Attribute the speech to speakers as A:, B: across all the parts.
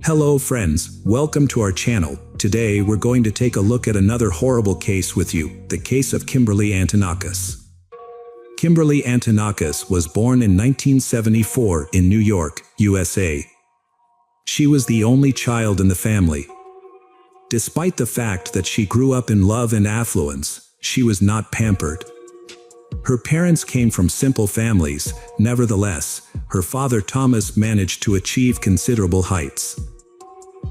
A: Hello friends, welcome to our channel. Today we're going to take a look at another horrible case with you, the case of Kimberly Antonakos. Kimberly Antonakos was born in 1974 in New York, USA. She was the only child in the family. Despite the fact that she grew up in love and affluence, she was not pampered. Her parents came from simple families. Nevertheless, her father Thomas managed to achieve considerable heights.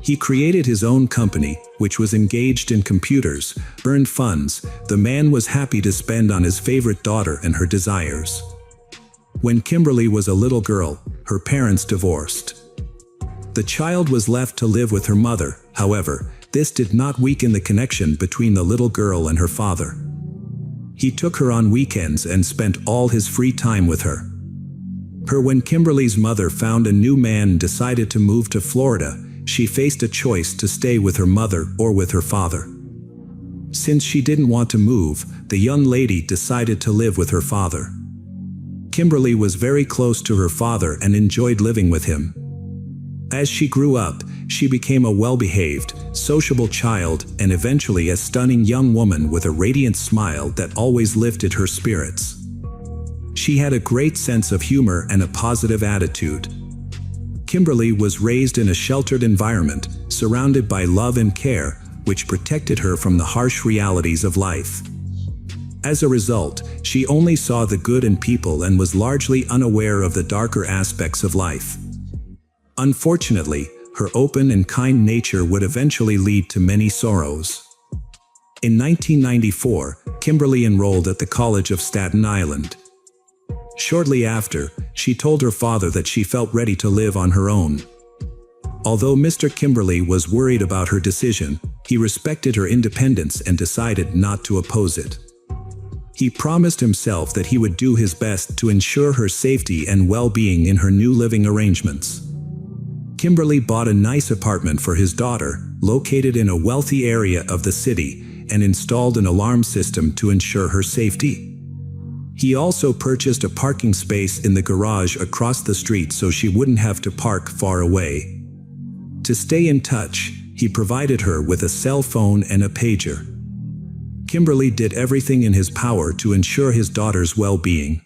A: He created his own company, which was engaged in computers, earned funds. The man was happy to spend on his favorite daughter and her desires. When Kimberly was a little girl, her parents divorced. The child was left to live with her mother. However, this did not weaken the connection between the little girl and her father. He took her on weekends and spent all his free time with her. When Kimberly's mother found a new man and decided to move to Florida, she faced a choice to stay with her mother or with her father. Since she didn't want to move, the young lady decided to live with her father. Kimberly was very close to her father and enjoyed living with him. As she grew up, she became a well-behaved, sociable child and eventually a stunning young woman with a radiant smile that always lifted her spirits. She had a great sense of humor and a positive attitude. Kimberly was raised in a sheltered environment, surrounded by love and care, which protected her from the harsh realities of life. As a result, she only saw the good in people and was largely unaware of the darker aspects of life. Unfortunately, her open and kind nature would eventually lead to many sorrows. In 1994, Kimberly enrolled at the College of Staten Island. Shortly after, she told her father that she felt ready to live on her own. Although Mr. Kimberly was worried about her decision, he respected her independence and decided not to oppose it. He promised himself that he would do his best to ensure her safety and well-being in her new living arrangements. Kimberly bought a nice apartment for his daughter, located in a wealthy area of the city, and installed an alarm system to ensure her safety. He also purchased a parking space in the garage across the street so she wouldn't have to park far away. To stay in touch, he provided her with a cell phone and a pager. Kimberly did everything in his power to ensure his daughter's well-being.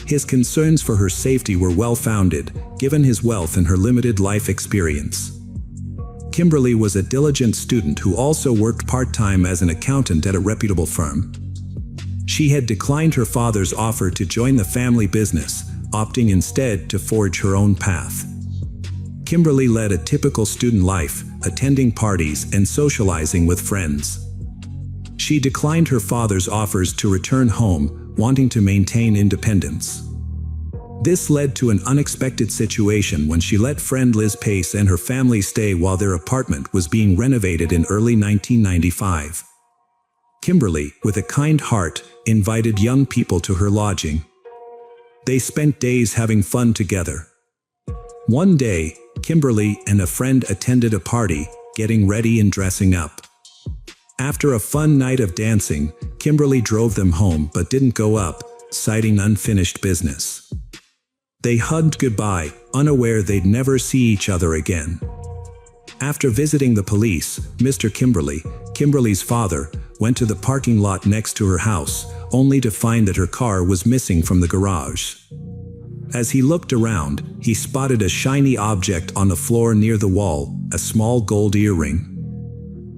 A: His concerns for her safety were well-founded, given his wealth and her limited life experience. Kimberly was a diligent student who also worked part-time as an accountant at a reputable firm. She had declined her father's offer to join the family business, opting instead to forge her own path. Kimberly led a typical student life, attending parties and socializing with friends. She declined her father's offers to return home, wanting to maintain independence. This led to an unexpected situation when she let friend Liz Pace and her family stay while their apartment was being renovated in early 1995. Kimberly, with a kind heart, invited young people to her lodging. They spent days having fun together. One day, Kimberly and a friend attended a party, getting ready and dressing up. After a fun night of dancing, Kimberly drove them home but didn't go up, citing unfinished business. They hugged goodbye, unaware they'd never see each other again. After visiting the police, Mr. Kimberly's father, went to the parking lot next to her house, only to find that her car was missing from the garage. As he looked around, he spotted a shiny object on the floor near the wall, a small gold earring.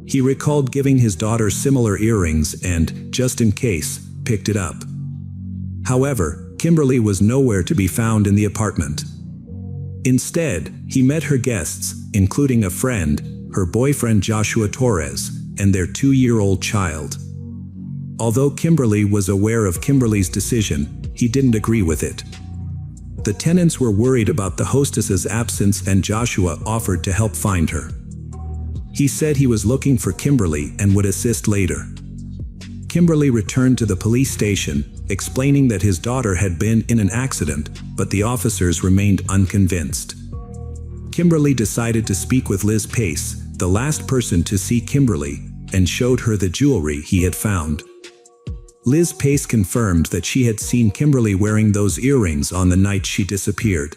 A: He recalled giving his daughter similar earrings and, just in case, picked it up. However, Kimberly was nowhere to be found in the apartment. Instead, he met her guests, including a friend, her boyfriend Joshua Torres, and their 2-year-old child. Although Kimberly was aware of Kimberly's decision, he didn't agree with it. The tenants were worried about the hostess's absence and Joshua offered to help find her. He said he was looking for Kimberly and would assist later. Kimberly returned to the police station, explaining that his daughter had been in an accident, but the officers remained unconvinced. Kimberly decided to speak with Liz Pace, the last person to see Kimberly, and showed her the jewelry he had found. Liz Pace confirmed that she had seen Kimberly wearing those earrings on the night she disappeared.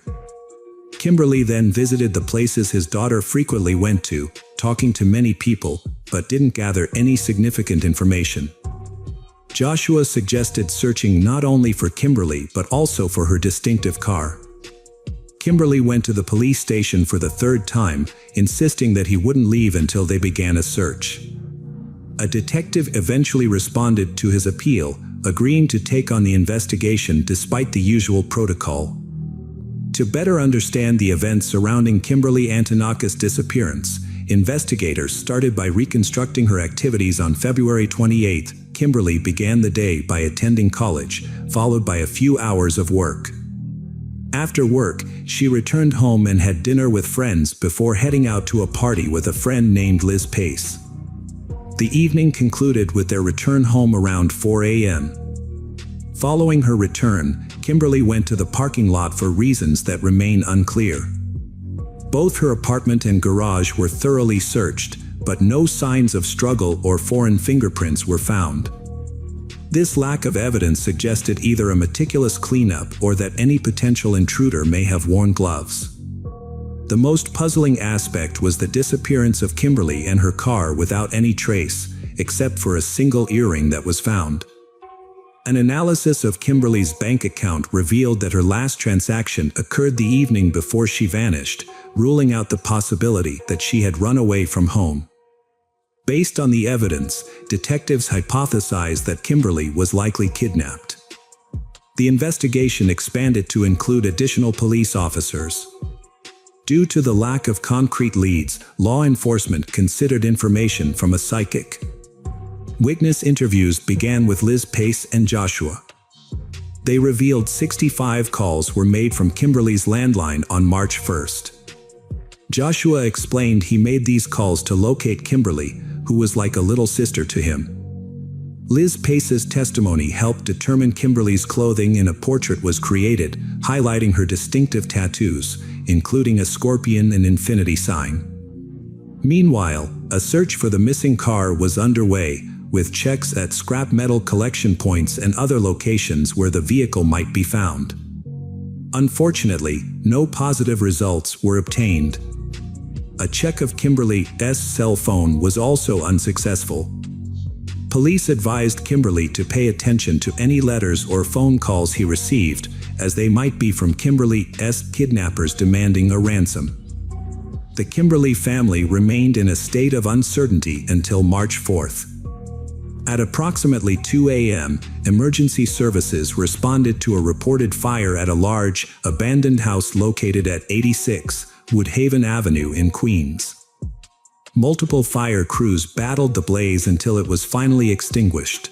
A: Kimberly then visited the places his daughter frequently went to, talking to many people, but didn't gather any significant information. Joshua suggested searching not only for Kimberly but also for her distinctive car. Kimberly went to the police station for the third time, insisting that he wouldn't leave until they began a search. A detective eventually responded to his appeal, agreeing to take on the investigation despite the usual protocol. To better understand the events surrounding Kimberly Antonakos' disappearance, investigators started by reconstructing her activities on February 28. Kimberly began the day by attending college, followed by a few hours of work. After work, she returned home and had dinner with friends before heading out to a party with a friend named Liz Pace. The evening concluded with their return home around 4 a.m. Following her return, Kimberly went to the parking lot for reasons that remain unclear. Both her apartment and garage were thoroughly searched, but no signs of struggle or foreign fingerprints were found. This lack of evidence suggested either a meticulous cleanup or that any potential intruder may have worn gloves. The most puzzling aspect was the disappearance of Kimberly and her car without any trace, except for a single earring that was found. An analysis of Kimberly's bank account revealed that her last transaction occurred the evening before she vanished, ruling out the possibility that she had run away from home. Based on the evidence, detectives hypothesized that Kimberly was likely kidnapped. The investigation expanded to include additional police officers. Due to the lack of concrete leads, law enforcement considered information from a psychic. Witness interviews began with Liz Pace and Joshua. They revealed 65 calls were made from Kimberly's landline on March 1st. Joshua explained he made these calls to locate Kimberly, who was like a little sister to him. Liz Pace's testimony helped determine Kimberly's clothing in a portrait was created, highlighting her distinctive tattoos, including a scorpion and infinity sign. Meanwhile, a search for the missing car was underway, with checks at scrap metal collection points and other locations where the vehicle might be found. Unfortunately, no positive results were obtained. A check of Kimberly's cell phone was also unsuccessful. Police advised Kimberly to pay attention to any letters or phone calls he received, as they might be from Kimberly's kidnappers demanding a ransom. The Kimberly family remained in a state of uncertainty until March 4th. At approximately 2 a.m., emergency services responded to a reported fire at a large, abandoned house located at 86 Woodhaven Avenue in Queens. Multiple fire crews battled the blaze until it was finally extinguished.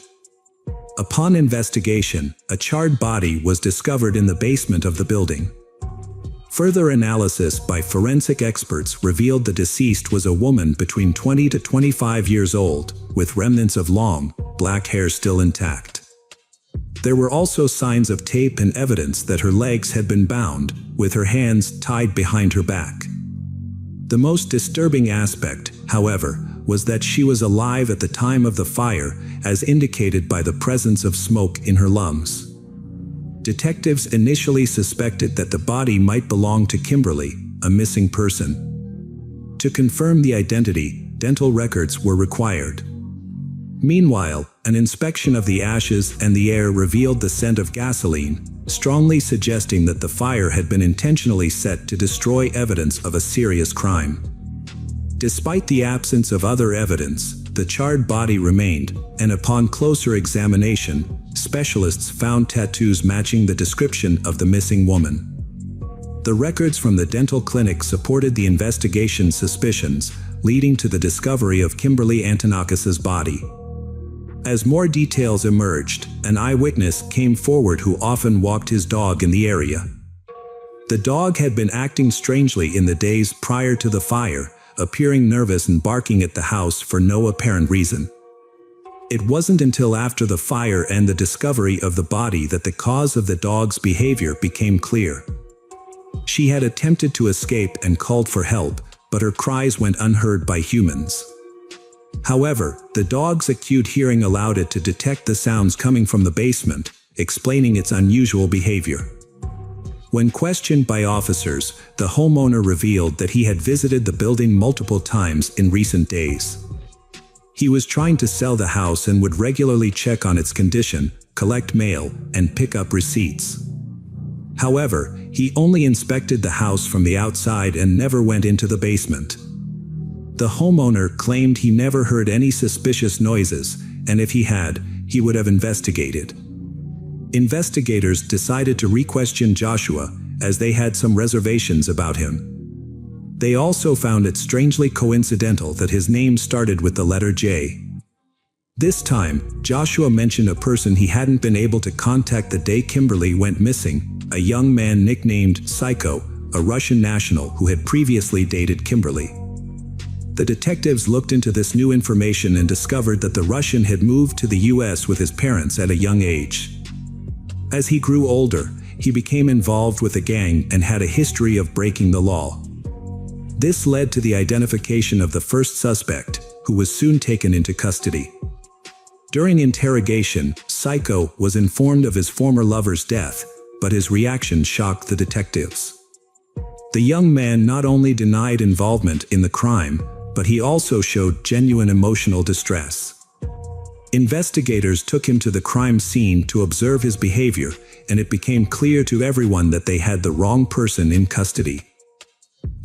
A: Upon investigation, a charred body was discovered in the basement of the building. Further analysis by forensic experts revealed the deceased was a woman between 20 to 25 years old, with remnants of long, black hair still intact. There were also signs of tape and evidence that her legs had been bound, with her hands tied behind her back. The most disturbing aspect, however, was that she was alive at the time of the fire, as indicated by the presence of smoke in her lungs. Detectives initially suspected that the body might belong to Kimberly, a missing person. To confirm the identity, dental records were required. Meanwhile, an inspection of the ashes and the air revealed the scent of gasoline, strongly suggesting that the fire had been intentionally set to destroy evidence of a serious crime. Despite the absence of other evidence, the charred body remained, and upon closer examination, specialists found tattoos matching the description of the missing woman. The records from the dental clinic supported the investigation's suspicions, leading to the discovery of Kimberly Antonakos' body. As more details emerged, an eyewitness came forward who often walked his dog in the area. The dog had been acting strangely in the days prior to the fire, appearing nervous and barking at the house for no apparent reason. It wasn't until after the fire and the discovery of the body that the cause of the dog's behavior became clear. She had attempted to escape and called for help, but her cries went unheard by humans. However, the dog's acute hearing allowed it to detect the sounds coming from the basement, explaining its unusual behavior. When questioned by officers, the homeowner revealed that he had visited the building multiple times in recent days. He was trying to sell the house and would regularly check on its condition, collect mail, and pick up receipts. However, he only inspected the house from the outside and never went into the basement. The homeowner claimed he never heard any suspicious noises, and if he had, he would have investigated. Investigators decided to re-question Joshua, as they had some reservations about him. They also found it strangely coincidental that his name started with the letter J. This time, Joshua mentioned a person he hadn't been able to contact the day Kimberly went missing, a young man nicknamed Psycho, a Russian national who had previously dated Kimberly. The detectives looked into this new information and discovered that the Russian had moved to the US with his parents at a young age. As he grew older, he became involved with a gang and had a history of breaking the law. This led to the identification of the first suspect, who was soon taken into custody. During interrogation, Psycho was informed of his former lover's death, but his reaction shocked the detectives. The young man not only denied involvement in the crime, but he also showed genuine emotional distress. Investigators took him to the crime scene to observe his behavior, and it became clear to everyone that they had the wrong person in custody.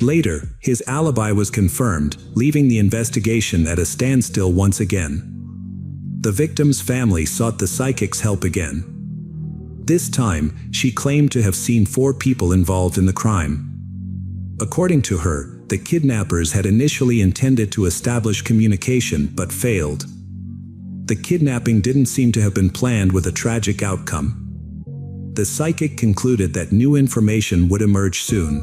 A: Later, his alibi was confirmed, leaving the investigation at a standstill once again. The victim's family sought the psychic's help again. This time, she claimed to have seen 4 people involved in the crime. According to her, the kidnappers had initially intended to establish communication but failed. The kidnapping didn't seem to have been planned with a tragic outcome. The psychic concluded that new information would emerge soon.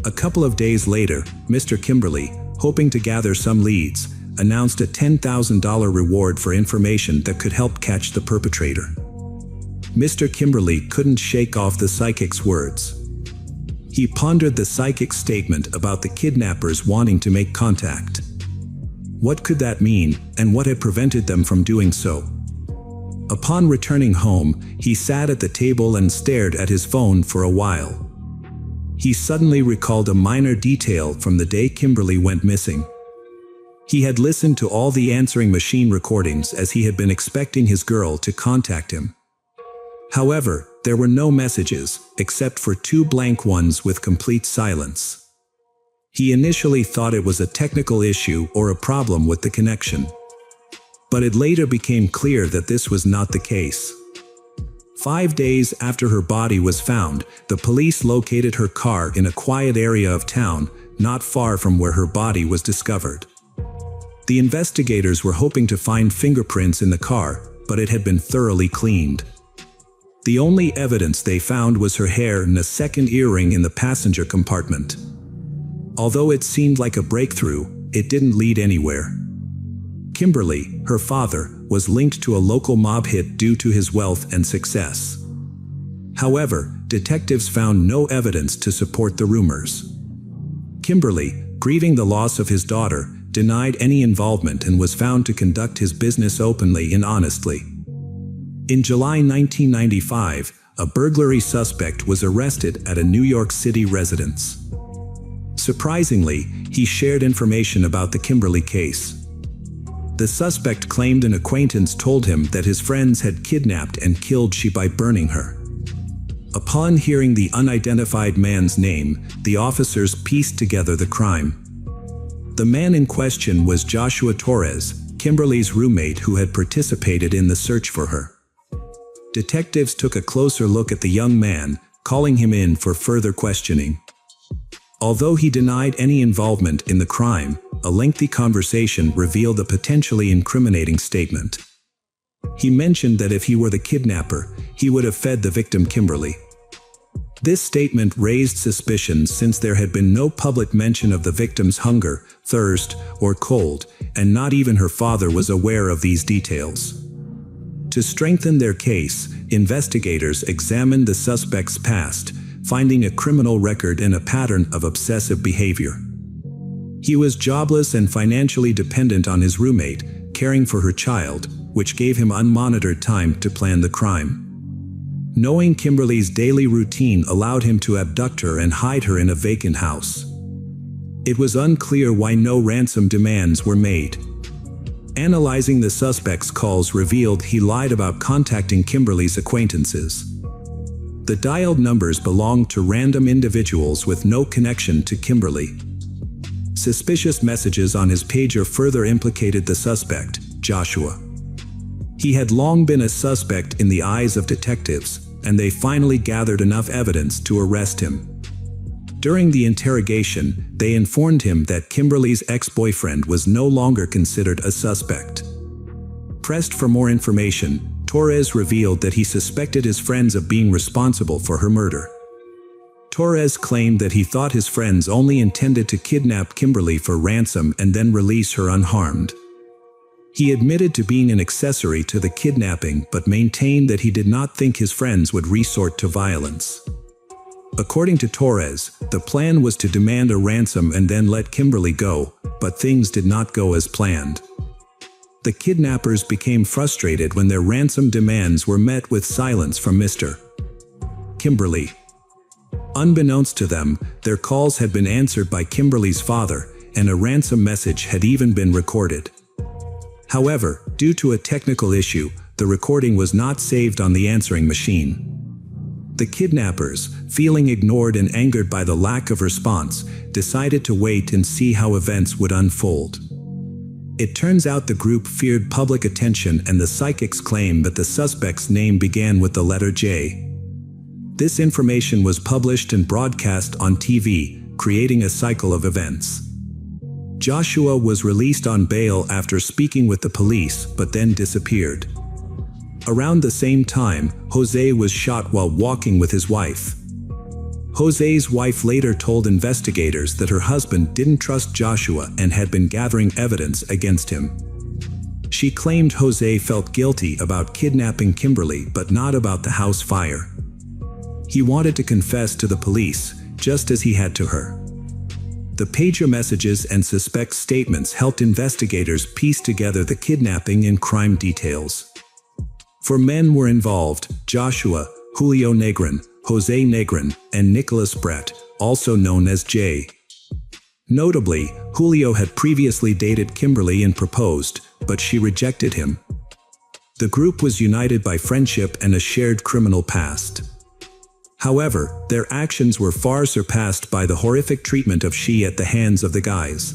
A: A couple of days later, Mr. Kimberly, hoping to gather some leads, announced a $10,000 reward for information that could help catch the perpetrator. Mr. Kimberly couldn't shake off the psychic's words. He pondered the psychic's statement about the kidnappers wanting to make contact. What could that mean, and what had prevented them from doing so? Upon returning home, he sat at the table and stared at his phone for a while. He suddenly recalled a minor detail from the day Kimberly went missing. He had listened to all the answering machine recordings as he had been expecting his girl to contact him. However, there were no messages, except for 2 blank ones with complete silence. He initially thought it was a technical issue or a problem with the connection. But it later became clear that this was not the case. 5 days after her body was found, the police located her car in a quiet area of town, not far from where her body was discovered. The investigators were hoping to find fingerprints in the car, but it had been thoroughly cleaned. The only evidence they found was her hair and a second earring in the passenger compartment. Although it seemed like a breakthrough, it didn't lead anywhere. Kimberly, her father, was linked to a local mob hit due to his wealth and success. However, detectives found no evidence to support the rumors. Kimberly, grieving the loss of his daughter, denied any involvement and was found to conduct his business openly and honestly. In July 1995, a burglary suspect was arrested at a New York City residence. Surprisingly, he shared information about the Kimberly case. The suspect claimed an acquaintance told him that his friends had kidnapped and killed she by burning her. Upon hearing the unidentified man's name, the officers pieced together the crime. The man in question was Joshua Torres, Kimberly's roommate who had participated in the search for her. Detectives took a closer look at the young man, calling him in for further questioning. Although he denied any involvement in the crime, a lengthy conversation revealed a potentially incriminating statement. He mentioned that if he were the kidnapper, he would have fed the victim Kimberly. This statement raised suspicions since there had been no public mention of the victim's hunger, thirst, or cold, and not even her father was aware of these details. To strengthen their case, investigators examined the suspect's past, finding a criminal record and a pattern of obsessive behavior. He was jobless and financially dependent on his roommate, caring for her child, which gave him unmonitored time to plan the crime. Knowing Kimberly's daily routine allowed him to abduct her and hide her in a vacant house. It was unclear why no ransom demands were made. Analyzing the suspect's calls revealed he lied about contacting Kimberly's acquaintances. The dialed numbers belonged to random individuals with no connection to Kimberly. Suspicious messages on his pager further implicated the suspect, Joshua. He had long been a suspect in the eyes of detectives, and they finally gathered enough evidence to arrest him. During the interrogation, they informed him that Kimberly's ex-boyfriend was no longer considered a suspect. Pressed for more information, Torres revealed that he suspected his friends of being responsible for her murder. Torres claimed that he thought his friends only intended to kidnap Kimberly for ransom and then release her unharmed. He admitted to being an accessory to the kidnapping but maintained that he did not think his friends would resort to violence. According to Torres, the plan was to demand a ransom and then let Kimberly go, but things did not go as planned. The kidnappers became frustrated when their ransom demands were met with silence from Mr. Kimberly. Unbeknownst to them, their calls had been answered by Kimberly's father, and a ransom message had even been recorded. However, due to a technical issue, the recording was not saved on the answering machine. The kidnappers, feeling ignored and angered by the lack of response, decided to wait and see how events would unfold. It turns out the group feared public attention, and the psychics claimed that the suspect's name began with the letter J. This information was published and broadcast on TV, creating a cycle of events. Joshua was released on bail after speaking with the police, but then disappeared. Around the same time, Jose was shot while walking with his wife. Jose's wife later told investigators that her husband didn't trust Joshua and had been gathering evidence against him. She claimed Jose felt guilty about kidnapping Kimberly but not about the house fire. He wanted to confess to the police, just as he had to her. The pager messages and suspect statements helped investigators piece together the kidnapping and crime details. 4 men were involved: Joshua, Julio Negrin, Jose Negrin, and Nicholas Brett, also known as Jay. Notably, Julio had previously dated Kimberly and proposed, but she rejected him. The group was united by friendship and a shared criminal past. However, their actions were far surpassed by the horrific treatment of she at the hands of the guys.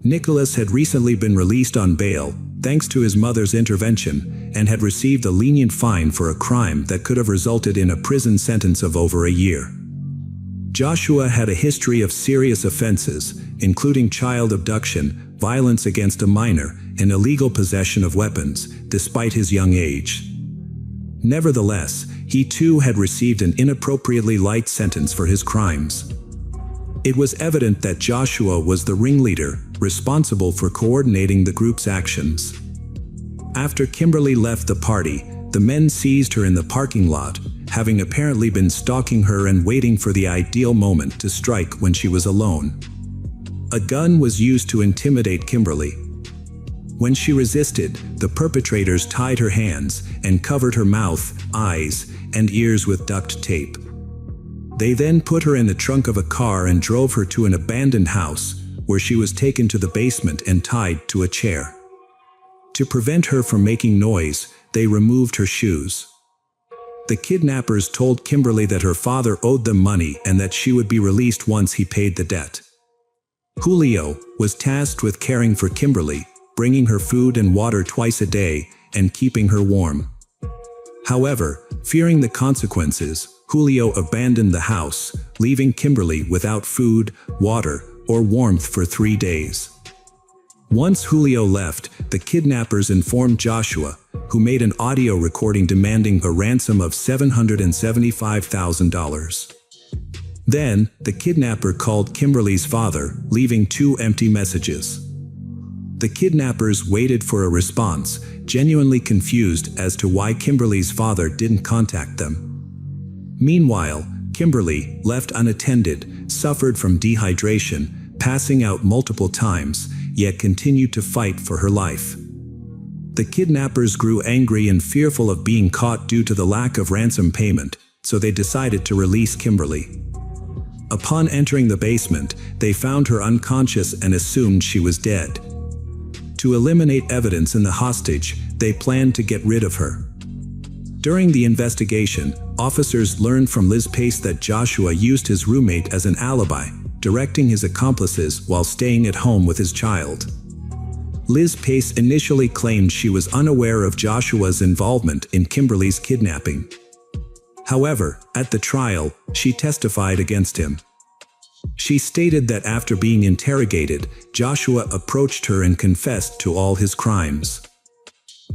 A: Nicholas had recently been released on bail, thanks to his mother's intervention, and had received a lenient fine for a crime that could have resulted in a prison sentence of over a year. Joshua had a history of serious offenses, including child abduction, violence against a minor, and illegal possession of weapons, despite his young age. Nevertheless, he too had received an inappropriately light sentence for his crimes. It was evident that Joshua was the ringleader, responsible for coordinating the group's actions. After Kimberly left the party, the men seized her in the parking lot, having apparently been stalking her and waiting for the ideal moment to strike when she was alone. A gun was used to intimidate Kimberly. When she resisted, the perpetrators tied her hands and covered her mouth, eyes, and ears with duct tape. They then put her in the trunk of a car and drove her to an abandoned house, where she was taken to the basement and tied to a chair. To prevent her from making noise, they removed her shoes. The kidnappers told Kimberly that her father owed them money and that she would be released once he paid the debt. Julio was tasked with caring for Kimberly, bringing her food and water twice a day, and keeping her warm. However, fearing the consequences, Julio abandoned the house, leaving Kimberly without food, water, or warmth for 3 days. Once Julio left, the kidnappers informed Joshua, who made an audio recording demanding a ransom of $775,000. Then, the kidnapper called Kimberly's father, leaving 2 empty messages. The kidnappers waited for a response, genuinely confused as to why Kimberly's father didn't contact them. Meanwhile, Kimberly, left unattended, suffered from dehydration, passing out multiple times, yet continued to fight for her life. The kidnappers grew angry and fearful of being caught due to the lack of ransom payment, so they decided to release Kimberly. Upon entering the basement, they found her unconscious and assumed she was dead. To eliminate evidence in the hostage, they planned to get rid of her. During the investigation, officers learned from Liz Pace that Joshua used his roommate as an alibi, directing his accomplices while staying at home with his child. Liz Pace initially claimed she was unaware of Joshua's involvement in Kimberly's kidnapping. However, at the trial, she testified against him. She stated that after being interrogated, Joshua approached her and confessed to all his crimes.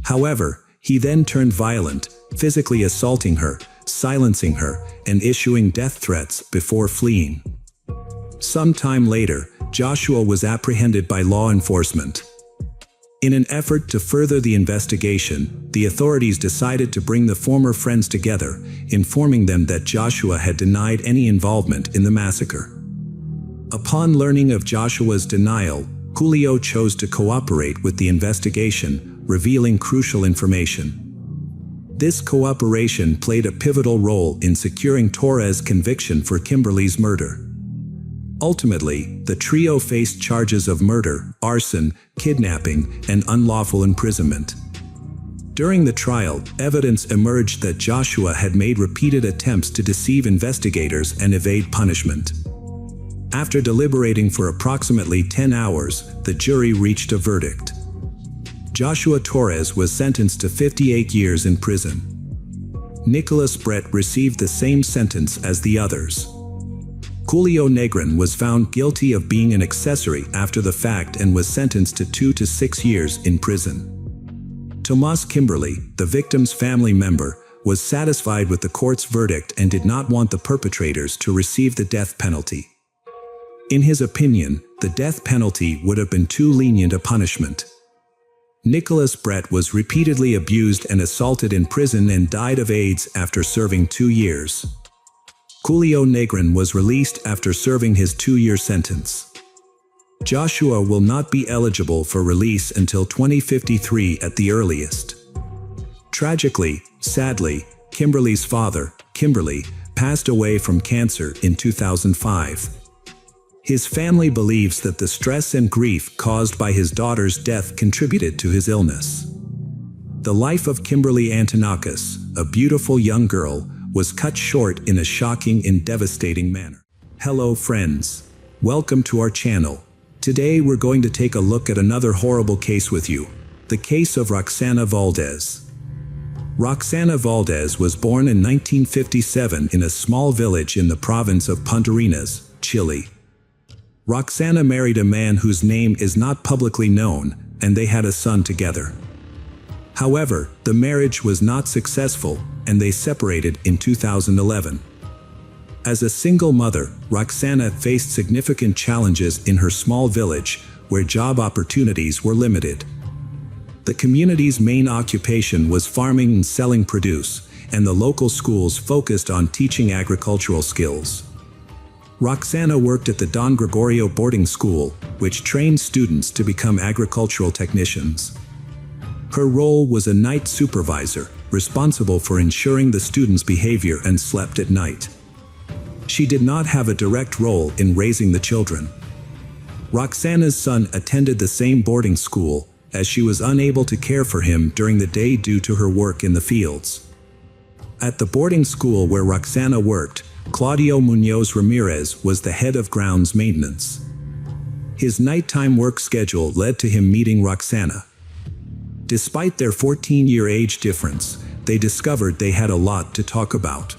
A: However, he then turned violent, physically assaulting her, silencing her, and issuing death threats before fleeing. Some time later, Joshua was apprehended by law enforcement. In an effort to further the investigation, the authorities decided to bring the former friends together, informing them that Joshua had denied any involvement in the massacre. Upon learning of Joshua's denial, Julio chose to cooperate with the investigation, revealing crucial information. This cooperation played a pivotal role in securing Torres' conviction for Kimberly's murder. Ultimately, the trio faced charges of murder, arson, kidnapping, and unlawful imprisonment. During the trial, evidence emerged that Joshua had made repeated attempts to deceive investigators and evade punishment. After deliberating for approximately 10 hours, the jury reached a verdict. Joshua Torres was sentenced to 58 years in prison. Nicholas Brett received the same sentence as the others. Julio Negrin was found guilty of being an accessory after the fact and was sentenced to 2 to 6 years in prison. Tomas Kimberly, the victim's family member, was satisfied with the court's verdict and did not want the perpetrators to receive the death penalty. In his opinion, the death penalty would have been too lenient a punishment. Nicholas Brett was repeatedly abused and assaulted in prison and died of AIDS after serving 2 years. Julio Negrin was released after serving his 2-year sentence. Joshua will not be eligible for release until 2053 at the earliest. Tragically, sadly, Kimberly's father, Kimberly, passed away from cancer in 2005. His family believes that the stress and grief caused by his daughter's death contributed to his illness. The life of Kimberly Antonakos, a beautiful young girl, was cut short in a shocking and devastating manner. Hello friends. Welcome to our channel. Today we're going to take a look at another horrible case with you. The case of Roxana Valdez. Roxana Valdez was born in 1957 in a small village in the province of Punta Arenas, Chile. Roxana married a man whose name is not publicly known, and they had a son together. However, the marriage was not successful, and they separated in 2011. As a single mother, Roxana faced significant challenges in her small village, where job opportunities were limited. The community's main occupation was farming and selling produce, and the local schools focused on teaching agricultural skills. Roxana worked at the Don Gregorio boarding school, which trained students to become agricultural technicians. Her role was a night supervisor, responsible for ensuring the students' behavior and slept at night. She did not have a direct role in raising the children. Roxana's son attended the same boarding school, as she was unable to care for him during the day due to her work in the fields. At the boarding school where Roxana worked, Claudio Muñoz Ramirez was the head of grounds maintenance. His nighttime work schedule led to him meeting Roxana. Despite their 14-year age difference, they discovered they had a lot to talk about.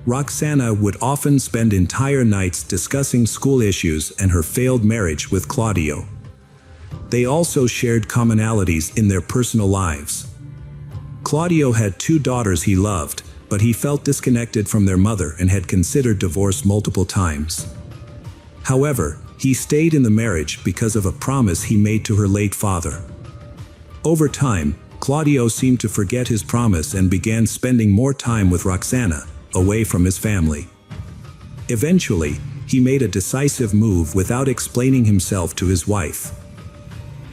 A: Roxana would often spend entire nights discussing school issues and her failed marriage with Claudio. They also shared commonalities in their personal lives. Claudio had 2 daughters he loved, but he felt disconnected from their mother and had considered divorce multiple times. However, he stayed in the marriage because of a promise he made to her late father. Over time, Claudio seemed to forget his promise and began spending more time with Roxana, away from his family. Eventually, he made a decisive move without explaining himself to his wife.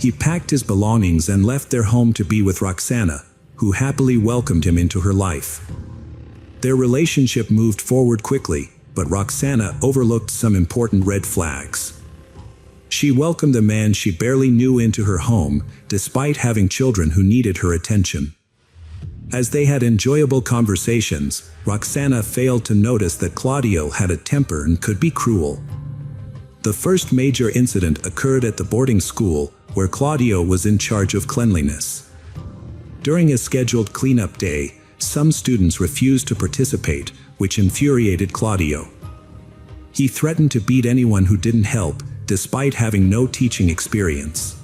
A: He packed his belongings and left their home to be with Roxana, who happily welcomed him into her life. Their relationship moved forward quickly, but Roxana overlooked some important red flags. She welcomed a man she barely knew into her home, despite having children who needed her attention. As they had enjoyable conversations, Roxana failed to notice that Claudio had a temper and could be cruel. The first major incident occurred at the boarding school, where Claudio was in charge of cleanliness. During a scheduled cleanup day, some students refused to participate, which infuriated Claudio. He threatened to beat anyone who didn't help, despite having no teaching experience.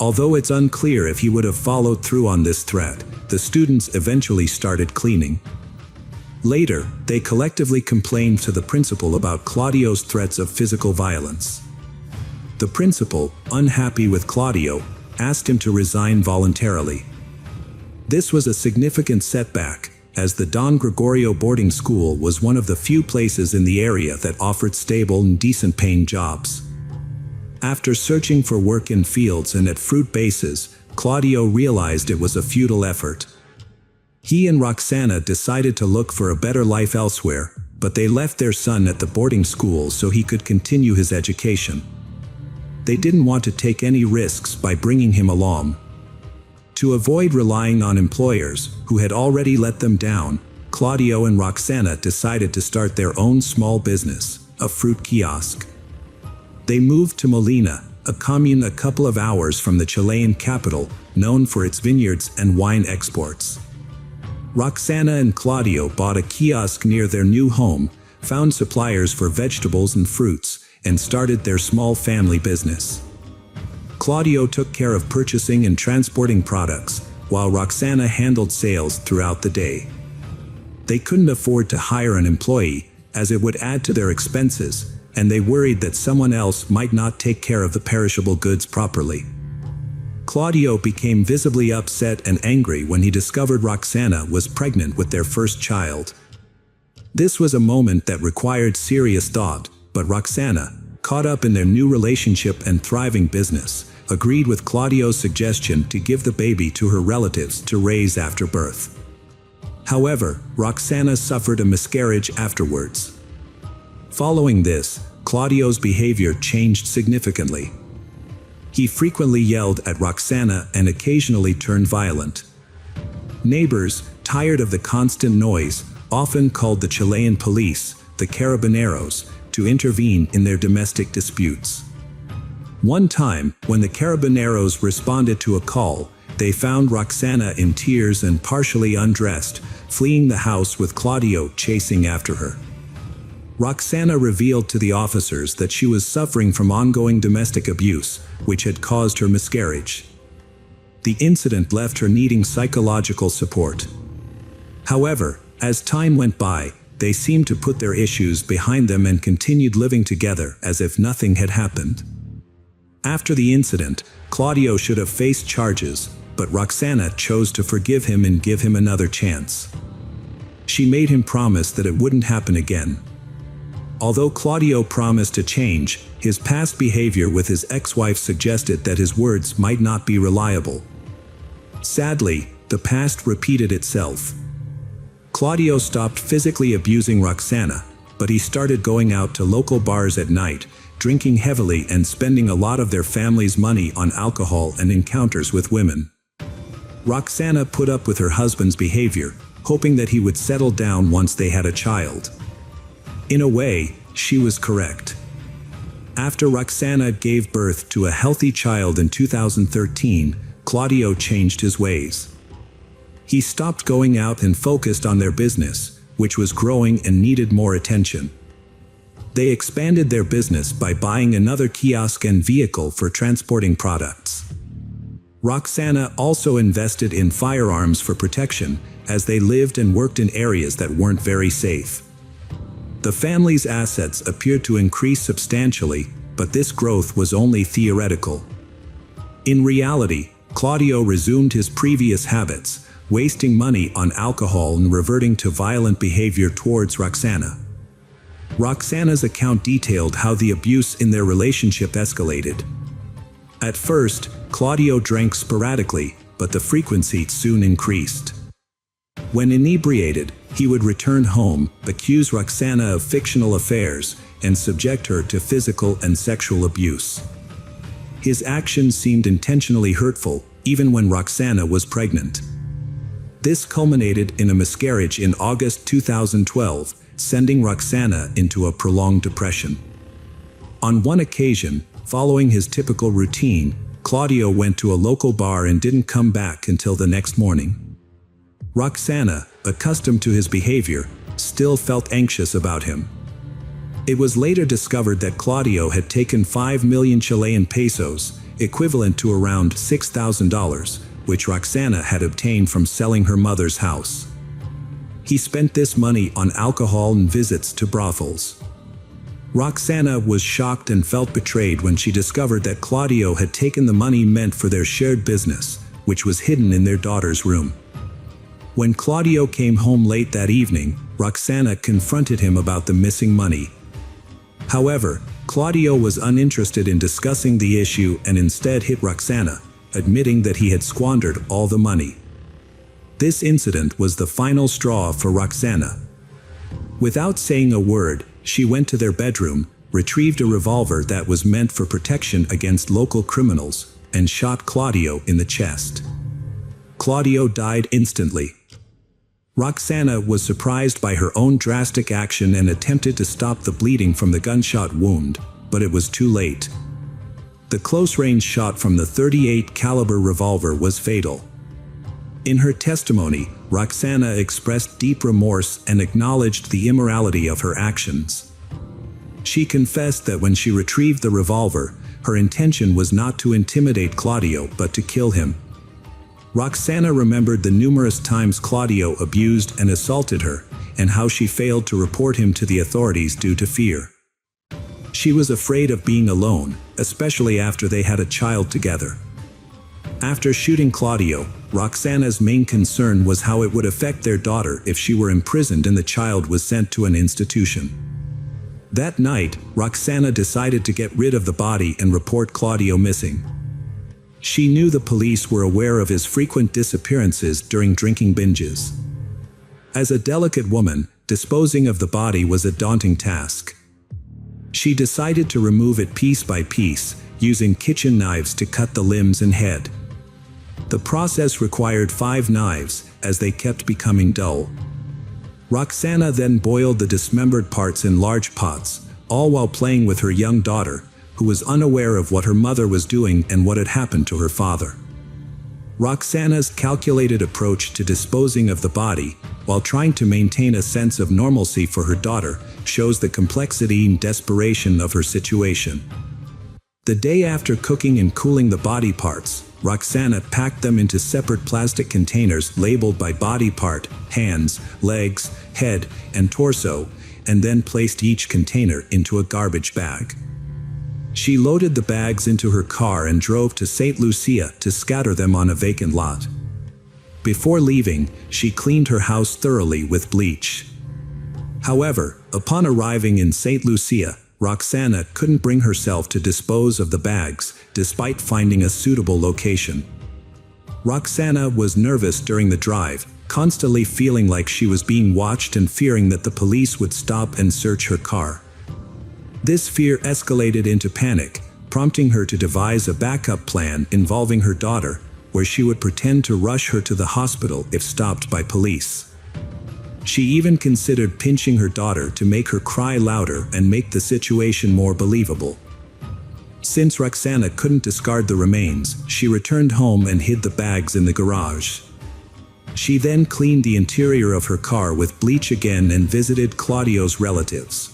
A: Although it's unclear if he would have followed through on this threat, the students eventually started cleaning. Later, they collectively complained to the principal about Claudio's threats of physical violence. The principal, unhappy with Claudio, asked him to resign voluntarily. This was a significant setback, as the Don Gregorio boarding school was one of the few places in the area that offered stable and decent-paying jobs. After searching for work in fields and at fruit bases, Claudio realized it was a futile effort. He and Roxana decided to look for a better life elsewhere, but they left their son at the boarding school so he could continue his education. They didn't want to take any risks by bringing him along. To avoid relying on employers, who had already let them down, Claudio and Roxana decided to start their own small business, a fruit kiosk. They moved to Molina, a commune a couple of hours from the Chilean capital, known for its vineyards and wine exports. Roxana and Claudio bought a kiosk near their new home, found suppliers for vegetables and fruits, and started their small family business. Claudio took care of purchasing and transporting products, while Roxana handled sales throughout the day. They couldn't afford to hire an employee, as it would add to their expenses, and they worried that someone else might not take care of the perishable goods properly. Claudio became visibly upset and angry when he discovered Roxana was pregnant with their first child. This was a moment that required serious thought, but Roxana, caught up in their new relationship and thriving business, agreed with Claudio's suggestion to give the baby to her relatives to raise after birth. However, Roxana suffered a miscarriage afterwards. Following this, Claudio's behavior changed significantly. He frequently yelled at Roxana and occasionally turned violent. Neighbors, tired of the constant noise, often called the Chilean police, the carabineros, to intervene in their domestic disputes. One time, when the carabineros responded to a call, they found Roxana in tears and partially undressed, fleeing the house with Claudio chasing after her. Roxana revealed to the officers that she was suffering from ongoing domestic abuse, which had caused her miscarriage. The incident left her needing psychological support. However, as time went by, they seemed to put their issues behind them and continued living together as if nothing had happened. After the incident, Claudio should have faced charges, but Roxana chose to forgive him and give him another chance. She made him promise that it wouldn't happen again. Although Claudio promised to change, his past behavior with his ex-wife suggested that his words might not be reliable. Sadly, the past repeated itself. Claudio stopped physically abusing Roxana, but he started going out to local bars at night, drinking heavily and spending a lot of their family's money on alcohol and encounters with women. Roxana put up with her husband's behavior, hoping that he would settle down once they had a child. In a way, she was correct. After Roxana gave birth to a healthy child in 2013, Claudio changed his ways. He stopped going out and focused on their business, which was growing and needed more attention. They expanded their business by buying another kiosk and vehicle for transporting products. Roxana also invested in firearms for protection, as they lived and worked in areas that weren't very safe. The family's assets appeared to increase substantially, but this growth was only theoretical. In reality, Claudio resumed his previous habits, wasting money on alcohol and reverting to violent behavior towards Roxana. Roxana's account detailed how the abuse in their relationship escalated. At first, Claudio drank sporadically, but the frequency soon increased. When inebriated, he would return home, accuse Roxana of fictional affairs, and subject her to physical and sexual abuse. His actions seemed intentionally hurtful, even when Roxana was pregnant. This culminated in a miscarriage in August 2012, sending Roxana into a prolonged depression. On one occasion, following his typical routine, Claudio went to a local bar and didn't come back until the next morning. Roxana, accustomed to his behavior, still felt anxious about him. It was later discovered that Claudio had taken 5 million Chilean pesos, equivalent to around $6,000, which Roxana had obtained from selling her mother's house. He spent this money on alcohol and visits to brothels. Roxana was shocked and felt betrayed when she discovered that Claudio had taken the money meant for their shared business, which was hidden in their daughter's room. When Claudio came home late that evening, Roxana confronted him about the missing money. However, Claudio was uninterested in discussing the issue and instead hit Roxana, admitting that he had squandered all the money. This incident was the final straw for Roxana. Without saying a word, she went to their bedroom, retrieved a revolver that was meant for protection against local criminals, and shot Claudio in the chest. Claudio died instantly. Roxana was surprised by her own drastic action and attempted to stop the bleeding from the gunshot wound, but it was too late. The close-range shot from the .38 caliber revolver was fatal. In her testimony, Roxana expressed deep remorse and acknowledged the immorality of her actions. She confessed that when she retrieved the revolver, her intention was not to intimidate Claudio but to kill him. Roxana remembered the numerous times Claudio abused and assaulted her, and how she failed to report him to the authorities due to fear. She was afraid of being alone, especially after they had a child together. After shooting Claudio, Roxana's main concern was how it would affect their daughter if she were imprisoned and the child was sent to an institution. That night, Roxana decided to get rid of the body and report Claudio missing. She knew the police were aware of his frequent disappearances during drinking binges. As a delicate woman, disposing of the body was a daunting task. She decided to remove it piece by piece, using kitchen knives to cut the limbs and head. The process required 5 knives, as they kept becoming dull. Roxana then boiled the dismembered parts in large pots, all while playing with her young daughter, who was unaware of what her mother was doing and what had happened to her father. Roxana's calculated approach to disposing of the body, while trying to maintain a sense of normalcy for her daughter, shows the complexity and desperation of her situation. The day after cooking and cooling the body parts, Roxana packed them into separate plastic containers labeled by body part, hands, legs, head, and torso, and then placed each container into a garbage bag. She loaded the bags into her car and drove to St. Lucia to scatter them on a vacant lot. Before leaving, she cleaned her house thoroughly with bleach. However, upon arriving in St. Lucia, Roxana couldn't bring herself to dispose of the bags, despite finding a suitable location. Roxana was nervous during the drive, constantly feeling like she was being watched and fearing that the police would stop and search her car. This fear escalated into panic, prompting her to devise a backup plan involving her daughter, where she would pretend to rush her to the hospital if stopped by police. She even considered pinching her daughter to make her cry louder and make the situation more believable. Since Roxana couldn't discard the remains, she returned home and hid the bags in the garage. She then cleaned the interior of her car with bleach again and visited Claudio's relatives.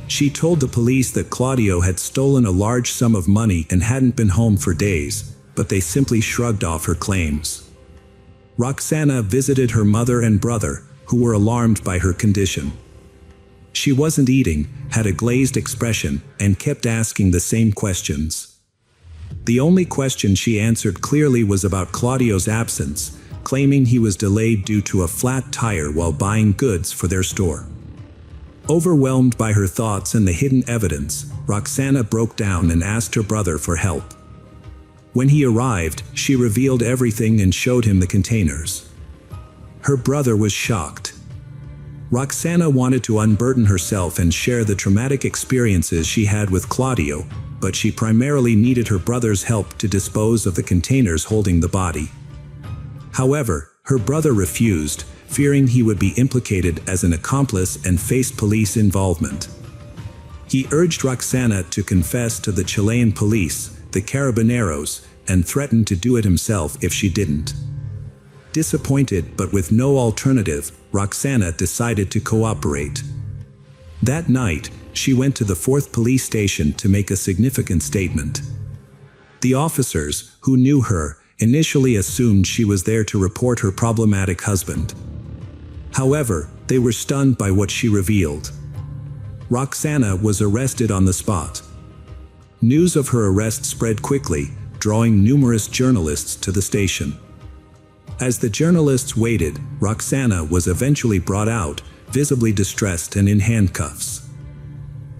A: She told the police that Claudio had stolen a large sum of money and hadn't been home for days, but they simply shrugged off her claims. Roxana visited her mother and brother, who were alarmed by her condition. She wasn't eating, had a glazed expression, and kept asking the same questions. The only question she answered clearly was about Claudio's absence, claiming he was delayed due to a flat tire while buying goods for their store. Overwhelmed by her thoughts and the hidden evidence, Roxana broke down and asked her brother for help. When he arrived, she revealed everything and showed him the containers. Her brother was shocked. Roxana wanted to unburden herself and share the traumatic experiences she had with Claudio, but she primarily needed her brother's help to dispose of the containers holding the body. However, her brother refused, fearing he would be implicated as an accomplice and face police involvement. He urged Roxana to confess to the Chilean police, the Carabineros, and threatened to do it himself if she didn't. Disappointed but with no alternative, Roxana decided to cooperate. That night, she went to the 4th police station to make a significant statement. The officers, who knew her, initially assumed she was there to report her problematic husband. However, they were stunned by what she revealed. Roxana was arrested on the spot. News of her arrest spread quickly, drawing numerous journalists to the station. As the journalists waited, Roxana was eventually brought out, visibly distressed and in handcuffs.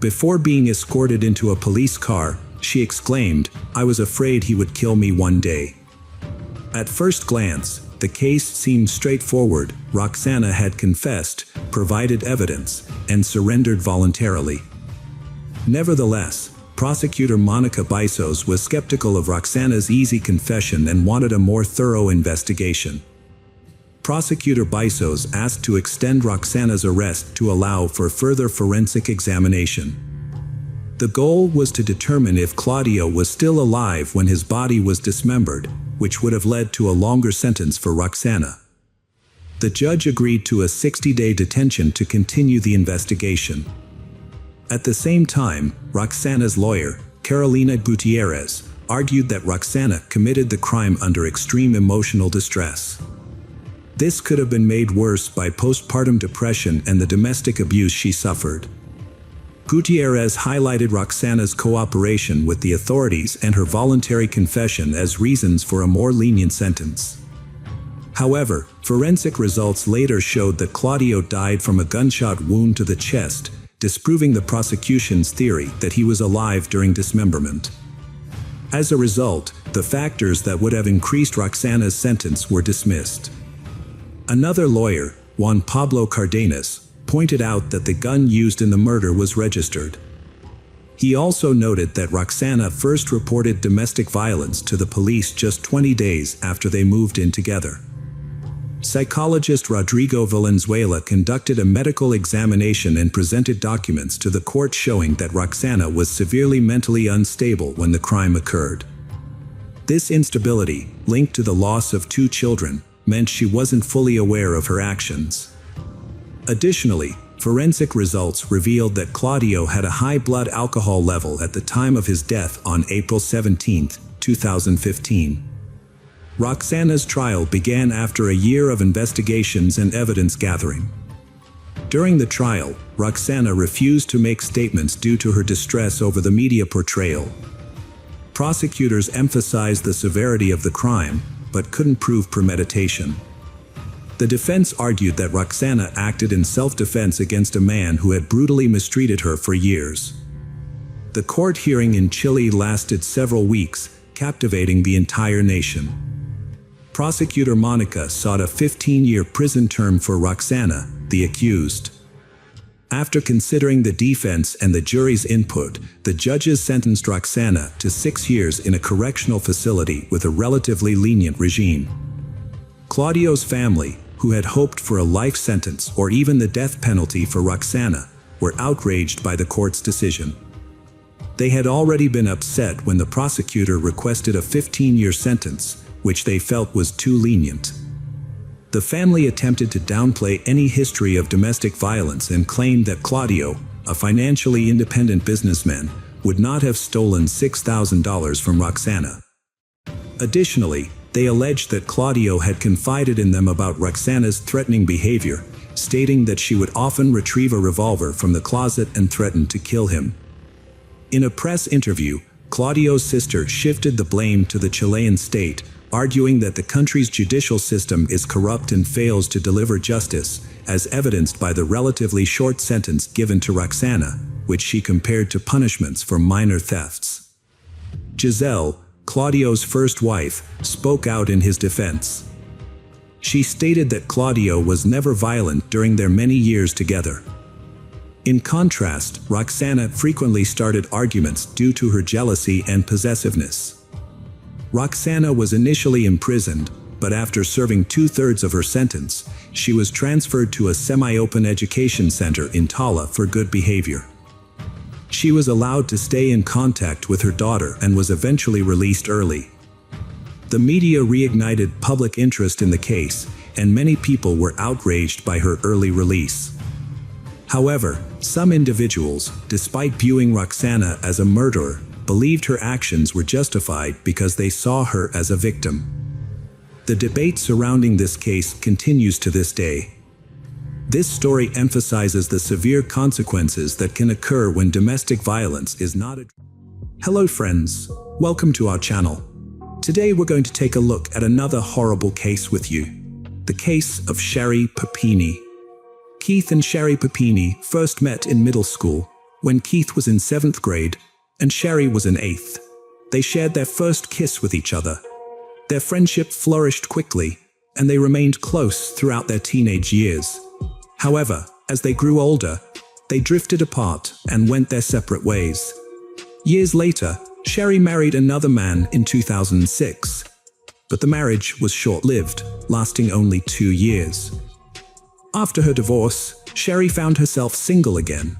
A: Before being escorted into a police car, she exclaimed, "I was afraid he would kill me one day." At first glance, the case seemed straightforward. Roxana had confessed, provided evidence, and surrendered voluntarily. Nevertheless, prosecutor Monica Bisos was skeptical of Roxana's easy confession and wanted a more thorough investigation. Prosecutor Bisos asked to extend Roxana's arrest to allow for further forensic examination. The goal was to determine if Claudio was still alive when his body was dismembered, which would have led to a longer sentence for Roxana. The judge agreed to a 60-day detention to continue the investigation. At the same time, Roxana's lawyer, Carolina Gutierrez, argued that Roxana committed the crime under extreme emotional distress. This could have been made worse by postpartum depression and the domestic abuse she suffered. Gutierrez highlighted Roxana's cooperation with the authorities and her voluntary confession as reasons for a more lenient sentence. However, forensic results later showed that Claudio died from a gunshot wound to the chest, disproving the prosecution's theory that he was alive during dismemberment. As a result, the factors that would have increased Roxana's sentence were dismissed. Another lawyer, Juan Pablo Cardenas, pointed out that the gun used in the murder was registered. He also noted that Roxana first reported domestic violence to the police just 20 days after they moved in together. Psychologist Rodrigo Valenzuela conducted a medical examination and presented documents to the court showing that Roxana was severely mentally unstable when the crime occurred. This instability, linked to the loss of 2 children, meant she wasn't fully aware of her actions. Additionally, forensic results revealed that Claudio had a high blood alcohol level at the time of his death on April 17, 2015. Roxana's trial began after a year of investigations and evidence gathering. During the trial, Roxana refused to make statements due to her distress over the media portrayal. Prosecutors emphasized the severity of the crime, but couldn't prove premeditation. The defense argued that Roxana acted in self-defense against a man who had brutally mistreated her for years. The court hearing in Chile lasted several weeks, captivating the entire nation. Prosecutor Monica sought a 15-year prison term for Roxana, the accused. After considering the defense and the jury's input, the judges sentenced Roxana to 6 years in a correctional facility with a relatively lenient regime. Claudio's family, who had hoped for a life sentence or even the death penalty for Roxana, were outraged by the court's decision. They had already been upset when the prosecutor requested a 15-year sentence, which they felt was too lenient. The family attempted to downplay any history of domestic violence and claimed that Claudio, a financially independent businessman, would not have stolen $6,000 from Roxana. Additionally, they alleged that Claudio had confided in them about Roxana's threatening behavior, stating that she would often retrieve a revolver from the closet and threaten to kill him. In a press interview, Claudio's sister shifted the blame to the Chilean state, arguing that the country's judicial system is corrupt and fails to deliver justice, as evidenced by the relatively short sentence given to Roxana, which she compared to punishments for minor thefts. Giselle, Claudio's first wife, spoke out in his defense. She stated that Claudio was never violent during their many years together. In contrast, Roxana frequently started arguments due to her jealousy and possessiveness. Roxana was initially imprisoned, but after serving 2/3 of her sentence, she was transferred to a semi-open education center in Tala for good behavior. She was allowed to stay in contact with her daughter and was eventually released early. The media reignited public interest in the case, and many people were outraged by her early release. However, some individuals, despite viewing Roxana as a murderer, believed her actions were justified because they saw her as a victim. The debate surrounding this case continues to this day. This story emphasizes the severe consequences that can occur when domestic violence is not addressed. Hello friends, welcome to our channel. Today we're going to take a look at another horrible case with you. The case of Sherry Papini. Keith and Sherry Papini first met in middle school, when Keith was in 7th grade and Sherry was in 8th. They shared their first kiss with each other. Their friendship flourished quickly, and they remained close throughout their teenage years. However, as they grew older, they drifted apart and went their separate ways. Years later, Sherry married another man in 2006. But the marriage was short-lived, lasting only 2 years. After her divorce, Sherry found herself single again.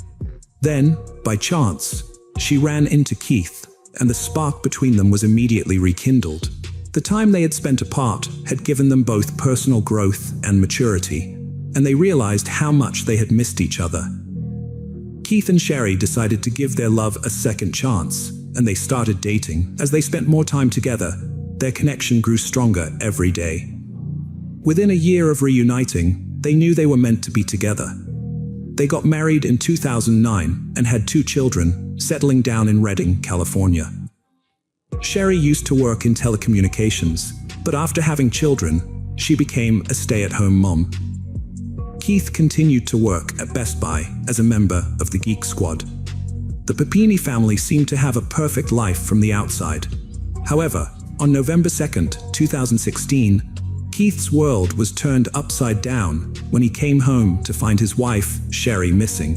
A: Then, by chance, she ran into Keith, and the spark between them was immediately rekindled. The time they had spent apart had given them both personal growth and maturity, and they realized how much they had missed each other. Keith and Sherry decided to give their love a second chance, and they started dating. As they spent more time together, their connection grew stronger every day. Within a year of reuniting, they knew they were meant to be together. They got married in 2009 and had 2 children, settling down in Redding, California. Sherry used to work in telecommunications, but after having children, she became a stay-at-home mom. Keith continued to work at Best Buy as a member of the Geek Squad. The Papini family seemed to have a perfect life from the outside. However, on November 2nd, 2016, Keith's world was turned upside down when he came home to find his wife, Sherry, missing.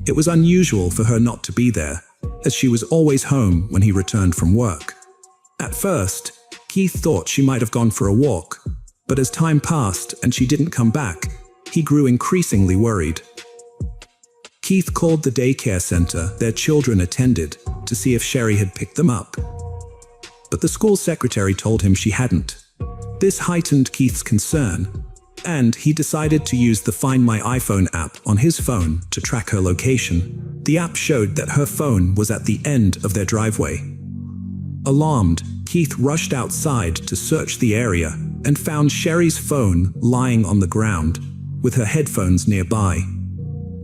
A: It was unusual for her not to be there, as she was always home when he returned from work. At first, Keith thought she might have gone for a walk, but as time passed and she didn't come back, he grew increasingly worried. Keith called the daycare center their children attended to see if Sherry had picked them up. But the school secretary told him she hadn't. This heightened Keith's concern, and he decided to use the Find My iPhone app on his phone to track her location. The app showed that her phone was at the end of their driveway. Alarmed, Keith rushed outside to search the area and found Sherry's phone lying on the ground, with her headphones nearby.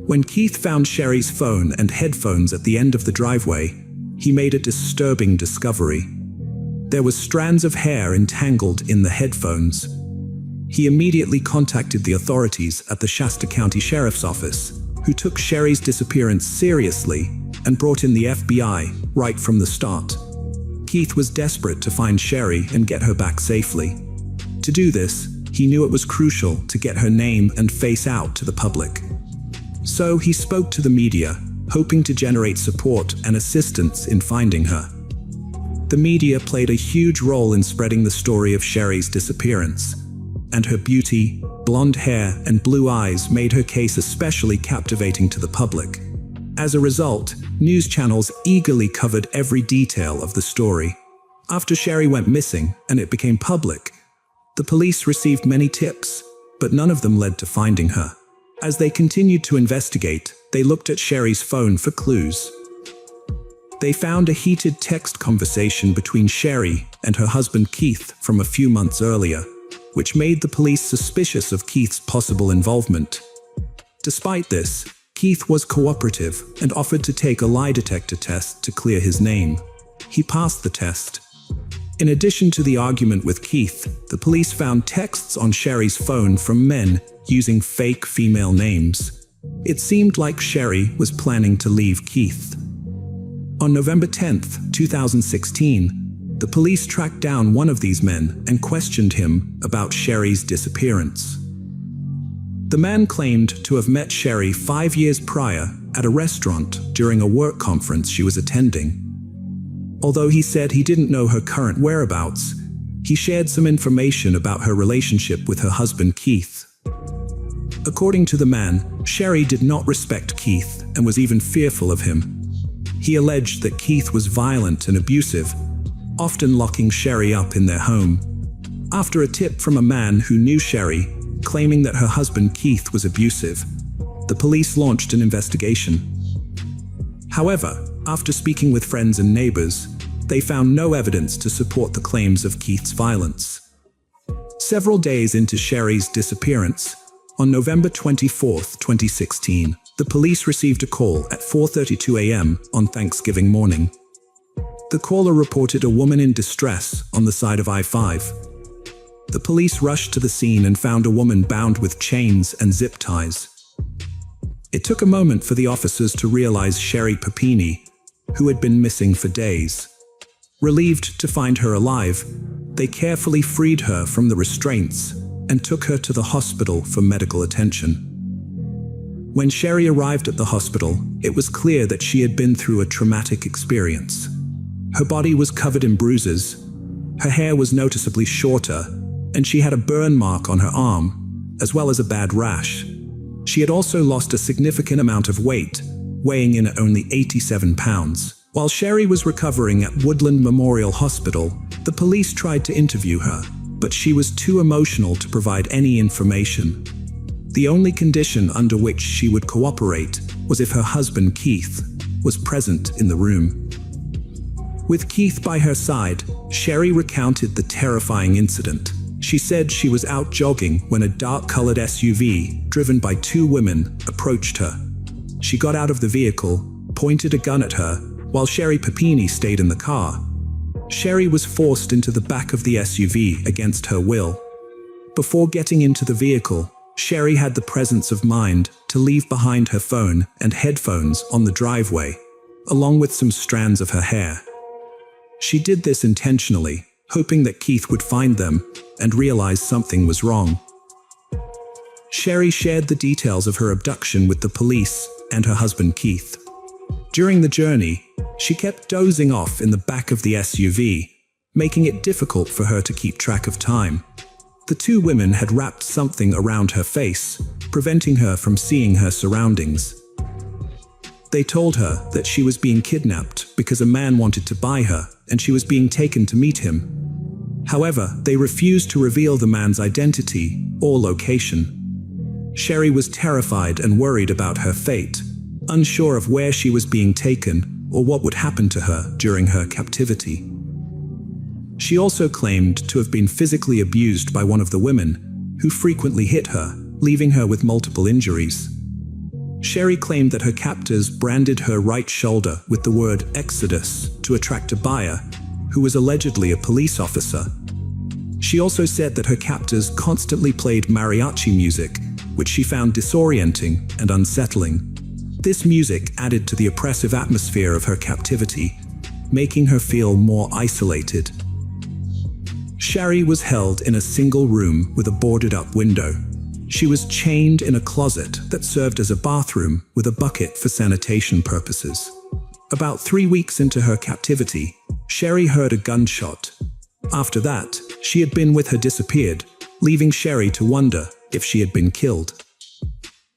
A: When Keith found Sherry's phone and headphones at the end of the driveway, he made a disturbing discovery. There were strands of hair entangled in the headphones. He immediately contacted the authorities at the Shasta County Sheriff's Office, who took Sherry's disappearance seriously and brought in the FBI right from the start. Keith was desperate to find Sherry and get her back safely. To do this, he knew it was crucial to get her name and face out to the public. So he spoke to the media, hoping to generate support and assistance in finding her. The media played a huge role in spreading the story of Sherry's disappearance, and her beauty, blonde hair, and blue eyes made her case especially captivating to the public. As a result, news channels eagerly covered every detail of the story. After Sherry went missing and it became public, the police received many tips, but none of them led to finding her. As they continued to investigate, they looked at Sherry's phone for clues. They found a heated text conversation between Sherry and her husband Keith from a few months earlier, which made the police suspicious of Keith's possible involvement. Despite this, Keith was cooperative and offered to take a lie detector test to clear his name. He passed the test. In addition to the argument with Keith, the police found texts on Sherry's phone from men using fake female names. It seemed like Sherry was planning to leave Keith. On November 10th, 2016, The police tracked down one of these men and questioned him about Sherry's disappearance. The man claimed to have met Sherry 5 years prior at a restaurant during a work conference she was attending. Although he said he didn't know her current whereabouts, he shared some information about her relationship with her husband Keith. According to the man, Sherry did not respect Keith and was even fearful of him. He alleged that Keith was violent and abusive, often locking Sherry up in their home. After a tip from a man who knew Sherry, claiming that her husband Keith was abusive, the police launched an investigation. However, after speaking with friends and neighbors, they found no evidence to support the claims of Keith's violence. Several days into Sherry's disappearance, on November 24, 2016, the police received a call at 4:32 a.m. on Thanksgiving morning. The caller reported a woman in distress on the side of I-5. The police rushed to the scene and found a woman bound with chains and zip ties. It took a moment for the officers to realize Sherry Papini, who had been missing for days. Relieved to find her alive, they carefully freed her from the restraints and took her to the hospital for medical attention. When Sherry arrived at the hospital, it was clear that she had been through a traumatic experience. Her body was covered in bruises, her hair was noticeably shorter, and she had a burn mark on her arm, as well as a bad rash. She had also lost a significant amount of weight, weighing in at only 87 pounds. While Sherry was recovering at Woodland Memorial Hospital, the police tried to interview her, but she was too emotional to provide any information. The only condition under which she would cooperate was if her husband Keith was present in the room. With Keith by her side, Sherry recounted the terrifying incident. She said she was out jogging when a dark-colored SUV, driven by two women, approached her. She got out of the vehicle, pointed a gun at her, while Sherry Papini stayed in the car. Sherry was forced into the back of the SUV against her will. Before getting into the vehicle, Sherry had the presence of mind to leave behind her phone and headphones on the driveway, along with some strands of her hair. She did this intentionally, hoping that Keith would find them and realize something was wrong. Sherry shared the details of her abduction with the police and her husband Keith. During the journey, she kept dozing off in the back of the SUV, making it difficult for her to keep track of time. The two women had wrapped something around her face, preventing her from seeing her surroundings. They told her that she was being kidnapped because a man wanted to buy her and she was being taken to meet him. However, they refused to reveal the man's identity or location. Sherry was terrified and worried about her fate, unsure of where she was being taken or what would happen to her during her captivity. She also claimed to have been physically abused by one of the women, who frequently hit her, leaving her with multiple injuries. Sherry claimed that her captors branded her right shoulder with the word Exodus to attract a buyer, who was allegedly a police officer. She also said that her captors constantly played mariachi music, which she found disorienting and unsettling. This music added to the oppressive atmosphere of her captivity, making her feel more isolated. Sherry was held in a single room with a boarded-up window. She was chained in a closet that served as a bathroom with a bucket for sanitation purposes. About 3 weeks into her captivity, Sherry heard a gunshot. After that, she had been with her disappeared, leaving Sherry to wonder if she had been killed.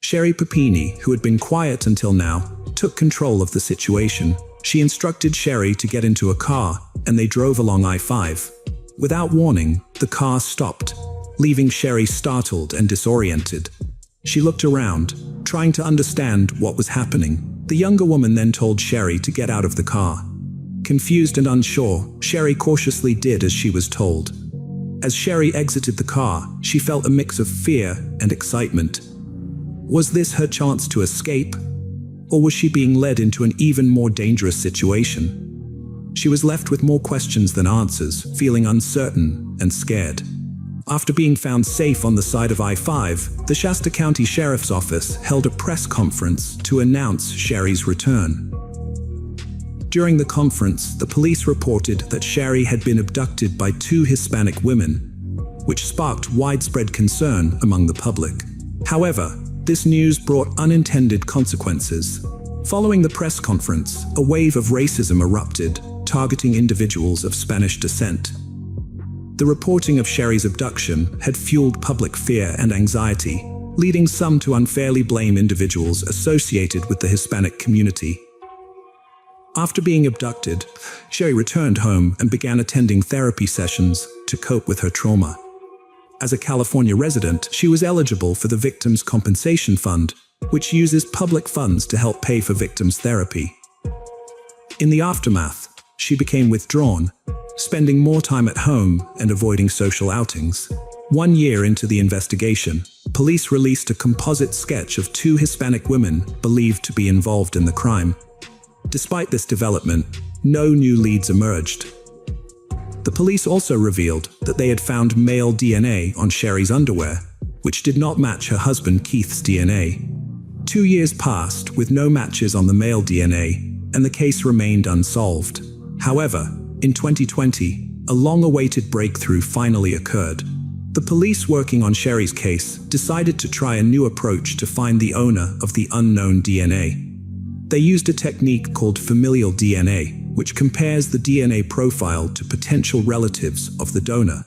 A: Sherry Papini, who had been quiet until now, took control of the situation. She instructed Sherry to get into a car, and they drove along I-5. Without warning, the car stopped, leaving Sherry startled and disoriented. She looked around, trying to understand what was happening. The younger woman then told Sherry to get out of the car. Confused and unsure, Sherry cautiously did as she was told. As Sherry exited the car, she felt a mix of fear and excitement. Was this her chance to escape? Or was she being led into an even more dangerous situation? She was left with more questions than answers, feeling uncertain and scared. After being found safe on the side of I-5, the Shasta County Sheriff's Office held a press conference to announce Sherry's return. During the conference, the police reported that Sherry had been abducted by 2 Hispanic women, which sparked widespread concern among the public. However, this news brought unintended consequences. Following the press conference, a wave of racism erupted, targeting individuals of Spanish descent. The reporting of Sherry's abduction had fueled public fear and anxiety, leading some to unfairly blame individuals associated with the Hispanic community. After being abducted, Sherry returned home and began attending therapy sessions to cope with her trauma. As a California resident, she was eligible for the Victims' Compensation Fund, which uses public funds to help pay for victims' therapy. In the aftermath, she became withdrawn, spending more time at home and avoiding social outings. 1 year into the investigation, police released a composite sketch of 2 Hispanic women believed to be involved in the crime. Despite this development, no new leads emerged. The police also revealed that they had found male DNA on Sherry's underwear, which did not match her husband Keith's DNA. 2 years passed with no matches on the male DNA, and the case remained unsolved. However, in 2020, a long-awaited breakthrough finally occurred. The police working on Sherry's case decided to try a new approach to find the owner of the unknown DNA. They used a technique called familial DNA, which compares the DNA profile to potential relatives of the donor.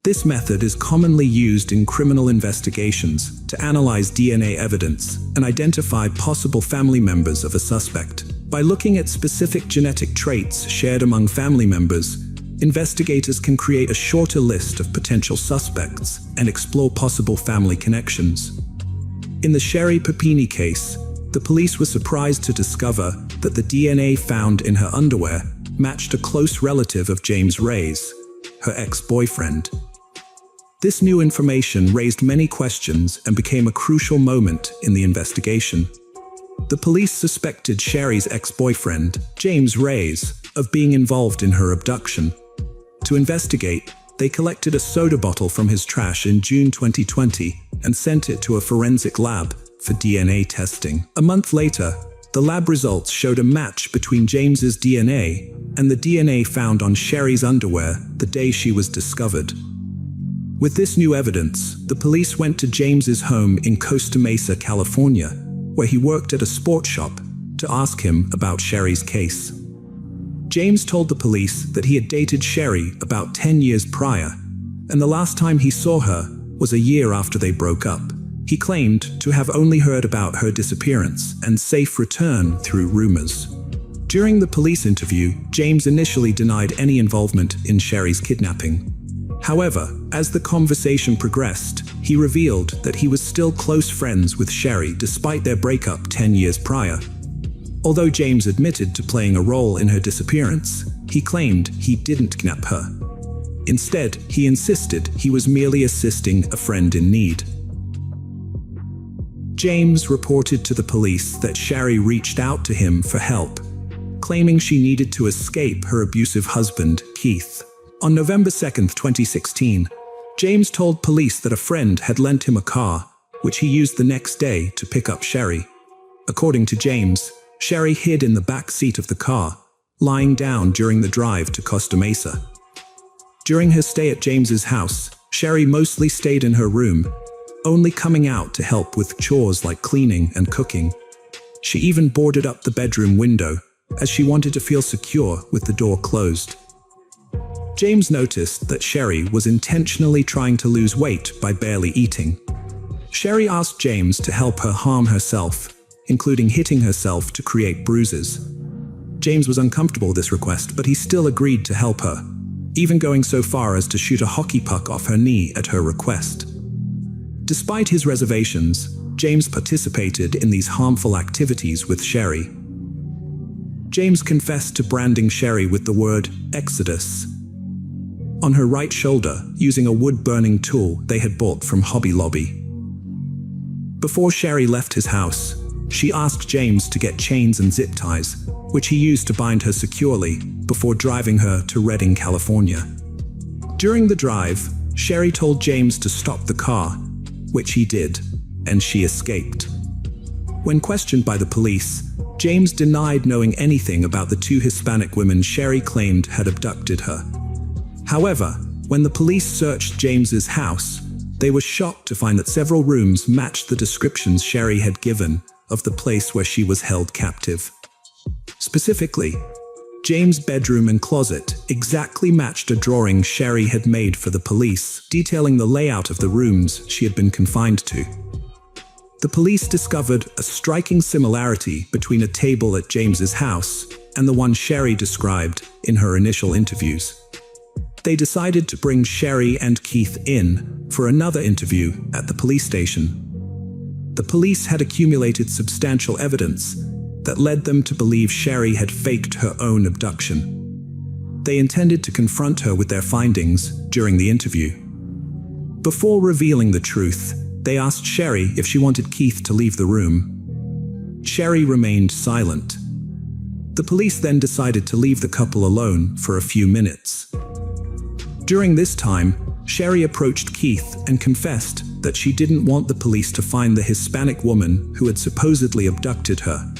A: This method is commonly used in criminal investigations to analyze DNA evidence and identify possible family members of a suspect. By looking at specific genetic traits shared among family members, investigators can create a shorter list of potential suspects and explore possible family connections. In the Sherry Papini case, the police were surprised to discover that the DNA found in her underwear matched a close relative of James Ray's, her ex-boyfriend. This new information raised many questions and became a crucial moment in the investigation. The police suspected Sherry's ex-boyfriend, James Ray's, of being involved in her abduction. To investigate, they collected a soda bottle from his trash in June 2020 and sent it to a forensic lab for DNA testing. A month later, the lab results showed a match between James's DNA and the DNA found on Sherry's underwear the day she was discovered. With this new evidence, the police went to James's home in Costa Mesa, California, where he worked at a sports shop, to ask him about Sherry's case. James told the police that he had dated Sherry about 10 years prior, and the last time he saw her was a year after they broke up. He claimed to have only heard about her disappearance and safe return through rumors. During the police interview, James initially denied any involvement in Sherry's kidnapping. However, as the conversation progressed, he revealed that he was still close friends with Sherry despite their breakup 10 years prior. Although James admitted to playing a role in her disappearance, he claimed he didn't kidnap her. Instead, he insisted he was merely assisting a friend in need. James reported to the police that Sherry reached out to him for help, claiming she needed to escape her abusive husband, Keith. On November 2, 2016, James told police that a friend had lent him a car, which he used the next day to pick up Sherry. According to James, Sherry hid in the back seat of the car, lying down during the drive to Costa Mesa. During her stay at James's house, Sherry mostly stayed in her room, only coming out to help with chores like cleaning and cooking. She even boarded up the bedroom window, as she wanted to feel secure with the door closed. James noticed that Sherry was intentionally trying to lose weight by barely eating. Sherry asked James to help her harm herself, including hitting herself to create bruises. James was uncomfortable with this request, but he still agreed to help her, even going so far as to shoot a hockey puck off her knee at her request. Despite his reservations, James participated in these harmful activities with Sherry. James confessed to branding Sherry with the word Exodus on her right shoulder using a wood-burning tool they had bought from Hobby Lobby. Before Sherry left his house, she asked James to get chains and zip ties, which he used to bind her securely before driving her to Redding, California. During the drive, Sherry told James to stop the car, which he did, and she escaped. When questioned by the police, James denied knowing anything about the two Hispanic women Sherry claimed had abducted her. However, when the police searched James's house, they were shocked to find that several rooms matched the descriptions Sherry had given of the place where she was held captive. Specifically, James' bedroom and closet exactly matched a drawing Sherry had made for the police, detailing the layout of the rooms she had been confined to. The police discovered a striking similarity between a table at James's house and the one Sherry described in her initial interviews. They decided to bring Sherry and Keith in for another interview at the police station. The police had accumulated substantial evidence that led them to believe Sherry had faked her own abduction. They intended to confront her with their findings during the interview. Before revealing the truth, they asked Sherry if she wanted Keith to leave the room. Sherry remained silent. The police then decided to leave the couple alone for a few minutes. During this time, Sherry approached Keith and confessed that she didn't want the police to find the Hispanic woman who had supposedly abducted her.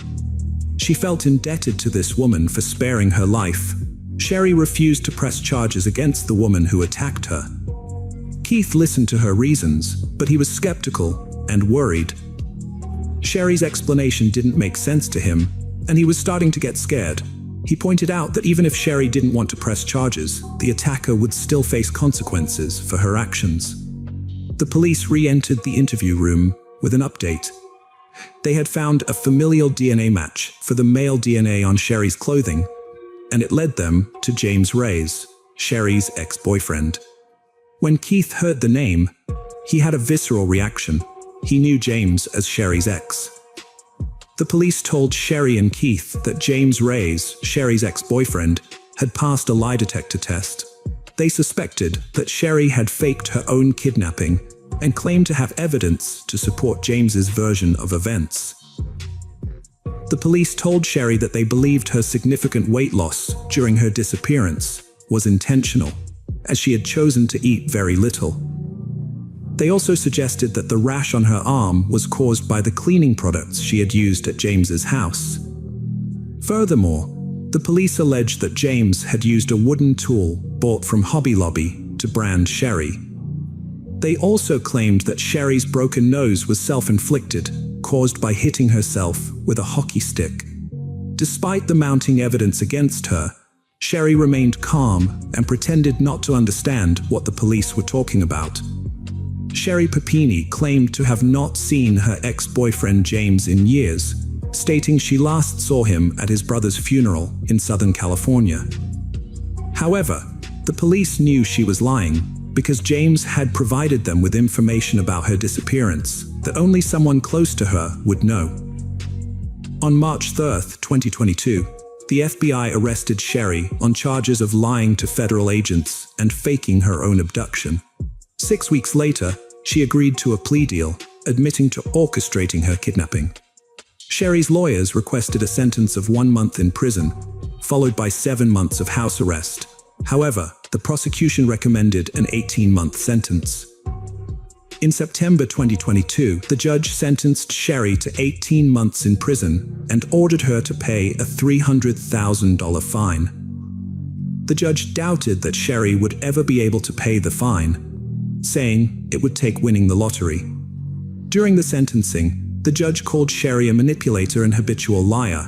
A: She felt indebted to this woman for sparing her life. Sherry refused to press charges against the woman who attacked her. Keith listened to her reasons, but he was skeptical and worried. Sherry's explanation didn't make sense to him, and he was starting to get scared. He pointed out that even if Sherry didn't want to press charges, the attacker would still face consequences for her actions. The police re-entered the interview room with an update. They had found a familial DNA match for the male DNA on Sherry's clothing, and it led them to James Reyes, Sherry's ex-boyfriend. When Keith heard the name, he had a visceral reaction. He knew James as Sherry's ex. The police told Sherry and Keith that James Reyes, Sherry's ex-boyfriend, had passed a lie detector test. They suspected that Sherry had faked her own kidnapping and claimed to have evidence to support James's version of events. The police told Sherry that they believed her significant weight loss during her disappearance was intentional, as she had chosen to eat very little. They also suggested that the rash on her arm was caused by the cleaning products she had used at James's house. Furthermore, the police alleged that James had used a wooden tool bought from Hobby Lobby to brand Sherry. They also claimed that Sherry's broken nose was self-inflicted, caused by hitting herself with a hockey stick. Despite the mounting evidence against her, Sherry remained calm and pretended not to understand what the police were talking about. Sherry Papini claimed to have not seen her ex-boyfriend James in years, stating she last saw him at his brother's funeral in Southern California. However, the police knew she was lying because James had provided them with information about her disappearance that only someone close to her would know. On March 3, 2022, the FBI arrested Sherry on charges of lying to federal agents and faking her own abduction. 6 weeks later, she agreed to a plea deal, admitting to orchestrating her kidnapping. Sherry's lawyers requested a sentence of 1 month in prison, followed by 7 months of house arrest. However, the prosecution recommended an 18-month sentence. In September 2022, the judge sentenced Sherry to 18 months in prison and ordered her to pay a $300,000 fine. The judge doubted that Sherry would ever be able to pay the fine, saying it would take winning the lottery. During the sentencing, the judge called Sherry a manipulator and habitual liar,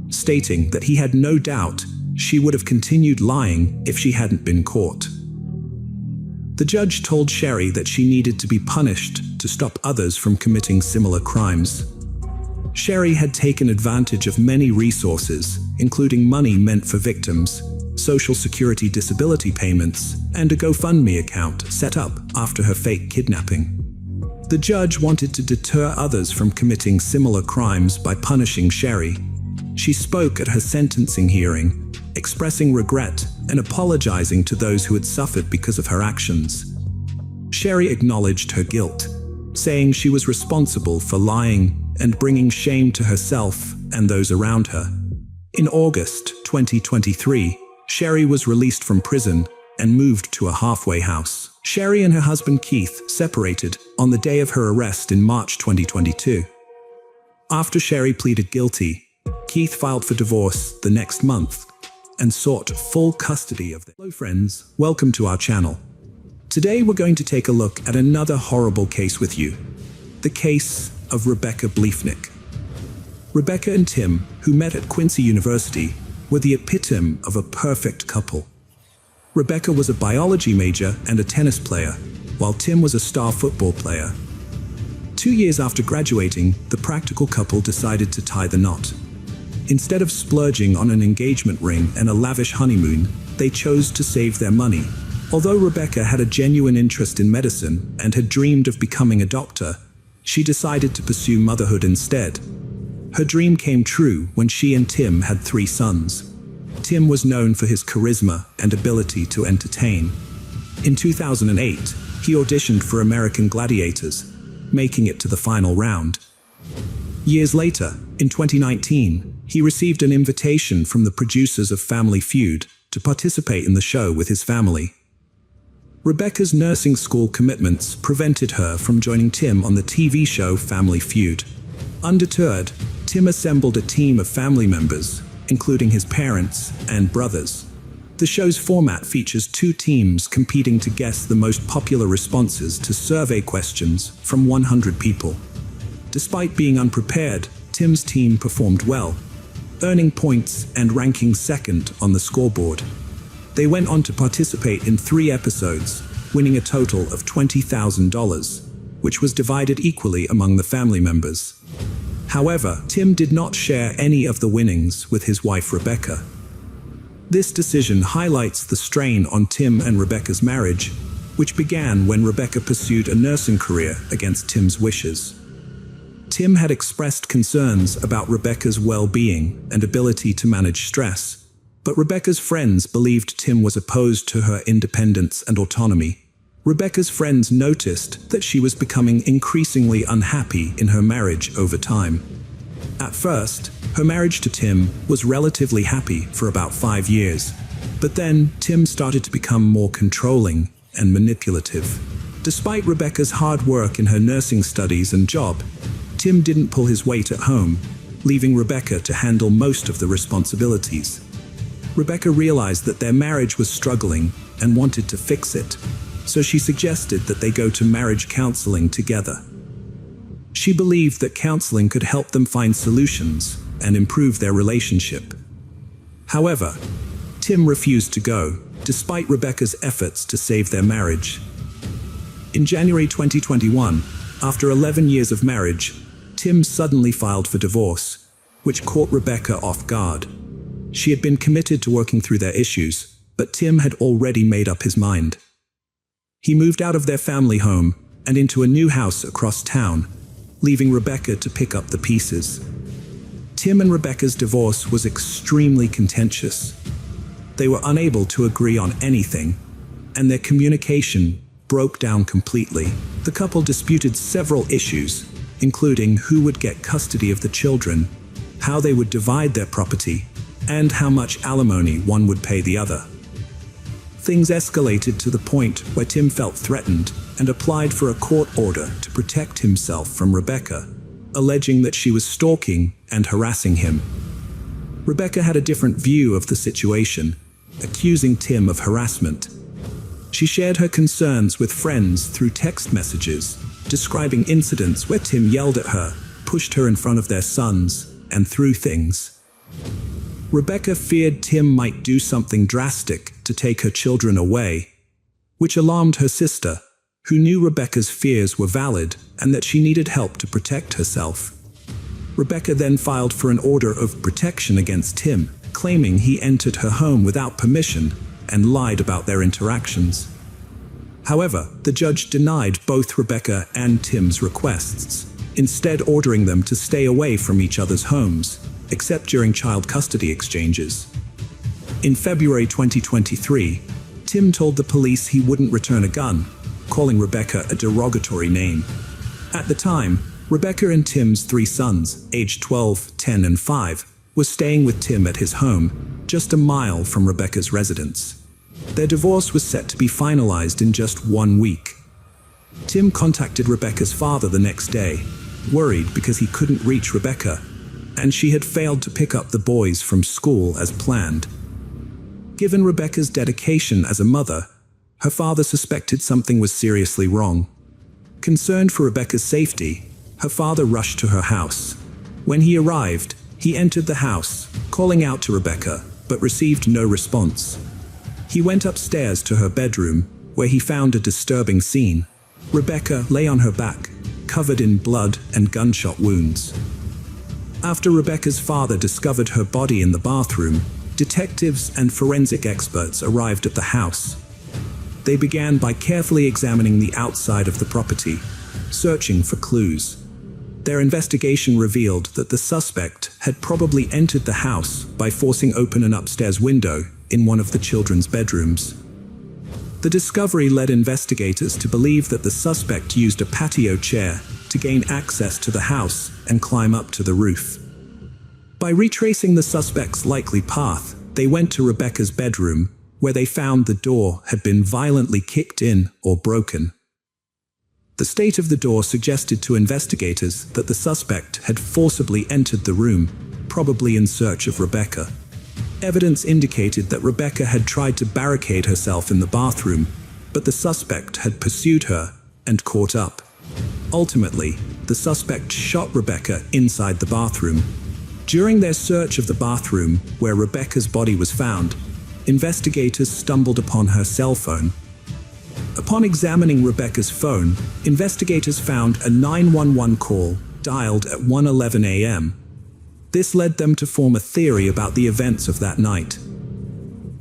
A: stating that he had no doubt she would have continued lying if she hadn't been caught. The judge told Sherry that she needed to be punished to stop others from committing similar crimes. Sherry had taken advantage of many resources, including money meant for victims, Social Security disability payments, and a GoFundMe account set up after her fake kidnapping. The judge wanted to deter others from committing similar crimes by punishing Sherry. She spoke at her sentencing hearing, expressing regret and apologizing to those who had suffered because of her actions. Sherry acknowledged her guilt, saying she was responsible for lying and bringing shame to herself and those around her. In August 2023, Sherry was released from prison and moved to a halfway house. Sherry and her husband Keith separated on the day of her arrest in March 2022. After Sherry pleaded guilty, Keith filed for divorce the next month and sought full custody of them. Hello friends, welcome to our channel. Today we're going to take a look at another horrible case with you. The case of Rebecca Bliefnick. Rebecca and Tim, who met at Quincy University, were the epitome of a perfect couple. Rebecca was a biology major and a tennis player, while Tim was a star football player. 2 years after graduating, the practical couple decided to tie the knot. Instead of splurging on an engagement ring and a lavish honeymoon, they chose to save their money. Although Rebecca had a genuine interest in medicine and had dreamed of becoming a doctor, she decided to pursue motherhood instead. Her dream came true when she and Tim had 3 sons. Tim was known for his charisma and ability to entertain. In 2008, he auditioned for American Gladiators, making it to the final round. Years later, in 2019, he received an invitation from the producers of Family Feud to participate in the show with his family. Rebecca's nursing school commitments prevented her from joining Tim on the TV show Family Feud. Undeterred, Tim assembled a team of family members, including his parents and brothers. The show's format features 2 teams competing to guess the most popular responses to survey questions from 100 people. Despite being unprepared, Tim's team performed well, earning points and ranking second on the scoreboard. They went on to participate in 3 episodes, winning a total of $20,000, which was divided equally among the family members. However, Tim did not share any of the winnings with his wife Rebecca. This decision highlights the strain on Tim and Rebecca's marriage, which began when Rebecca pursued a nursing career against Tim's wishes. Tim had expressed concerns about Rebecca's well-being and ability to manage stress, but Rebecca's friends believed Tim was opposed to her independence and autonomy. Rebecca's friends noticed that she was becoming increasingly unhappy in her marriage over time. At first, her marriage to Tim was relatively happy for about 5 years, but then Tim started to become more controlling and manipulative. Despite Rebecca's hard work in her nursing studies and job, Tim didn't pull his weight at home, leaving Rebecca to handle most of the responsibilities. Rebecca realized that their marriage was struggling and wanted to fix it, so she suggested that they go to marriage counseling together. She believed that counseling could help them find solutions and improve their relationship. However, Tim refused to go, despite Rebecca's efforts to save their marriage. In January 2021, after 11 years of marriage, Tim suddenly filed for divorce, which caught Rebecca off guard. She had been committed to working through their issues, but Tim had already made up his mind. He moved out of their family home and into a new house across town, leaving Rebecca to pick up the pieces. Tim and Rebecca's divorce was extremely contentious. They were unable to agree on anything, and their communication broke down completely. The couple disputed several issues, including who would get custody of the children, how they would divide their property, and how much alimony one would pay the other. Things escalated to the point where Tim felt threatened and applied for a court order to protect himself from Rebecca, alleging that she was stalking and harassing him. Rebecca had a different view of the situation, accusing Tim of harassment. She shared her concerns with friends through text messages, describing incidents where Tim yelled at her, pushed her in front of their sons, and threw things. Rebecca feared Tim might do something drastic to take her children away, which alarmed her sister, who knew Rebecca's fears were valid and that she needed help to protect herself. Rebecca then filed for an order of protection against Tim, claiming he entered her home without permission and lied about their interactions. However, the judge denied both Rebecca and Tim's requests, instead ordering them to stay away from each other's homes, except during child custody exchanges. In February 2023, Tim told the police he wouldn't return a gun, calling Rebecca a derogatory name. At the time, Rebecca and Tim's 3 sons, aged 12, 10, and 5, were staying with Tim at his home, just a mile from Rebecca's residence. Their divorce was set to be finalized in just 1 week. Tim contacted Rebecca's father the next day, worried because he couldn't reach Rebecca, and she had failed to pick up the boys from school as planned. Given Rebecca's dedication as a mother, her father suspected something was seriously wrong. Concerned for Rebecca's safety, her father rushed to her house. When he arrived, he entered the house, calling out to Rebecca, but received no response. He went upstairs to her bedroom, where he found a disturbing scene. Rebecca lay on her back, covered in blood and gunshot wounds. After Rebecca's father discovered her body in the bathroom, detectives and forensic experts arrived at the house. They began by carefully examining the outside of the property, searching for clues. Their investigation revealed that the suspect had probably entered the house by forcing open an upstairs window in one of the children's bedrooms. The discovery led investigators to believe that the suspect used a patio chair to gain access to the house and climb up to the roof. By retracing the suspect's likely path, they went to Rebecca's bedroom, where they found the door had been violently kicked in or broken. The state of the door suggested to investigators that the suspect had forcibly entered the room, probably in search of Rebecca. Evidence indicated that Rebecca had tried to barricade herself in the bathroom, but the suspect had pursued her and caught up. Ultimately, the suspect shot Rebecca inside the bathroom. During their search of the bathroom where Rebecca's body was found, investigators stumbled upon her cell phone. Upon examining Rebecca's phone, investigators found a 911 call dialed at 1:11 a.m. This led them to form a theory about the events of that night.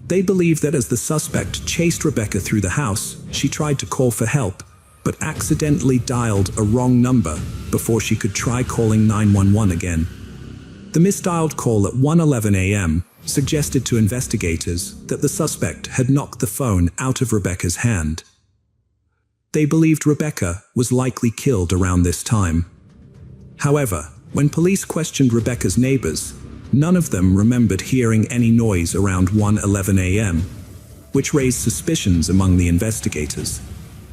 A: They believed that as the suspect chased Rebecca through the house, she tried to call for help, but accidentally dialed a wrong number before she could try calling 911 again. The misdialed call at 1:11 a.m. suggested to investigators that the suspect had knocked the phone out of Rebecca's hand. They believed Rebecca was likely killed around this time. However, when police questioned Rebecca's neighbors, none of them remembered hearing any noise around 1:11 a.m., which raised suspicions among the investigators.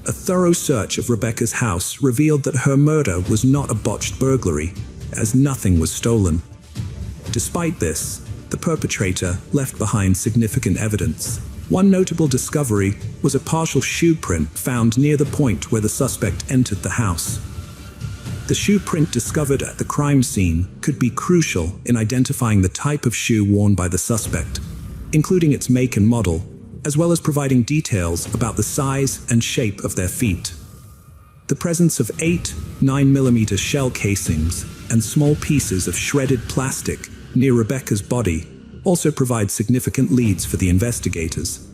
A: A thorough search of Rebecca's house revealed that her murder was not a botched burglary, as nothing was stolen. Despite this, the perpetrator left behind significant evidence. One notable discovery was a partial shoe print found near the point where the suspect entered the house. The shoe print discovered at the crime scene could be crucial in identifying the type of shoe worn by the suspect, including its make and model, as well as providing details about the size and shape of their feet. The presence of 8 9mm shell casings and small pieces of shredded plastic near Rebecca's body also provide significant leads for the investigators.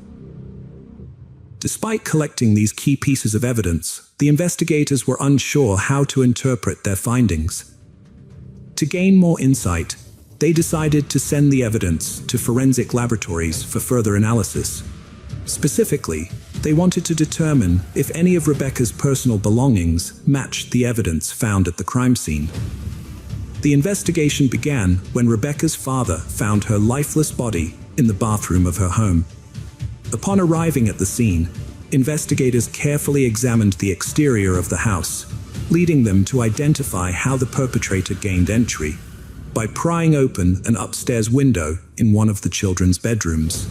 A: Despite collecting these key pieces of evidence, the investigators were unsure how to interpret their findings. To gain more insight, they decided to send the evidence to forensic laboratories for further analysis. Specifically, they wanted to determine if any of Rebecca's personal belongings matched the evidence found at the crime scene. The investigation began when Rebecca's father found her lifeless body in the bathroom of her home. Upon arriving at the scene, investigators carefully examined the exterior of the house, leading them to identify how the perpetrator gained entry by prying open an upstairs window in one of the children's bedrooms.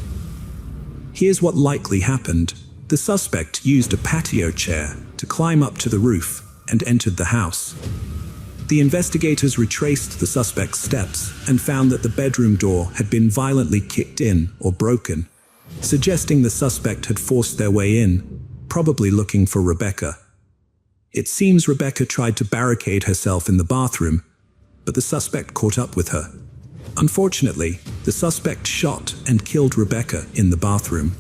A: Here's what likely happened. The suspect used a patio chair to climb up to the roof and entered the house. The investigators retraced the suspect's steps and found that the bedroom door had been violently kicked in or broken, suggesting the suspect had forced their way in, probably looking for Rebecca. It seems Rebecca tried to barricade herself in the bathroom, but the suspect caught up with her. Unfortunately, the suspect shot and killed Rebecca in the bathroom.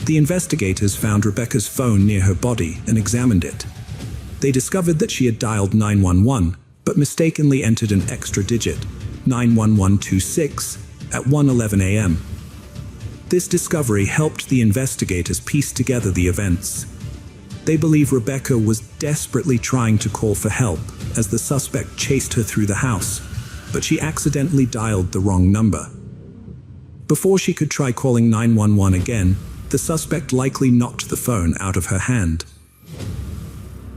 A: The investigators found Rebecca's phone near her body and examined it. They discovered that she had dialed 911, but mistakenly entered an extra digit, 91126, at 1:11 a.m. This discovery helped the investigators piece together the events. They believe Rebecca was desperately trying to call for help as the suspect chased her through the house, but she accidentally dialed the wrong number. Before she could try calling 911 again, the suspect likely knocked the phone out of her hand.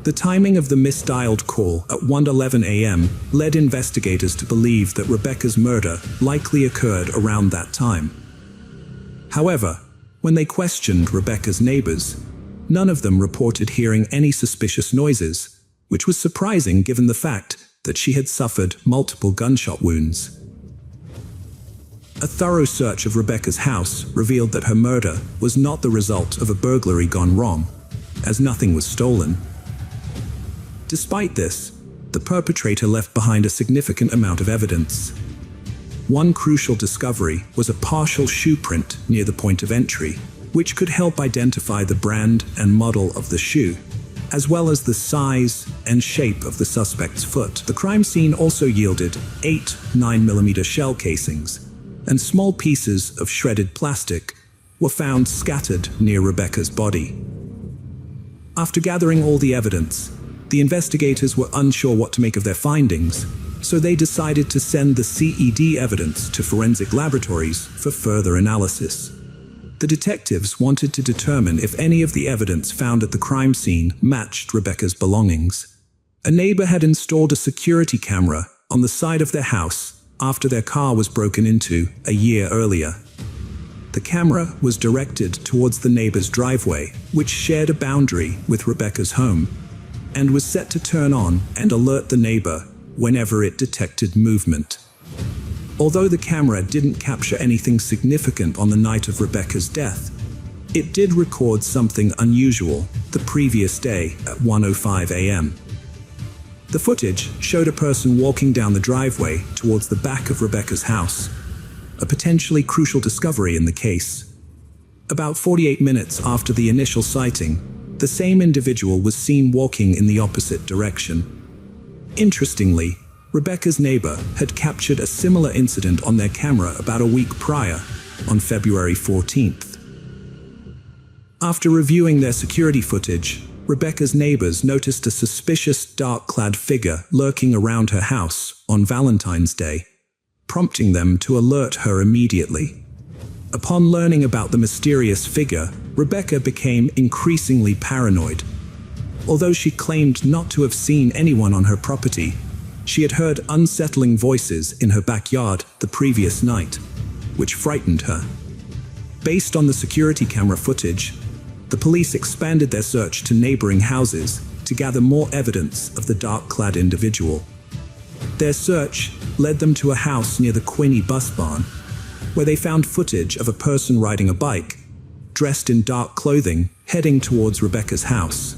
A: The timing of the misdialed call at 1:11 a.m. led investigators to believe that Rebecca's murder likely occurred around that time. However, when they questioned Rebecca's neighbors, none of them reported hearing any suspicious noises, which was surprising given the fact that she had suffered multiple gunshot wounds. A thorough search of Rebecca's house revealed that her murder was not the result of a burglary gone wrong, as nothing was stolen. Despite this, the perpetrator left behind a significant amount of evidence. One crucial discovery was a partial shoe print near the point of entry, which could help identify the brand and model of the shoe, as well as the size and shape of the suspect's foot. The crime scene also yielded 8 9mm shell casings, and small pieces of shredded plastic were found scattered near Rebecca's body. After gathering all the evidence, the investigators were unsure what to make of their findings, so they decided to send the CED evidence to forensic laboratories for further analysis. The detectives wanted to determine if any of the evidence found at the crime scene matched Rebecca's belongings. A neighbor had installed a security camera on the side of their house after their car was broken into a year earlier. The camera was directed towards the neighbor's driveway, which shared a boundary with Rebecca's home, and was set to turn on and alert the neighbor whenever it detected movement. Although the camera didn't capture anything significant on the night of Rebecca's death, it did record something unusual the previous day at 1:05 a.m. The footage showed a person walking down the driveway towards the back of Rebecca's house, a potentially crucial discovery in the case. About 48 minutes after the initial sighting, the same individual was seen walking in the opposite direction. Interestingly, Rebecca's neighbor had captured a similar incident on their camera about a week prior, on February 14th. After reviewing their security footage, Rebecca's neighbors noticed a suspicious dark-clad figure lurking around her house on Valentine's Day, prompting them to alert her immediately. Upon learning about the mysterious figure, Rebecca became increasingly paranoid. Although she claimed not to have seen anyone on her property, she had heard unsettling voices in her backyard the previous night, which frightened her. Based on the security camera footage, the police expanded their search to neighboring houses to gather more evidence of the dark-clad individual. Their search led them to a house near the Quinney bus barn, where they found footage of a person riding a bike, dressed in dark clothing, heading towards Rebecca's house.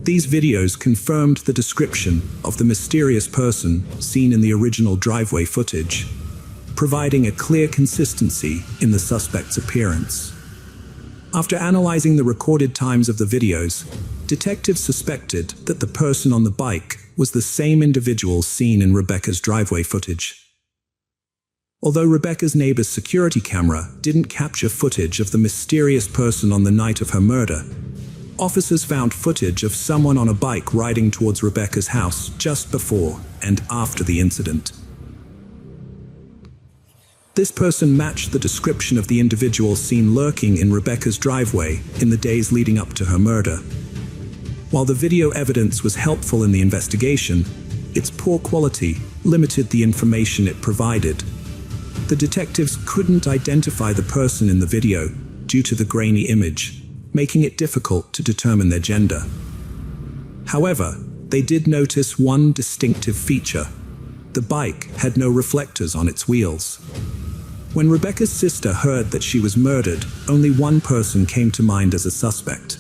A: These videos confirmed the description of the mysterious person seen in the original driveway footage, providing a clear consistency in the suspect's appearance. After analyzing the recorded times of the videos, detectives suspected that the person on the bike was the same individual seen in Rebecca's driveway footage. Although Rebecca's neighbor's security camera didn't capture footage of the mysterious person on the night of her murder, officers found footage of someone on a bike riding towards Rebecca's house just before and after the incident. This person matched the description of the individual seen lurking in Rebecca's driveway in the days leading up to her murder. While the video evidence was helpful in the investigation, its poor quality limited the information it provided. The detectives couldn't identify the person in the video due to the grainy image, making it difficult to determine their gender. However, they did notice one distinctive feature. The bike had no reflectors on its wheels. When Rebecca's sister heard that she was murdered, only one person came to mind as a suspect: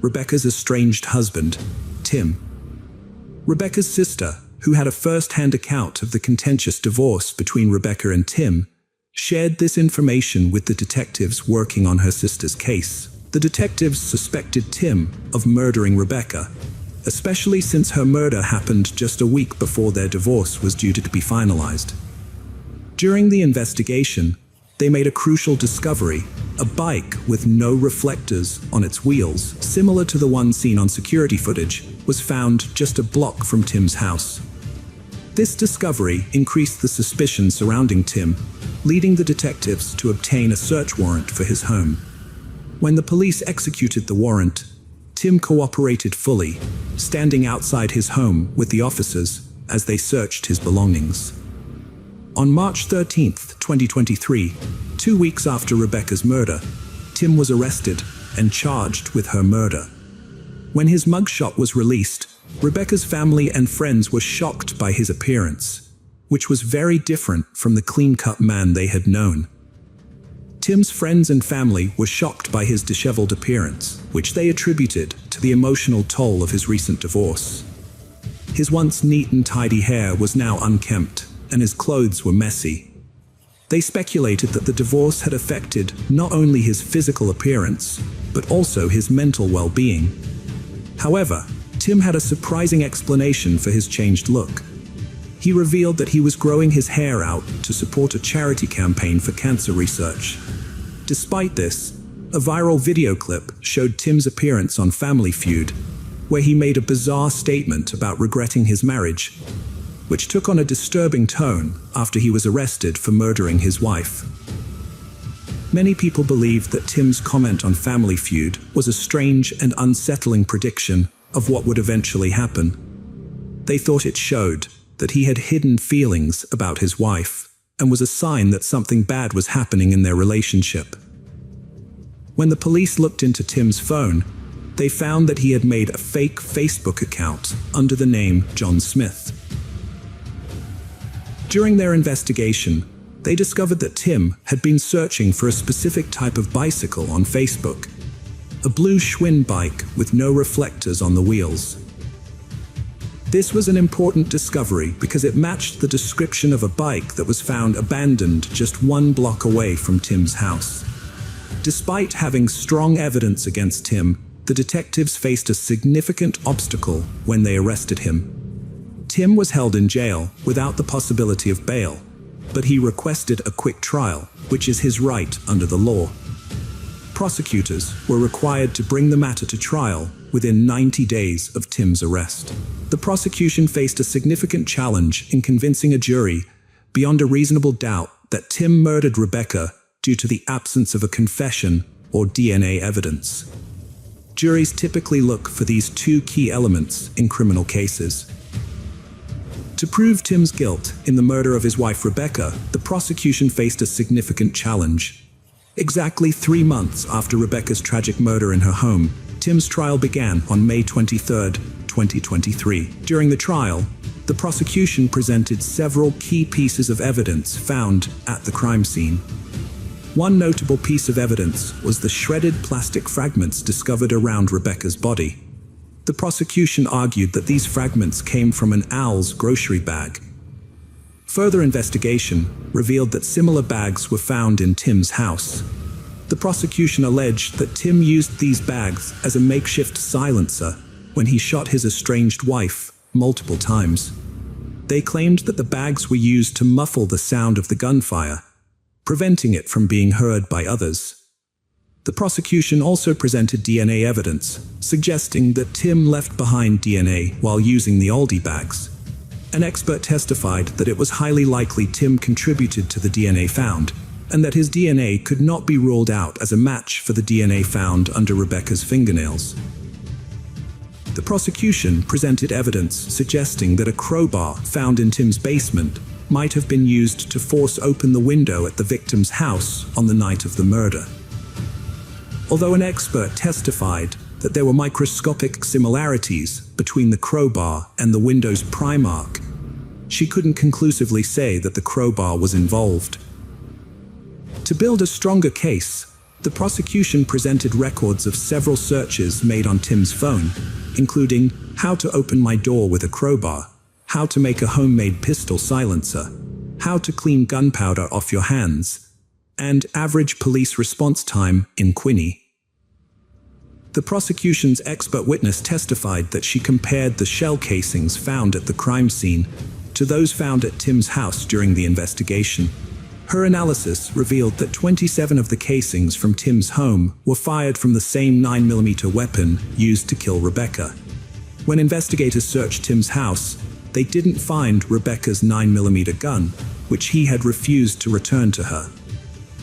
A: Rebecca's estranged husband, Tim. Rebecca's sister, who had a first-hand account of the contentious divorce between Rebecca and Tim, shared this information with the detectives working on her sister's case. The detectives suspected Tim of murdering Rebecca, especially since her murder happened just a week before their divorce was due to be finalized. During the investigation, they made a crucial discovery: a bike with no reflectors on its wheels, similar to the one seen on security footage, was found just a block from Tim's house. This discovery increased the suspicion surrounding Tim, leading the detectives to obtain a search warrant for his home. When the police executed the warrant, Tim cooperated fully, standing outside his home with the officers as they searched his belongings. On March 13, 2023, 2 weeks after Rebecca's murder, Tim was arrested and charged with her murder. When his mugshot was released, Rebecca's family and friends were shocked by his appearance, which was very different from the clean-cut man they had known. Tim's friends and family were shocked by his disheveled appearance, which they attributed to the emotional toll of his recent divorce. His once neat and tidy hair was now unkempt, and his clothes were messy. They speculated that the divorce had affected not only his physical appearance, but also his mental well-being. However, Tim had a surprising explanation for his changed look. He revealed that he was growing his hair out to support a charity campaign for cancer research. Despite this, a viral video clip showed Tim's appearance on Family Feud, where he made a bizarre statement about regretting his marriage, which took on a disturbing tone after he was arrested for murdering his wife. Many people believed that Tim's comment on Family Feud was a strange and unsettling prediction of what would eventually happen. They thought it showed that he had hidden feelings about his wife and was a sign that something bad was happening in their relationship. When the police looked into Tim's phone, they found that he had made a fake Facebook account under the name John Smith. During their investigation, they discovered that Tim had been searching for a specific type of bicycle on Facebook, a blue Schwinn bike with no reflectors on the wheels. This was an important discovery because it matched the description of a bike that was found abandoned just 1 block away from Tim's house. Despite having strong evidence against Tim, the detectives faced a significant obstacle when they arrested him. Tim was held in jail without the possibility of bail, but he requested a quick trial, which is his right under the law. Prosecutors were required to bring the matter to trial within 90 days of Tim's arrest. The prosecution faced a significant challenge in convincing a jury, beyond a reasonable doubt, that Tim murdered Rebecca due to the absence of a confession or DNA evidence. Juries typically look for these 2 key elements in criminal cases. To prove Tim's guilt in the murder of his wife Rebecca, the prosecution faced a significant challenge. Exactly 3 months after Rebecca's tragic murder in her home, Tim's trial began on May 23, 2023. During the trial, the prosecution presented several key pieces of evidence found at the crime scene. One notable piece of evidence was the shredded plastic fragments discovered around Rebecca's body. The prosecution argued that these fragments came from an owl's grocery bag. Further investigation revealed that similar bags were found in Tim's house. The prosecution alleged that Tim used these bags as a makeshift silencer when he shot his estranged wife multiple times. They claimed that the bags were used to muffle the sound of the gunfire, preventing it from being heard by others. The prosecution also presented DNA evidence, suggesting that Tim left behind DNA while using the Aldi bags. An expert testified that it was highly likely Tim contributed to the DNA found, and that his DNA could not be ruled out as a match for the DNA found under Rebecca's fingernails. The prosecution presented evidence suggesting that a crowbar found in Tim's basement might have been used to force open the window at the victim's house on the night of the murder. Although an expert testified that there were microscopic similarities between the crowbar and the window's pry mark, she couldn't conclusively say that the crowbar was involved. To build a stronger case, the prosecution presented records of several searches made on Tim's phone, including how to open my door with a crowbar, how to make a homemade pistol silencer, how to clean gunpowder off your hands, and average police response time in Quinny. The prosecution's expert witness testified that she compared the shell casings found at the crime scene to those found at Tim's house during the investigation. Her analysis revealed that 27 of the casings from Tim's home were fired from the same 9mm weapon used to kill Rebecca. When investigators searched Tim's house, they didn't find Rebecca's 9mm gun, which he had refused to return to her.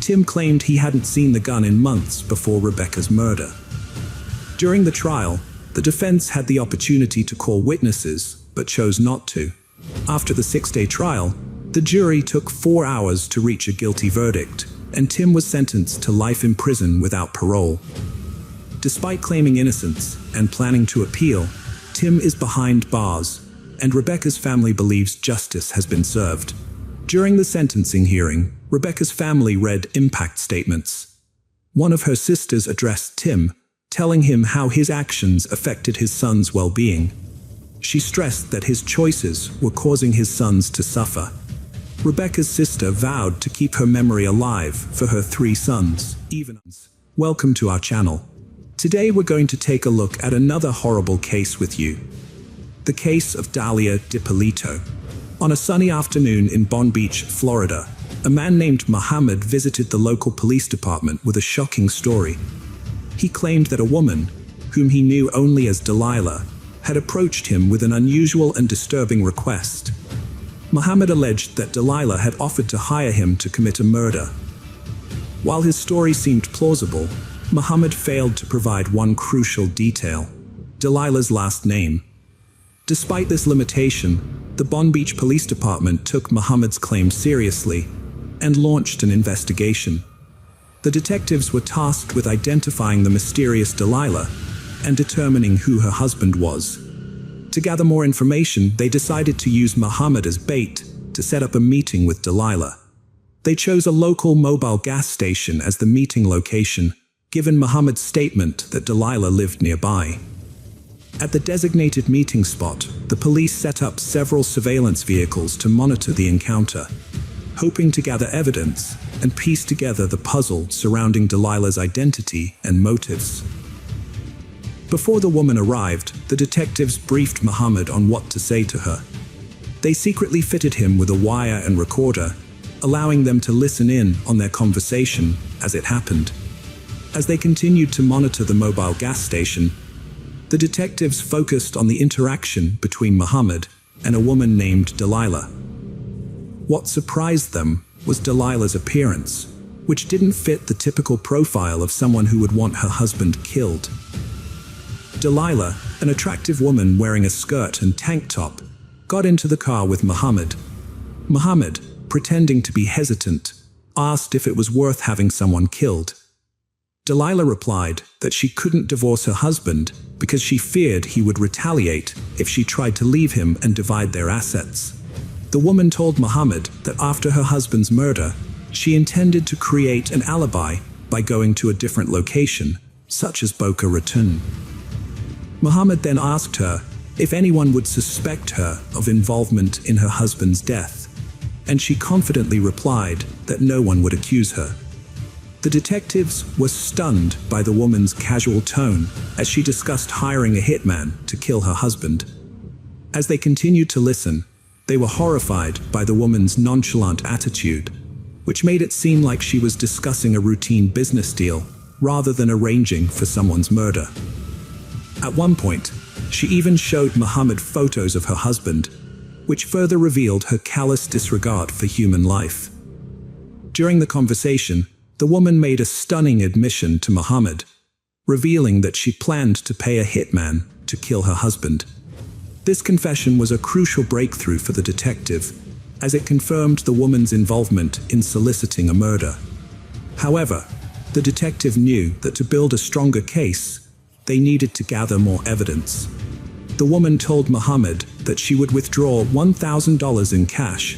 A: Tim claimed he hadn't seen the gun in months before Rebecca's murder. During the trial, The defense had the opportunity to call witnesses, but chose not to. After the 6-day trial, the jury took 4 hours to reach a guilty verdict, and Tim was sentenced to life in prison without parole. Despite claiming innocence and planning to appeal, Tim is behind bars, and Rebecca's family believes justice has been served. During the sentencing hearing, Rebecca's family read impact statements. One of her sisters addressed Tim, telling him how his actions affected his son's well-being. She stressed that his choices were causing his sons to suffer. Rebecca's sister vowed to keep her memory alive for her 3 sons. Welcome to our channel. Today we're going to take a look at another horrible case with you. The case of Dalia DiPolito. On a sunny afternoon in Palm Beach, Florida, a man named Muhammad visited the local police department with a shocking story. He claimed that a woman, whom he knew only as Delilah, had approached him with an unusual and disturbing request. Muhammad alleged that Delilah had offered to hire him to commit a murder. While his story seemed plausible, Muhammad failed to provide one crucial detail: Delilah's last name. Despite this limitation, the Palm Beach Police Department took Muhammad's claim seriously and launched an investigation. The detectives were tasked with identifying the mysterious Delilah and determining who her husband was. To gather more information, they decided to use Muhammad as bait to set up a meeting with Delilah. They chose a local mobile gas station as the meeting location, given Muhammad's statement that Delilah lived nearby. At the designated meeting spot, the police set up several surveillance vehicles to monitor the encounter, hoping to gather evidence and piece together the puzzle surrounding Delilah's identity and motives. Before the woman arrived, the detectives briefed Muhammad on what to say to her. They secretly fitted him with a wire and recorder, allowing them to listen in on their conversation as it happened. As they continued to monitor the mobile gas station, the detectives focused on the interaction between Muhammad and a woman named Delilah. What surprised them was Delilah's appearance, which didn't fit the typical profile of someone who would want her husband killed. Delilah, an attractive woman wearing a skirt and tank top, got into the car with Muhammad. Muhammad, pretending to be hesitant, asked if it was worth having someone killed. Delilah replied that she couldn't divorce her husband because she feared he would retaliate if she tried to leave him and divide their assets. The woman told Muhammad that after her husband's murder, she intended to create an alibi by going to a different location, such as Boca Raton. Muhammad then asked her if anyone would suspect her of involvement in her husband's death, and she confidently replied that no one would accuse her. The detectives were stunned by the woman's casual tone as she discussed hiring a hitman to kill her husband. As they continued to listen, they were horrified by the woman's nonchalant attitude, which made it seem like she was discussing a routine business deal rather than arranging for someone's murder. At one point, she even showed Muhammad photos of her husband, which further revealed her callous disregard for human life. During the conversation, the woman made a stunning admission to Muhammad, revealing that she planned to pay a hitman to kill her husband. This confession was a crucial breakthrough for the detective, as it confirmed the woman's involvement in soliciting a murder. However, the detective knew that to build a stronger case, they needed to gather more evidence. The woman told Muhammad that she would withdraw $1,000 in cash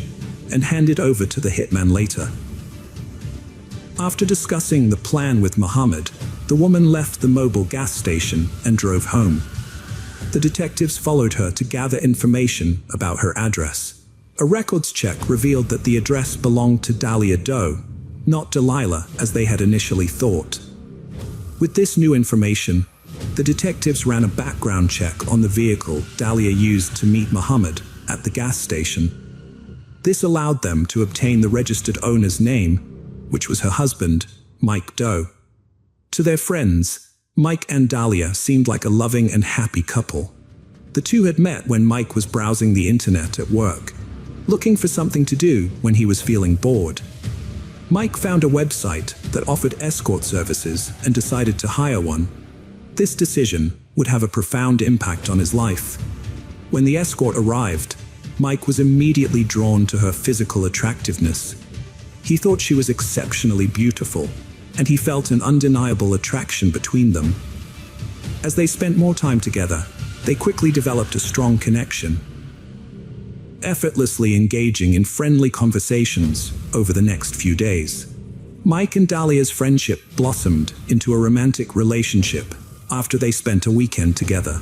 A: and hand it over to the hitman later. After discussing the plan with Muhammad, the woman left the mobile gas station and drove home. The detectives followed her to gather information about her address. A records check revealed that the address belonged to Dalia Doe, not Delilah as they had initially thought. With this new information, the detectives ran a background check on the vehicle Dalia used to meet Muhammad at the gas station. This allowed them to obtain the registered owner's name, which was her husband, Mike Doe. To their friends, Mike and Dalia seemed like a loving and happy couple. The two had met when Mike was browsing the internet at work, looking for something to do when he was feeling bored. Mike found a website that offered escort services and decided to hire one. This decision would have a profound impact on his life. When the escort arrived, Mike was immediately drawn to her physical attractiveness. He thought she was exceptionally beautiful, and he felt an undeniable attraction between them. As they spent more time together, they quickly developed a strong connection, effortlessly engaging in friendly conversations over the next few days. Mike and Dahlia's friendship blossomed into a romantic relationship after they spent a weekend together.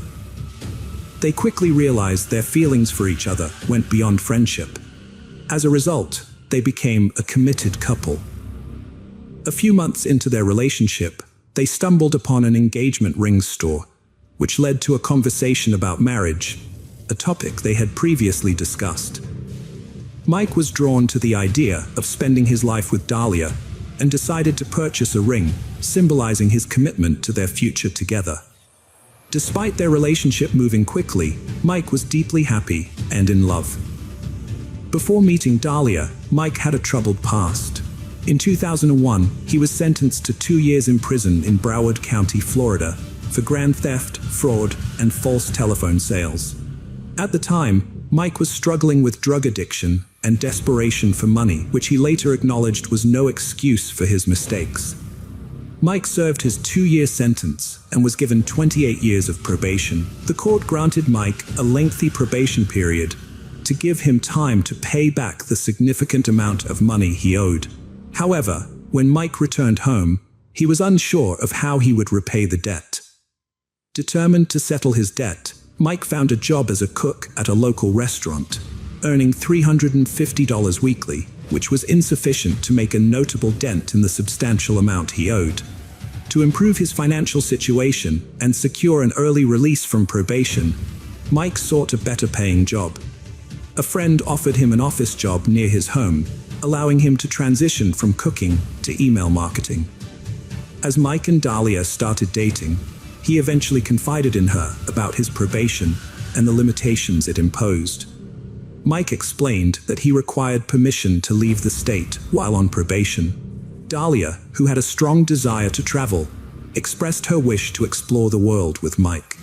A: They quickly realized their feelings for each other went beyond friendship. As a result, they became a committed couple. A few months into their relationship, they stumbled upon an engagement ring store, which led to a conversation about marriage, a topic they had previously discussed. Mike was drawn to the idea of spending his life with Dahlia and decided to purchase a ring, symbolizing his commitment to their future together. Despite their relationship moving quickly, Mike was deeply happy and in love. Before meeting Dahlia, Mike had a troubled past. In 2001, he was sentenced to 2 years in prison in Broward County, Florida, for grand theft, fraud, and false telephone sales. At the time, Mike was struggling with drug addiction and desperation for money, which he later acknowledged was no excuse for his mistakes. Mike served his 2-year sentence and was given 28 years of probation. The court granted Mike a lengthy probation period to give him time to pay back the significant amount of money he owed. However, when Mike returned home, he was unsure of how he would repay the debt. Determined to settle his debt, Mike found a job as a cook at a local restaurant, earning $350 weekly, which was insufficient to make a notable dent in the substantial amount he owed. To improve his financial situation and secure an early release from probation, Mike sought a better-paying job. A friend offered him an office job near his home, allowing him to transition from cooking to email marketing. As Mike and Dahlia started dating, he eventually confided in her about his probation and the limitations it imposed. Mike explained that he required permission to leave the state while on probation. Dahlia, who had a strong desire to travel, expressed her wish to explore the world with Mike.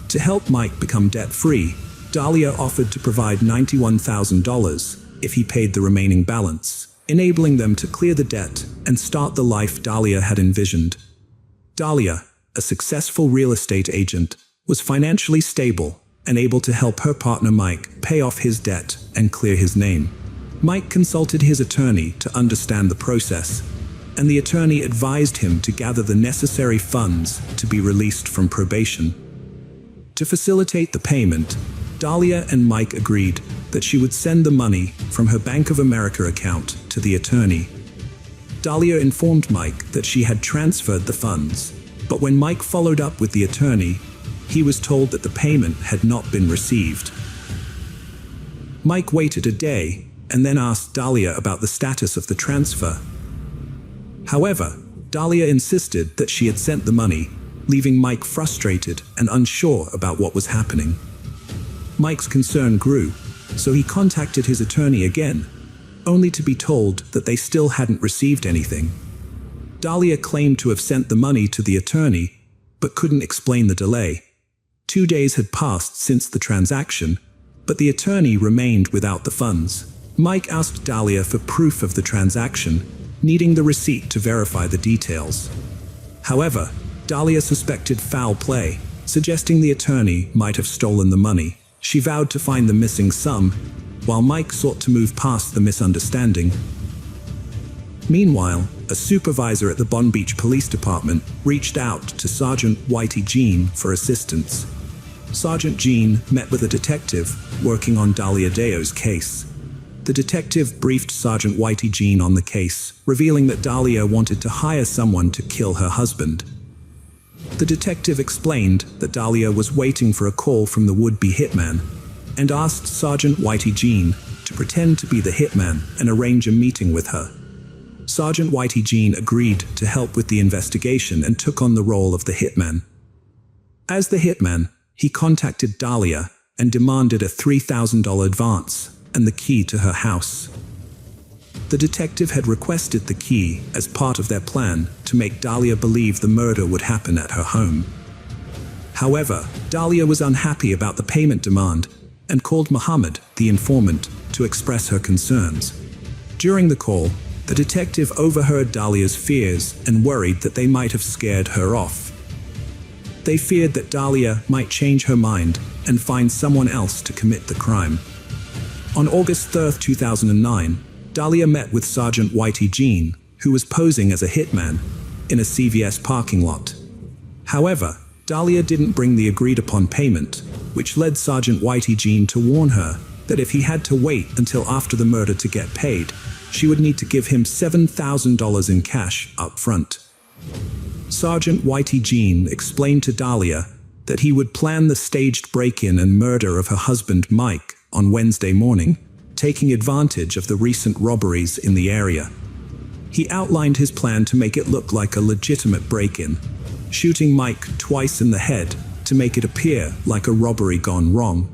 A: To help Mike become debt-free, Dahlia offered to provide $91,000 if he paid the remaining balance, enabling them to clear the debt and start the life Dahlia had envisioned. Dahlia, a successful real estate agent, was financially stable and able to help her partner Mike pay off his debt and clear his name. Mike consulted his attorney to understand the process, and the attorney advised him to gather the necessary funds to be released from probation. To facilitate the payment, Dahlia and Mike agreed that she would send the money from her Bank of America account to the attorney. Dahlia informed Mike that she had transferred the funds, but when Mike followed up with the attorney, he was told that the payment had not been received. Mike waited a day and then asked Dahlia about the status of the transfer. However, Dahlia insisted that she had sent the money, leaving Mike frustrated and unsure about what was happening. Mike's concern grew, so he contacted his attorney again, only to be told that they still hadn't received anything. Dahlia claimed to have sent the money to the attorney, but couldn't explain the delay. 2 days had passed since the transaction, but the attorney remained without the funds. Mike asked Dahlia for proof of the transaction, needing the receipt to verify the details. However, Dahlia suspected foul play, suggesting the attorney might have stolen the money. She vowed to find the missing sum, while Mike sought to move past the misunderstanding. Meanwhile, a supervisor at the Bon Beach Police Department reached out to Sergeant Whitey Jean for assistance. Sergeant Jean met with a detective working on Dahlia Deo's case. The detective briefed Sergeant Whitey Jean on the case, revealing that Dahlia wanted to hire someone to kill her husband. The detective explained that Dahlia was waiting for a call from the would-be hitman and asked Sergeant Whitey Jean to pretend to be the hitman and arrange a meeting with her. Sergeant Whitey Jean agreed to help with the investigation and took on the role of the hitman. As the hitman, he contacted Dahlia and demanded a $3,000 advance and the key to her house. The detective had requested the key as part of their plan to make Dahlia believe the murder would happen at her home. However, Dahlia was unhappy about the payment demand and called Muhammad, the informant, to express her concerns. During the call, the detective overheard Dahlia's fears and worried that they might have scared her off. They feared that Dahlia might change her mind and find someone else to commit the crime. On August 3, 2009, Dahlia met with Sergeant Whitey Jean, who was posing as a hitman, in a CVS parking lot. However, Dahlia didn't bring the agreed-upon payment, which led Sergeant Whitey Jean to warn her that if he had to wait until after the murder to get paid, she would need to give him $7,000 in cash up front. Sergeant Whitey Jean explained to Dahlia that he would plan the staged break-in and murder of her husband Mike on Wednesday morning, taking advantage of the recent robberies in the area. He outlined his plan to make it look like a legitimate break-in, shooting Mike twice in the head to make it appear like a robbery gone wrong.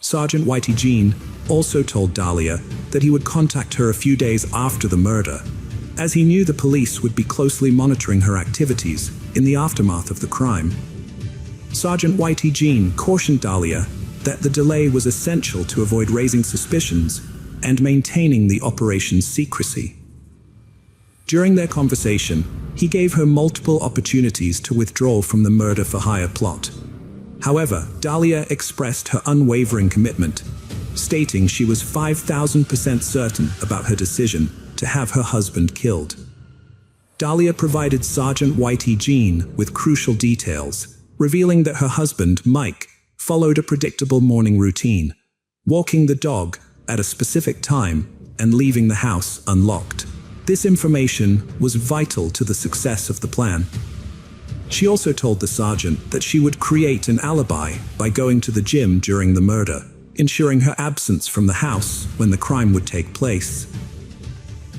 A: Sergeant Whitey Jean also told Dahlia that he would contact her a few days after the murder, as he knew the police would be closely monitoring her activities in the aftermath of the crime. Sergeant Whitey Jean cautioned Dahlia that the delay was essential to avoid raising suspicions and maintaining the operation's secrecy. During their conversation, he gave her multiple opportunities to withdraw from the murder-for-hire plot. However, Dahlia expressed her unwavering commitment, stating she was 5,000% certain about her decision to have her husband killed. Dahlia provided Sergeant Whitey Jean with crucial details, revealing that her husband, Mike, followed a predictable morning routine, walking the dog at a specific time and leaving the house unlocked. This information was vital to the success of the plan. She also told the sergeant that she would create an alibi by going to the gym during the murder, ensuring her absence from the house when the crime would take place.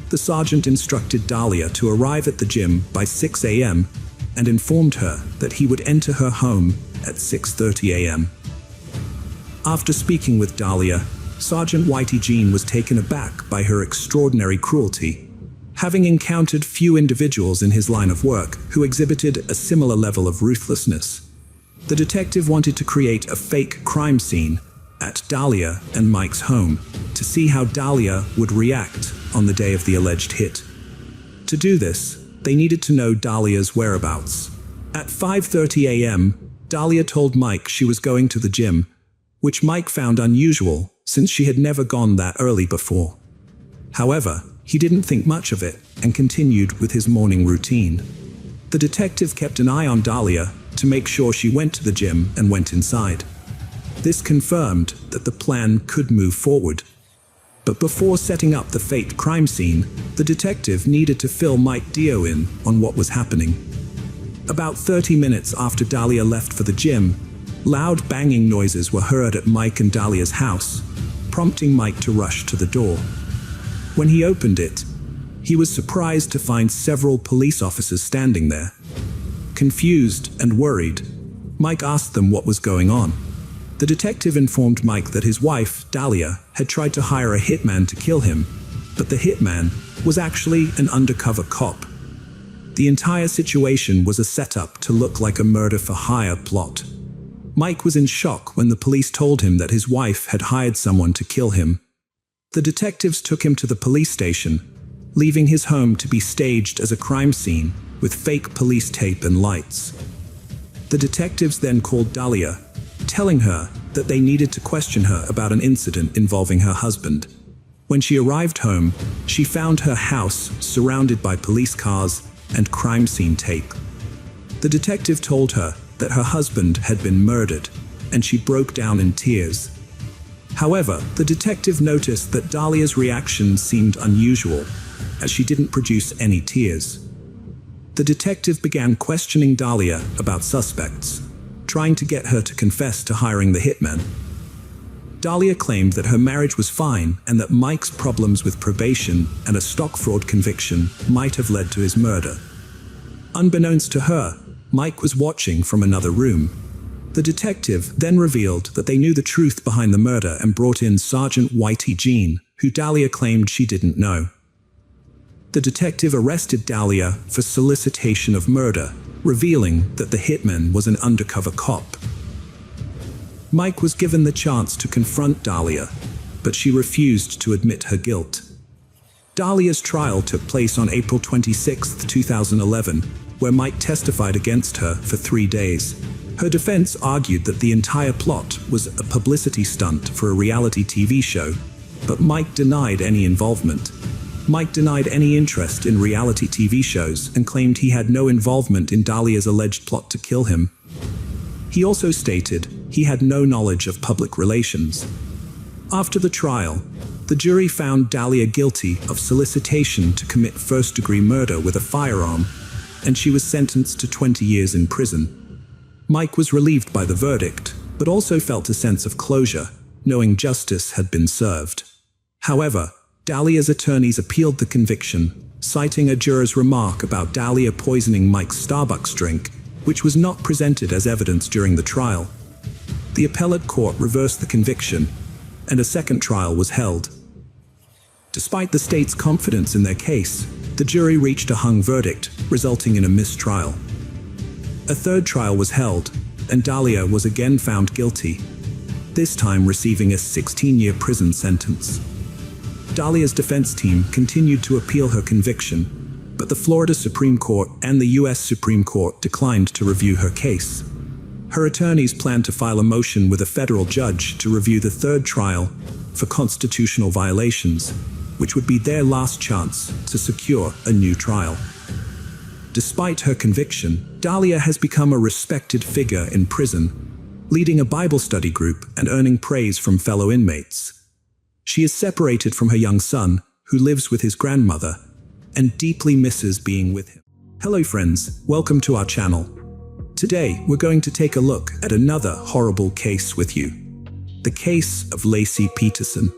A: The sergeant instructed Dahlia to arrive at the gym by 6 a.m. and informed her that he would enter her home at 6:30 a.m. After speaking with Dahlia, Sergeant Whitey Jean was taken aback by her extraordinary cruelty, having encountered few individuals in his line of work who exhibited a similar level of ruthlessness. The detective wanted to create a fake crime scene at Dahlia and Mike's home to see how Dahlia would react on the day of the alleged hit. To do this, they needed to know Dahlia's whereabouts. At 5:30 a.m., Dahlia told Mike she was going to the gym, which Mike found unusual since she had never gone that early before. However, he didn't think much of it and continued with his morning routine. The detective kept an eye on Dahlia to make sure she went to the gym and went inside. This confirmed that the plan could move forward. But before setting up the faked crime scene, the detective needed to fill Mike Dio in on what was happening. About 30 minutes after Dahlia left for the gym, loud banging noises were heard at Mike and Dahlia's house, prompting Mike to rush to the door. When he opened it, he was surprised to find several police officers standing there. Confused and worried, Mike asked them what was going on. The detective informed Mike that his wife, Dahlia, had tried to hire a hitman to kill him, but the hitman was actually an undercover cop. The entire situation was a setup to look like a murder-for-hire plot. Mike was in shock when the police told him that his wife had hired someone to kill him. The detectives took him to the police station, leaving his home to be staged as a crime scene with fake police tape and lights. The detectives then called Dahlia, telling her that they needed to question her about an incident involving her husband. When she arrived home, she found her house surrounded by police cars and crime scene tape. The detective told her that her husband had been murdered, and she broke down in tears. However, the detective noticed that Dahlia's reaction seemed unusual, as she didn't produce any tears. The detective began questioning Dahlia about suspects, trying to get her to confess to hiring the hitman. Dahlia claimed that her marriage was fine and that Mike's problems with probation and a stock fraud conviction might have led to his murder. Unbeknownst to her, Mike was watching from another room. The detective then revealed that they knew the truth behind the murder and brought in Sergeant Whitey Jean, who Dahlia claimed she didn't know. The detective arrested Dahlia for solicitation of murder revealing that the hitman was an undercover cop. Mike was given the chance to confront Dahlia, but she refused to admit her guilt. Dahlia's trial took place on April 26, 2011, where Mike testified against her for 3 days. Her defense argued that the entire plot was a publicity stunt for a reality TV show, but Mike denied any involvement. Mike denied any interest in reality TV shows and claimed he had no involvement in Dahlia's alleged plot to kill him. He also stated he had no knowledge of public relations. After the trial, the jury found Dahlia guilty of solicitation to commit first-degree murder with a firearm, and she was sentenced to 20 years in prison. Mike was relieved by the verdict, but also felt a sense of closure, knowing justice had been served. However, Dahlia's attorneys appealed the conviction, citing a juror's remark about Dahlia poisoning Mike's Starbucks drink, which was not presented as evidence during the trial. The appellate court reversed the conviction, and a second trial was held. Despite the state's confidence in their case, the jury reached a hung verdict, resulting in a mistrial. A third trial was held, and Dahlia was again found guilty, this time receiving a 16-year prison sentence. Dahlia's defense team continued to appeal her conviction, but the Florida Supreme Court and the U.S. Supreme Court declined to review her case. Her attorneys plan to file a motion with a federal judge to review the third trial for constitutional violations, which would be their last chance to secure a new trial. Despite her conviction, Dahlia has become a respected figure in prison, leading a Bible study group and earning praise from fellow inmates. She is separated from her young son, who lives with his grandmother, and deeply misses being with him. Hello friends, welcome to our channel. Today, we're going to take a look at another horrible case with you. The case of Laci Peterson.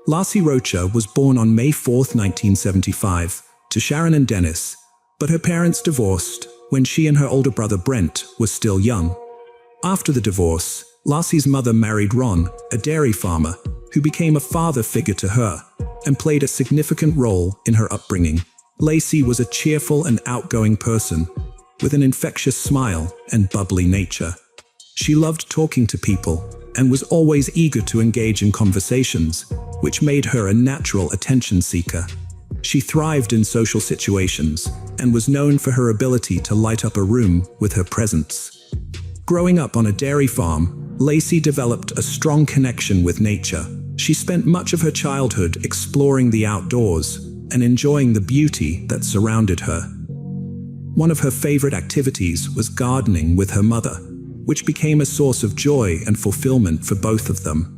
A: Laci Rocha was born on May 4, 1975, to Sharon and Dennis, but her parents divorced when she and her older brother Brent were still young. After the divorce, Laci's mother married Ron, a dairy farmer, who became a father figure to her and played a significant role in her upbringing. Laci was a cheerful and outgoing person with an infectious smile and bubbly nature. She loved talking to people and was always eager to engage in conversations, which made her a natural attention seeker. She thrived in social situations and was known for her ability to light up a room with her presence. Growing up on a dairy farm, Laci developed a strong connection with nature. She spent much of her childhood exploring the outdoors and enjoying the beauty that surrounded her. One of her favorite activities was gardening with her mother, which became a source of joy and fulfillment for both of them.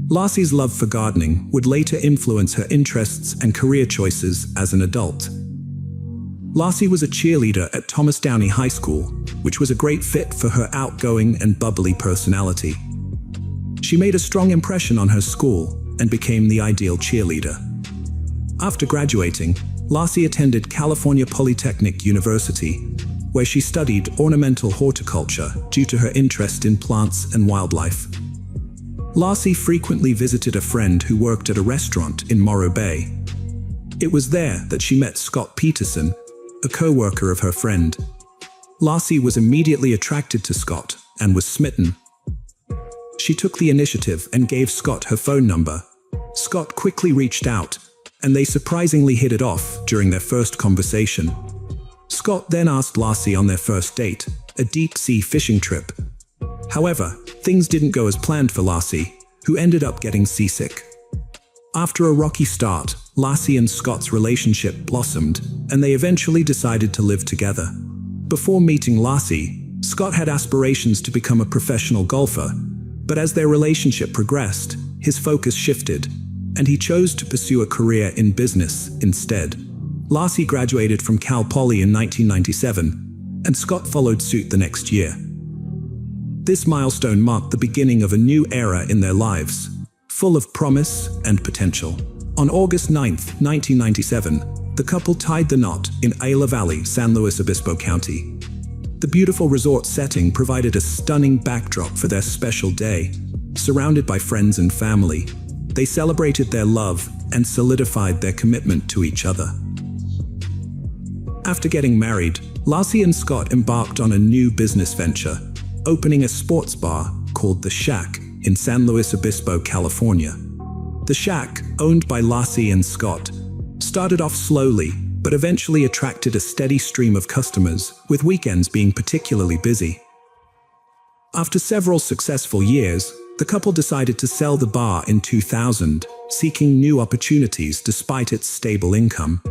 A: Laci's love for gardening would later influence her interests and career choices as an adult. Laci was a cheerleader at Thomas Downey High School, which was a great fit for her outgoing and bubbly personality. She made a strong impression on her school and became the ideal cheerleader. After graduating, Laci attended California Polytechnic University, where she studied ornamental horticulture due to her interest in plants and wildlife. Laci frequently visited a friend who worked at a restaurant in Morro Bay. It was there that she met Scott Peterson, a co-worker of her friend. Laci was immediately attracted to Scott and was smitten. She took the initiative and gave Scott her phone number. Scott quickly reached out, and they surprisingly hit it off during their first conversation. Scott then asked Laci on their first date, a deep-sea fishing trip. However, things didn't go as planned for Laci, who ended up getting seasick. After a rocky start, Laci and Scott's relationship blossomed, and they eventually decided to live together. Before meeting Laci, Scott had aspirations to become a professional golfer, but as their relationship progressed, his focus shifted, and he chose to pursue a career in business instead. Laci graduated from Cal Poly in 1997, and Scott followed suit the next year. This milestone marked the beginning of a new era in their lives, full of promise and potential. On August 9, 1997, the couple tied the knot in Ayala Valley, San Luis Obispo County. The beautiful resort setting provided a stunning backdrop for their special day. Surrounded by friends and family, they celebrated their love and solidified their commitment to each other. After getting married, Lassie and Scott embarked on a new business venture, opening a sports bar called The Shack in San Luis Obispo, California. The Shack, owned by Lassie and Scott, started off slowly but eventually attracted a steady stream of customers, with weekends being particularly busy. After several successful years, the couple decided to sell the bar in 2000, seeking new opportunities despite its stable income.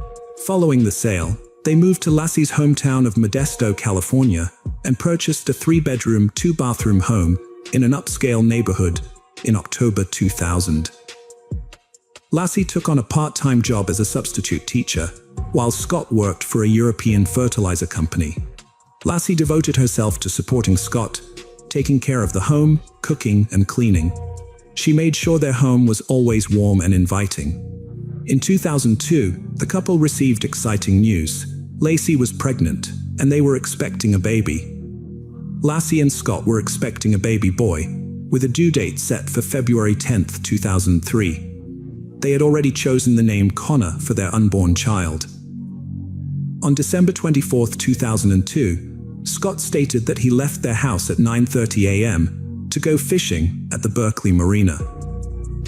A: Following the sale, they moved to Lassie's hometown of Modesto, California, and purchased a 3-bedroom, 2-bathroom home in an upscale neighborhood in October 2000. Lassie took on a part-time job as a substitute teacher, while Scott worked for a European fertilizer company. Lassie devoted herself to supporting Scott, taking care of the home, cooking, and cleaning. She made sure their home was always warm and inviting. In 2002, the couple received exciting news. Lassie was pregnant, and they were expecting a baby. Lassie and Scott were expecting a baby boy, with a due date set for February 10, 2003. They had already chosen the name Connor for their unborn child. On December 24, 2002, Scott stated that he left their house at 9:30 a.m. to go fishing at the Berkeley Marina.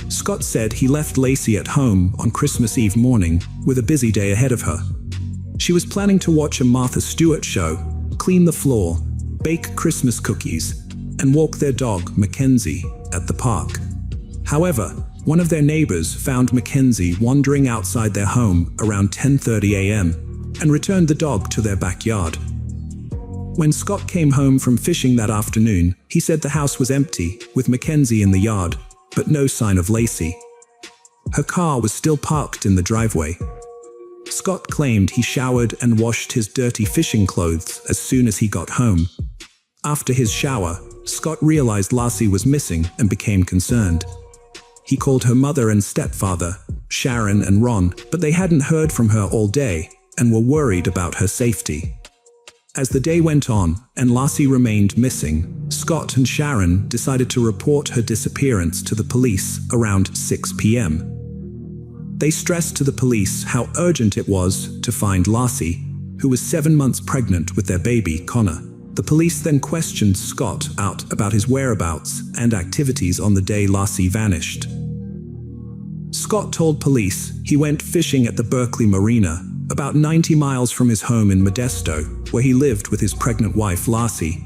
A: Scott said he left Lassie at home on Christmas Eve morning with a busy day ahead of her. She was planning to watch a Martha Stewart show, clean the floor, bake Christmas cookies, and walk their dog, Mackenzie, at the park. However, one of their neighbors found Mackenzie wandering outside their home around 10:30 a.m. and returned the dog to their backyard. When Scott came home from fishing that afternoon, he said the house was empty, with Mackenzie in the yard, but no sign of Lassie. Her car was still parked in the driveway. Scott claimed he showered and washed his dirty fishing clothes as soon as he got home. After his shower, Scott realized Lassie was missing and became concerned. He called her mother and stepfather, Sharon and Ron, but they hadn't heard from her all day and were worried about her safety. As the day went on and Lassie remained missing, Scott and Sharon decided to report her disappearance to the police around 6 p.m. They stressed to the police how urgent it was to find Lassie, who was 7 months pregnant with their baby, Connor. The police then questioned Scott about his whereabouts and activities on the day Lassie vanished. Scott told police he went fishing at the Berkeley Marina, about 90 miles from his home in Modesto, where he lived with his pregnant wife Lassie.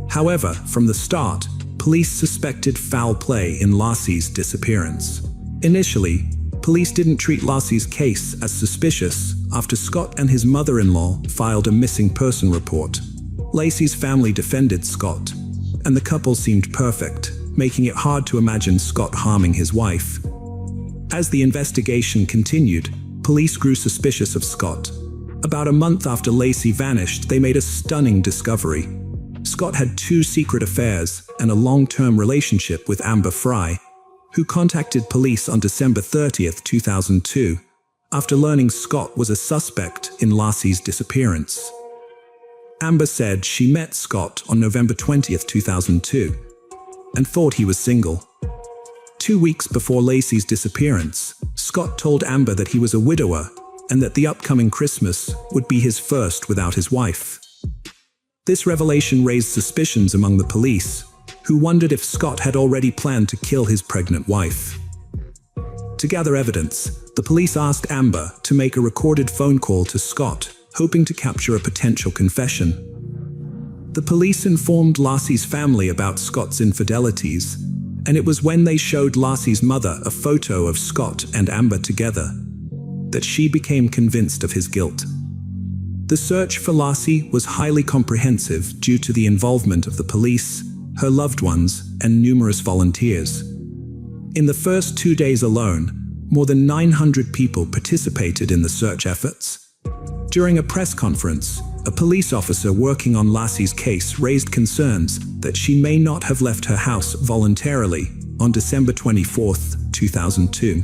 A: However, from the start, police suspected foul play in Lassie's disappearance. Initially, police didn't treat Lassie's case as suspicious after Scott and his mother-in-law filed a missing person report. Lassie's family defended Scott, and the couple seemed perfect, making it hard to imagine Scott harming his wife. As the investigation continued, police grew suspicious of Scott. About a month after Lassie vanished, they made a stunning discovery. Scott had 2 secret affairs and a long-term relationship with Amber Fry, who contacted police on December 30, 2002, after learning Scott was a suspect in Lassie's disappearance. Amber said she met Scott on November 20, 2002, and thought he was single. 2 weeks before Lassie's disappearance, Scott told Amber that he was a widower and that the upcoming Christmas would be his first without his wife. This revelation raised suspicions among the police, who wondered if Scott had already planned to kill his pregnant wife. To gather evidence, the police asked Amber to make a recorded phone call to Scott, hoping to capture a potential confession. The police informed Lassie's family about Scott's infidelities, and it was when they showed Lassie's mother a photo of Scott and Amber together that she became convinced of his guilt. The search for Lassie was highly comprehensive due to the involvement of the police, her loved ones, and numerous volunteers. In the first 2 days alone, more than 900 people participated in the search efforts. During a press conference, a police officer working on Lassie's case raised concerns that she may not have left her house voluntarily on December 24, 2002.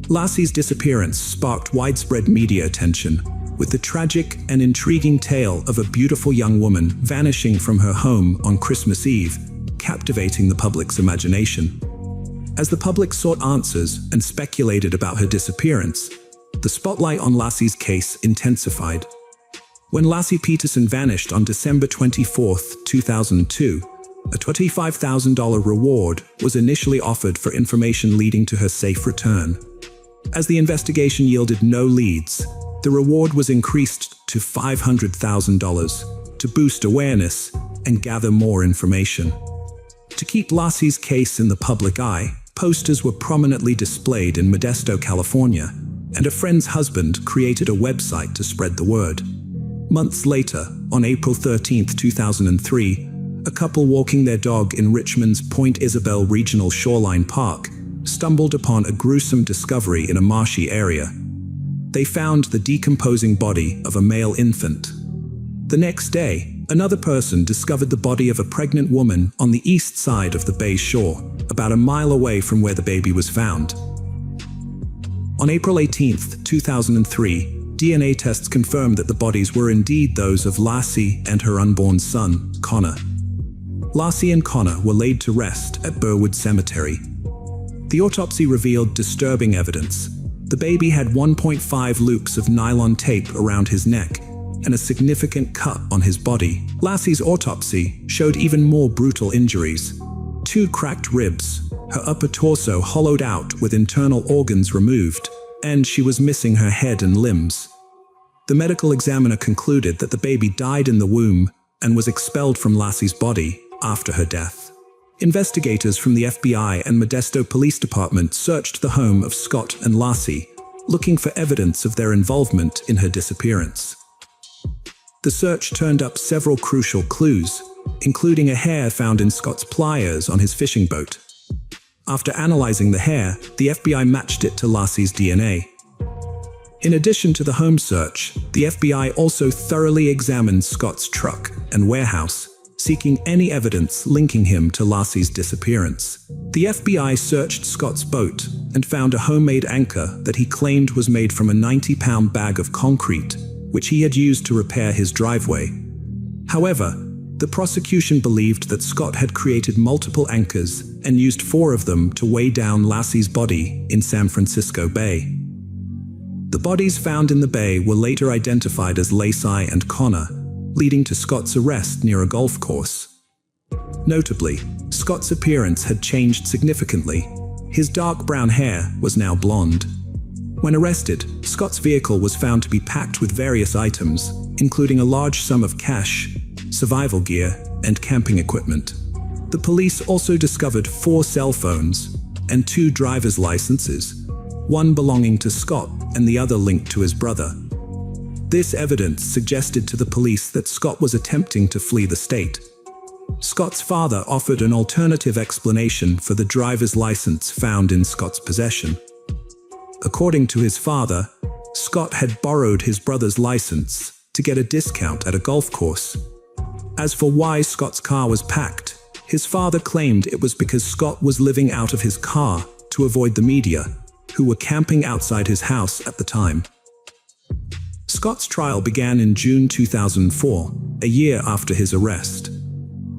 A: Lassie's disappearance sparked widespread media attention, with the tragic and intriguing tale of a beautiful young woman vanishing from her home on Christmas Eve, captivating the public's imagination. As the public sought answers and speculated about her disappearance, the spotlight on Lassie's case intensified. When Lassie Peterson vanished on December 24, 2002, a $25,000 reward was initially offered for information leading to her safe return. As the investigation yielded no leads, the reward was increased to $500,000 to boost awareness and gather more information. To keep Lassie's case in the public eye, posters were prominently displayed in Modesto, California, and a friend's husband created a website to spread the word. Months later, on April 13, 2003, a couple walking their dog in Richmond's Point Isabel Regional Shoreline Park stumbled upon a gruesome discovery in a marshy area. They found the decomposing body of a male infant. The next day, another person discovered the body of a pregnant woman on the east side of the bay's shore, about a mile away from where the baby was found. On April 18, 2003, DNA tests confirmed that the bodies were indeed those of Lassie and her unborn son, Connor. Lassie and Connor were laid to rest at Burwood Cemetery. The autopsy revealed disturbing evidence. The baby had 1.5 loops of nylon tape around his neck and a significant cut on his body. Lassie's autopsy showed even more brutal injuries. 2 cracked ribs, her upper torso hollowed out with internal organs removed, and she was missing her head and limbs. The medical examiner concluded that the baby died in the womb and was expelled from Lassie's body after her death. Investigators from the FBI and Modesto Police Department searched the home of Scott and Lassie, looking for evidence of their involvement in her disappearance. The search turned up several crucial clues, including a hair found in Scott's pliers on his fishing boat. After analyzing the hair, the FBI matched it to Lassie's DNA. In addition to the home search, the FBI also thoroughly examined Scott's truck and warehouse, seeking any evidence linking him to Lassie's disappearance. The FBI searched Scott's boat and found a homemade anchor that he claimed was made from a 90-pound bag of concrete, which he had used to repair his driveway. However, the prosecution believed that Scott had created multiple anchors and used 4 of them to weigh down Lassie's body in San Francisco Bay. The bodies found in the bay were later identified as Lassie and Connor, leading to Scott's arrest near a golf course. Notably, Scott's appearance had changed significantly. His dark brown hair was now blonde. When arrested, Scott's vehicle was found to be packed with various items, including a large sum of cash, survival gear, and camping equipment. The police also discovered 4 cell phones and 2 driver's licenses, one belonging to Scott and the other linked to his brother. This evidence suggested to the police that Scott was attempting to flee the state. Scott's father offered an alternative explanation for the driver's license found in Scott's possession. According to his father, Scott had borrowed his brother's license to get a discount at a golf course. As for why Scott's car was packed, his father claimed it was because Scott was living out of his car to avoid the media, who were camping outside his house at the time. Scott's trial began in June 2004, a year after his arrest.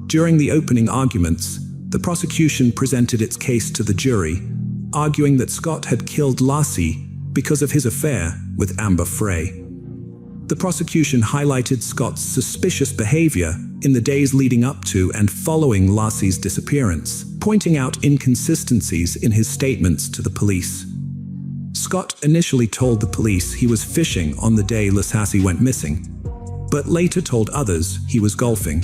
A: During the opening arguments, the prosecution presented its case to the jury, arguing that Scott had killed Lassie because of his affair with Amber Frey. The prosecution highlighted Scott's suspicious behavior in the days leading up to and following Lassie's disappearance, pointing out inconsistencies in his statements to the police. Scott initially told the police he was fishing on the day Lassie went missing, but later told others he was golfing.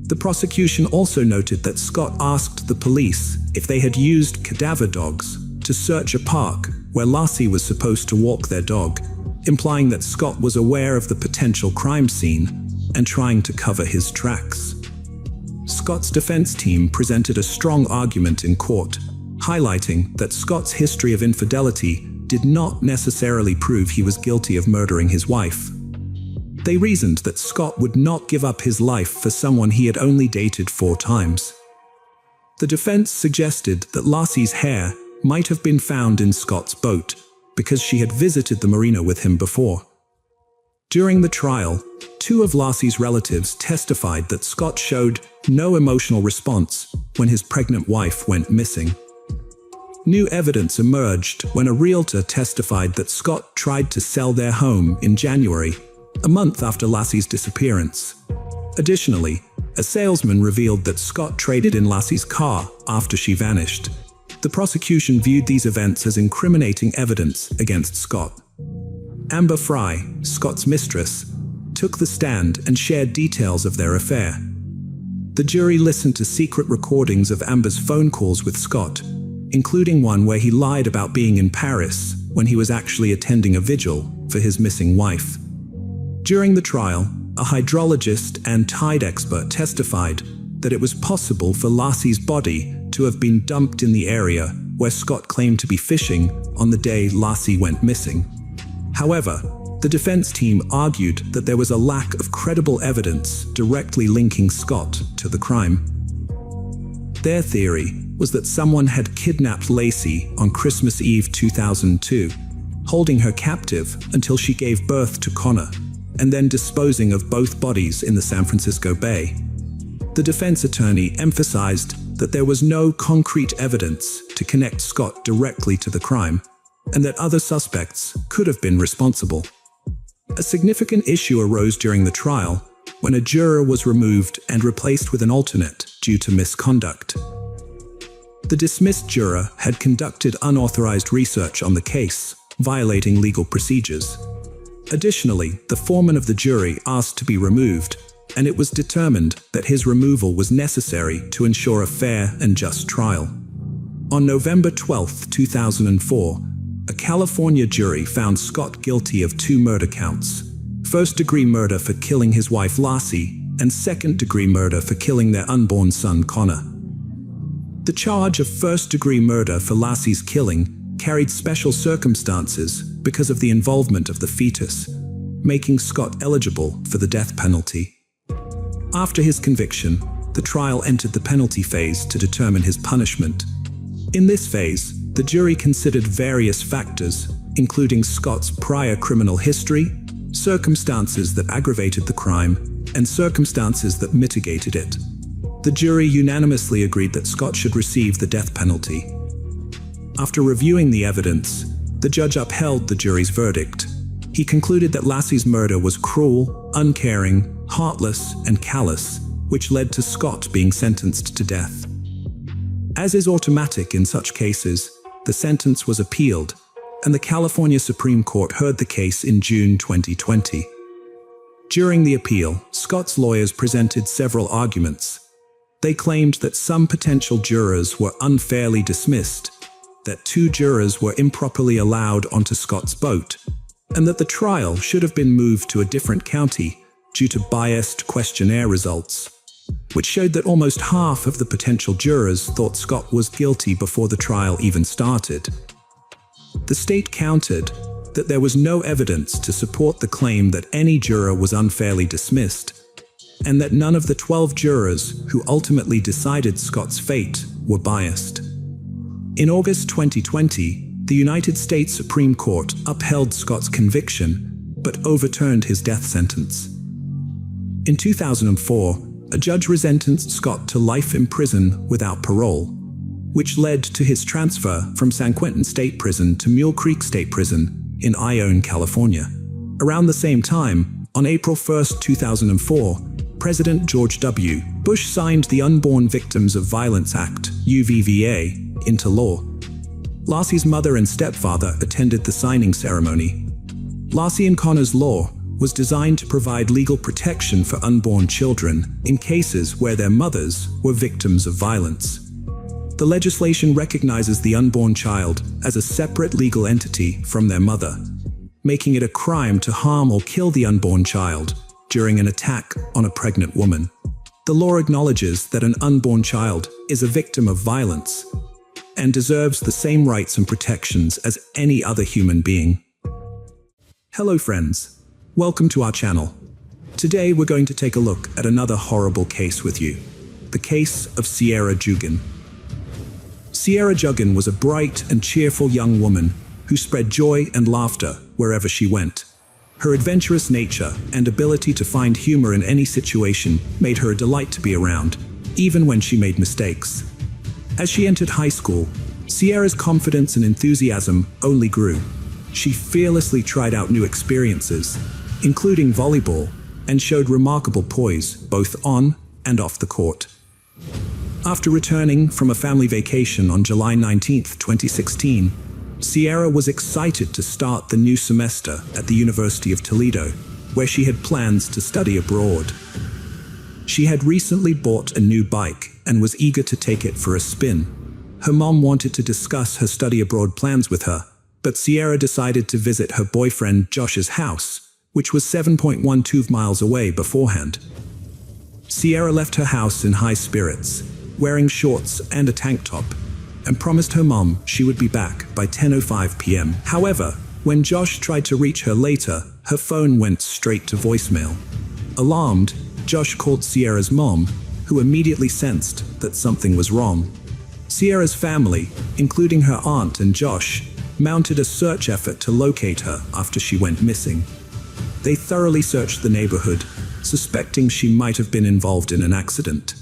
A: The prosecution also noted that Scott asked the police if they had used cadaver dogs to search a park where Lassie was supposed to walk their dog, implying that Scott was aware of the potential crime scene and trying to cover his tracks. Scott's defense team presented a strong argument in court, highlighting that Scott's history of infidelity did not necessarily prove he was guilty of murdering his wife. They reasoned that Scott would not give up his life for someone he had only dated 4 times. The defense suggested that Lassie's hair might have been found in Scott's boat because she had visited the marina with him before. During the trial, 2 of Lassie's relatives testified that Scott showed no emotional response when his pregnant wife went missing. New evidence emerged when a realtor testified that Scott tried to sell their home in January, a month after Lassie's disappearance. Additionally, a salesman revealed that Scott traded in Lassie's car after she vanished. The prosecution viewed these events as incriminating evidence against Scott. Amber Fry, Scott's mistress, took the stand and shared details of their affair. The jury listened to secret recordings of Amber's phone calls with Scott, including one where he lied about being in Paris when he was actually attending a vigil for his missing wife. During the trial, a hydrologist and tide expert testified that it was possible for Lassie's body to have been dumped in the area where Scott claimed to be fishing on the day Lassie went missing. However, the defense team argued that there was a lack of credible evidence directly linking Scott to the crime. Their theory was that someone had kidnapped Lacey on Christmas Eve 2002, holding her captive until she gave birth to Connor, and then disposing of both bodies in the San Francisco Bay. The defense attorney emphasized that there was no concrete evidence to connect Scott directly to the crime, and that other suspects could have been responsible. A significant issue arose during the trial when a juror was removed and replaced with an alternate due to misconduct. The dismissed juror had conducted unauthorized research on the case, violating legal procedures. Additionally, the foreman of the jury asked to be removed, and it was determined that his removal was necessary to ensure a fair and just trial. On November 12, 2004, a California jury found Scott guilty of 2 murder counts: first-degree murder for killing his wife Lassie, and second-degree murder for killing their unborn son Connor. The charge of first-degree murder for Lassie's killing carried special circumstances because of the involvement of the fetus, making Scott eligible for the death penalty. After his conviction, the trial entered the penalty phase to determine his punishment. In this phase, the jury considered various factors, including Scott's prior criminal history, circumstances that aggravated the crime, and circumstances that mitigated it. The jury unanimously agreed that Scott should receive the death penalty. After reviewing the evidence, the judge upheld the jury's verdict. He concluded that Lassie's murder was cruel, uncaring, heartless, and callous, which led to Scott being sentenced to death. As is automatic in such cases, the sentence was appealed, and the California Supreme Court heard the case in June 2020. During the appeal, Scott's lawyers presented several arguments. They claimed that some potential jurors were unfairly dismissed, that 2 jurors were improperly allowed onto Scott's boat, and that the trial should have been moved to a different county due to biased questionnaire results, which showed that almost half of the potential jurors thought Scott was guilty before the trial even started. The state countered that there was no evidence to support the claim that any juror was unfairly dismissed, and that none of the 12 jurors who ultimately decided Scott's fate were biased. In August 2020, the United States Supreme Court upheld Scott's conviction, but overturned his death sentence. In 2004, a judge sentenced Scott to life in prison without parole, which led to his transfer from San Quentin State Prison to Mule Creek State Prison in Ione, California. Around the same time, on April 1, 2004, President George W. Bush signed the Unborn Victims of Violence Act, UVVA, into law. Lassie's mother and stepfather attended the signing ceremony. Lassie and Connor's law was designed to provide legal protection for unborn children in cases where their mothers were victims of violence. The legislation recognizes the unborn child as a separate legal entity from their mother, making it a crime to harm or kill the unborn child during an attack on a pregnant woman. The law acknowledges that an unborn child is a victim of violence and deserves the same rights and protections as any other human being. Hello friends. Welcome to our channel. Today we're going to take a look at another horrible case with you. The case of Sierra Jugan. Sierra Jugan was a bright and cheerful young woman who spread joy and laughter wherever she went. Her adventurous nature and ability to find humor in any situation made her a delight to be around, even when she made mistakes. As she entered high school, Sierra's confidence and enthusiasm only grew. She fearlessly tried out new experiences, including volleyball, and showed remarkable poise both on and off the court. After returning from a family vacation on July 19, 2016, Sierra was excited to start the new semester at the University of Toledo, where she had plans to study abroad. She had recently bought a new bike and was eager to take it for a spin. Her mom wanted to discuss her study abroad plans with her, but Sierra decided to visit her boyfriend Josh's house, which was 7.12 miles away beforehand. Sierra left her house in high spirits, wearing shorts and a tank top, and promised her mom she would be back by 10:05 p.m. However, when Josh tried to reach her later, her phone went straight to voicemail. Alarmed, Josh called Sierra's mom, who immediately sensed that something was wrong. Sierra's family, including her aunt and Josh, mounted a search effort to locate her after she went missing. They thoroughly searched the neighborhood, suspecting she might have been involved in an accident.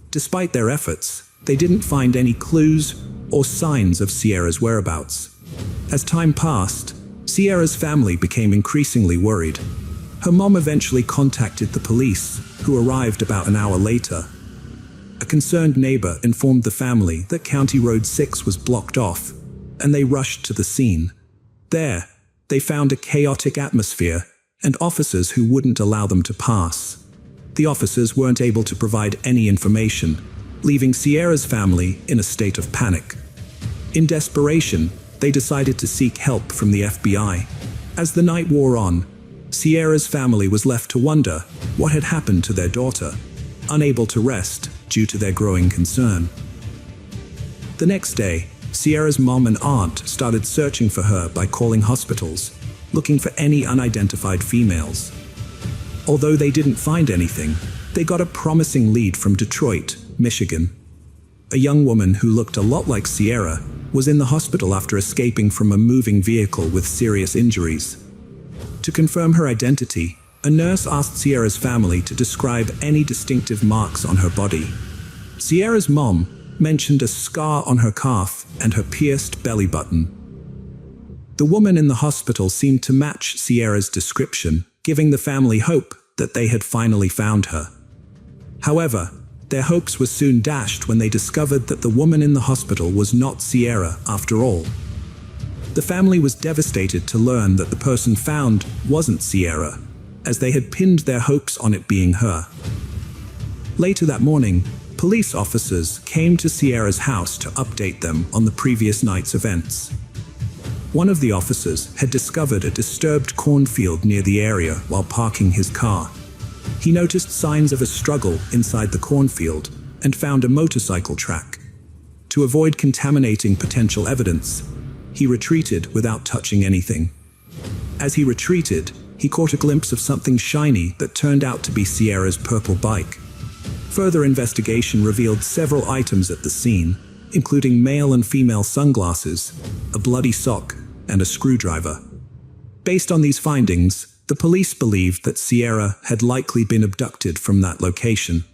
A: Despite their efforts, they didn't find any clues or signs of Sierra's whereabouts. As time passed, Sierra's family became increasingly worried. Her mom eventually contacted the police, who arrived about an hour later. A concerned neighbor informed the family that County Road 6 was blocked off, and they rushed to the scene. There, they found a chaotic atmosphere and officers who wouldn't allow them to pass. The officers weren't able to provide any information, leaving Sierra's family in a state of panic. In desperation, they decided to seek help from the FBI. As the night wore on, Sierra's family was left to wonder what had happened to their daughter, unable to rest due to their growing concern. The next day, Sierra's mom and aunt started searching for her by calling hospitals, looking for any unidentified females. Although they didn't find anything, they got a promising lead from Detroit, Michigan. A young woman who looked a lot like Sierra was in the hospital after escaping from a moving vehicle with serious injuries. To confirm her identity, a nurse asked Sierra's family to describe any distinctive marks on her body. Sierra's mom mentioned a scar on her calf and her pierced belly button. The woman in the hospital seemed to match Sierra's description, giving the family hope that they had finally found her. However, their hopes were soon dashed when they discovered that the woman in the hospital was not Sierra after all. The family was devastated to learn that the person found wasn't Sierra, as they had pinned their hopes on it being her. Later that morning, police officers came to Sierra's house to update them on the previous night's events. One of the officers had discovered a disturbed cornfield near the area while parking his car. He noticed signs of a struggle inside the cornfield and found a motorcycle track. To avoid contaminating potential evidence, he retreated without touching anything. As he retreated, he caught a glimpse of something shiny that turned out to be Sierra's purple bike. Further investigation revealed several items at the scene, including male and female sunglasses, a bloody sock, and a screwdriver. Based on these findings, the police believed that Sierra had likely been abducted from that location.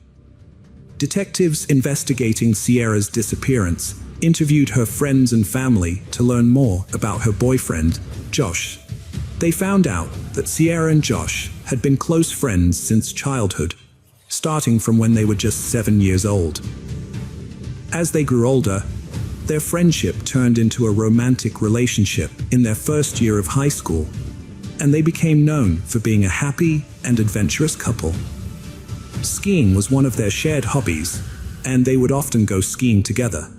A: Detectives investigating Sierra's disappearance interviewed her friends and family to learn more about her boyfriend, Josh. They found out that Sierra and Josh had been close friends since childhood, starting from when they were just 7 years old. As they grew older, their friendship turned into a romantic relationship in their first year of high school, and they became known for being a happy and adventurous couple. Skiing was one of their shared hobbies, and they would often go skiing together.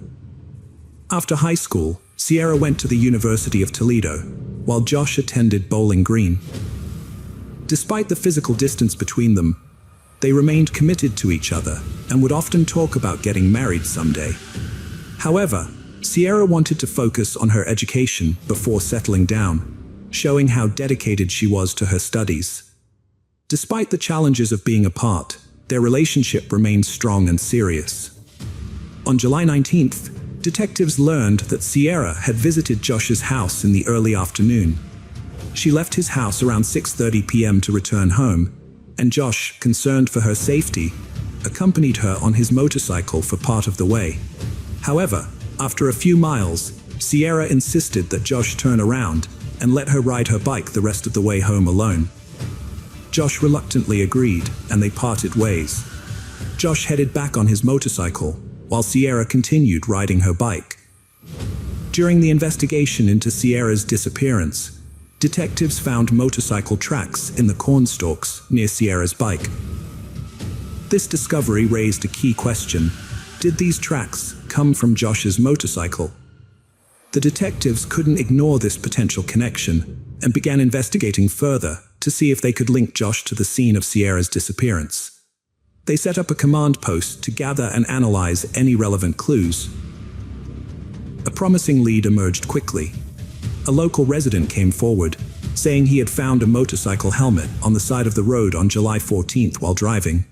A: After high school, Sierra went to the University of Toledo, while Josh attended Bowling Green. Despite the physical distance between them, they remained committed to each other and would often talk about getting married someday. However, Sierra wanted to focus on her education before settling down, showing how dedicated she was to her studies. Despite the challenges of being apart, their relationship remained strong and serious. On July 19th, detectives learned that Sierra had visited Josh's house in the early afternoon. She left his house around 6:30 p.m. to return home, and Josh, concerned for her safety, accompanied her on his motorcycle for part of the way. However, after a few miles, Sierra insisted that Josh turn around and let her ride her bike the rest of the way home alone. Josh reluctantly agreed, and they parted ways. Josh headed back on his motorcycle, while Sierra continued riding her bike. During the investigation into Sierra's disappearance, detectives found motorcycle tracks in the cornstalks near Sierra's bike. This discovery raised a key question. Did these tracks come from Josh's motorcycle? The detectives couldn't ignore this potential connection and began investigating further to see if they could link Josh to the scene of Sierra's disappearance. They set up a command post to gather and analyze any relevant clues. A promising lead emerged quickly. A local resident came forward, saying he had found a motorcycle helmet on the side of the road on July 14th while driving.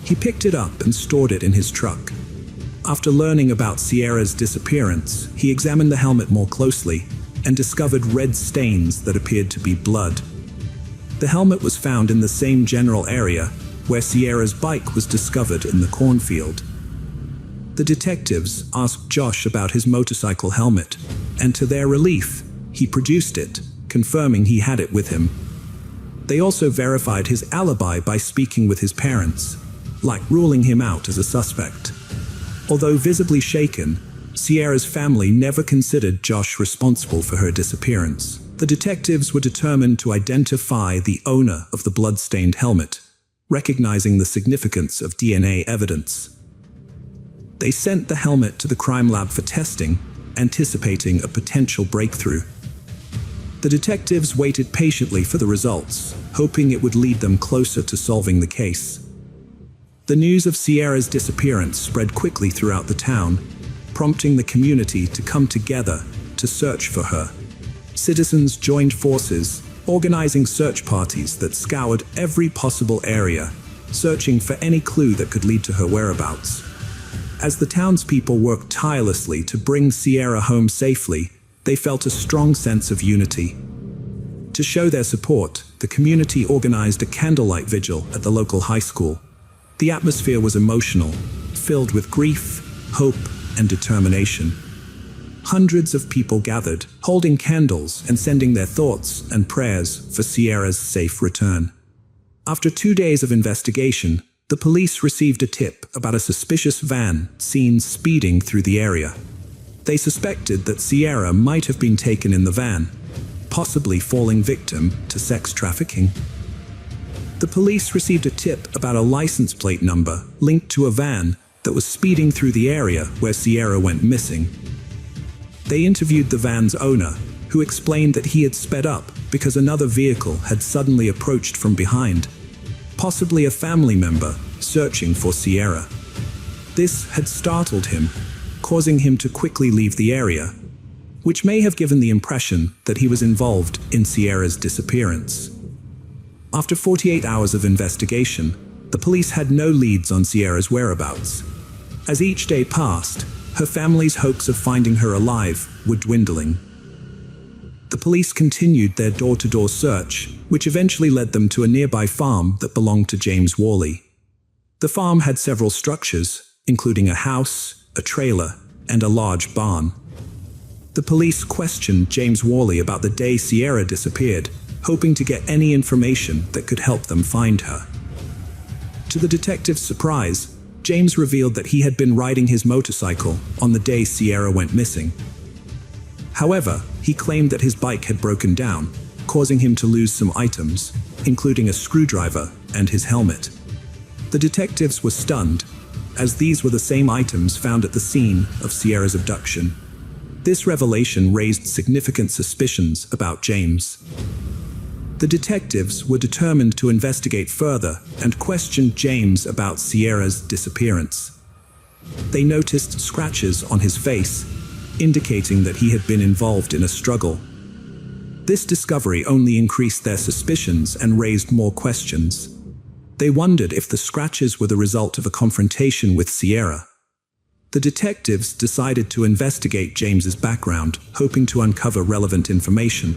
A: He picked it up and stored it in his truck. After learning about Sierra's disappearance, he examined the helmet more closely and discovered red stains that appeared to be blood. The helmet was found in the same general area where Sierra's bike was discovered in the cornfield. The detectives asked Josh about his motorcycle helmet, and to their relief, he produced it, confirming he had it with him. They also verified his alibi by speaking with his parents, like ruling him out as a suspect. Although visibly shaken, Sierra's family never considered Josh responsible for her disappearance. The detectives were determined to identify the owner of the blood-stained helmet, recognizing the significance of DNA evidence. They sent the helmet to the crime lab for testing, anticipating a potential breakthrough. The detectives waited patiently for the results, hoping it would lead them closer to solving the case. The news of Sierra's disappearance spread quickly throughout the town, prompting the community to come together to search for her. Citizens joined forces, organizing search parties that scoured every possible area, searching for any clue that could lead to her whereabouts. As the townspeople worked tirelessly to bring Sierra home safely, they felt a strong sense of unity. To show their support, the community organized a candlelight vigil at the local high school. The atmosphere was emotional, filled with grief, hope, and determination. Hundreds of people gathered, holding candles and sending their thoughts and prayers for Sierra's safe return. After 2 days of investigation, the police received a tip about a suspicious van seen speeding through the area. They suspected that Sierra might have been taken in the van, possibly falling victim to sex trafficking. The police received a tip about a license plate number linked to a van that was speeding through the area where Sierra went missing. They interviewed the van's owner, who explained that he had sped up because another vehicle had suddenly approached from behind, possibly a family member searching for Sierra. This had startled him, causing him to quickly leave the area, which may have given the impression that he was involved in Sierra's disappearance. After 48 hours of investigation, the police had no leads on Sierra's whereabouts. As each day passed, her family's hopes of finding her alive were dwindling. The police continued their door-to-door search, which eventually led them to a nearby farm that belonged to James Worley. The farm had several structures, including a house, a trailer, and a large barn. The police questioned James Worley about the day Sierra disappeared, hoping to get any information that could help them find her. To the detectives' surprise, James revealed that he had been riding his motorcycle on the day Sierra went missing. However, he claimed that his bike had broken down, causing him to lose some items, including a screwdriver and his helmet. The detectives were stunned, as these were the same items found at the scene of Sierra's abduction. This revelation raised significant suspicions about James. The detectives were determined to investigate further and questioned James about Sierra's disappearance. They noticed scratches on his face, indicating that he had been involved in a struggle. This discovery only increased their suspicions and raised more questions. They wondered if the scratches were the result of a confrontation with Sierra. The detectives decided to investigate James's background, hoping to uncover relevant information.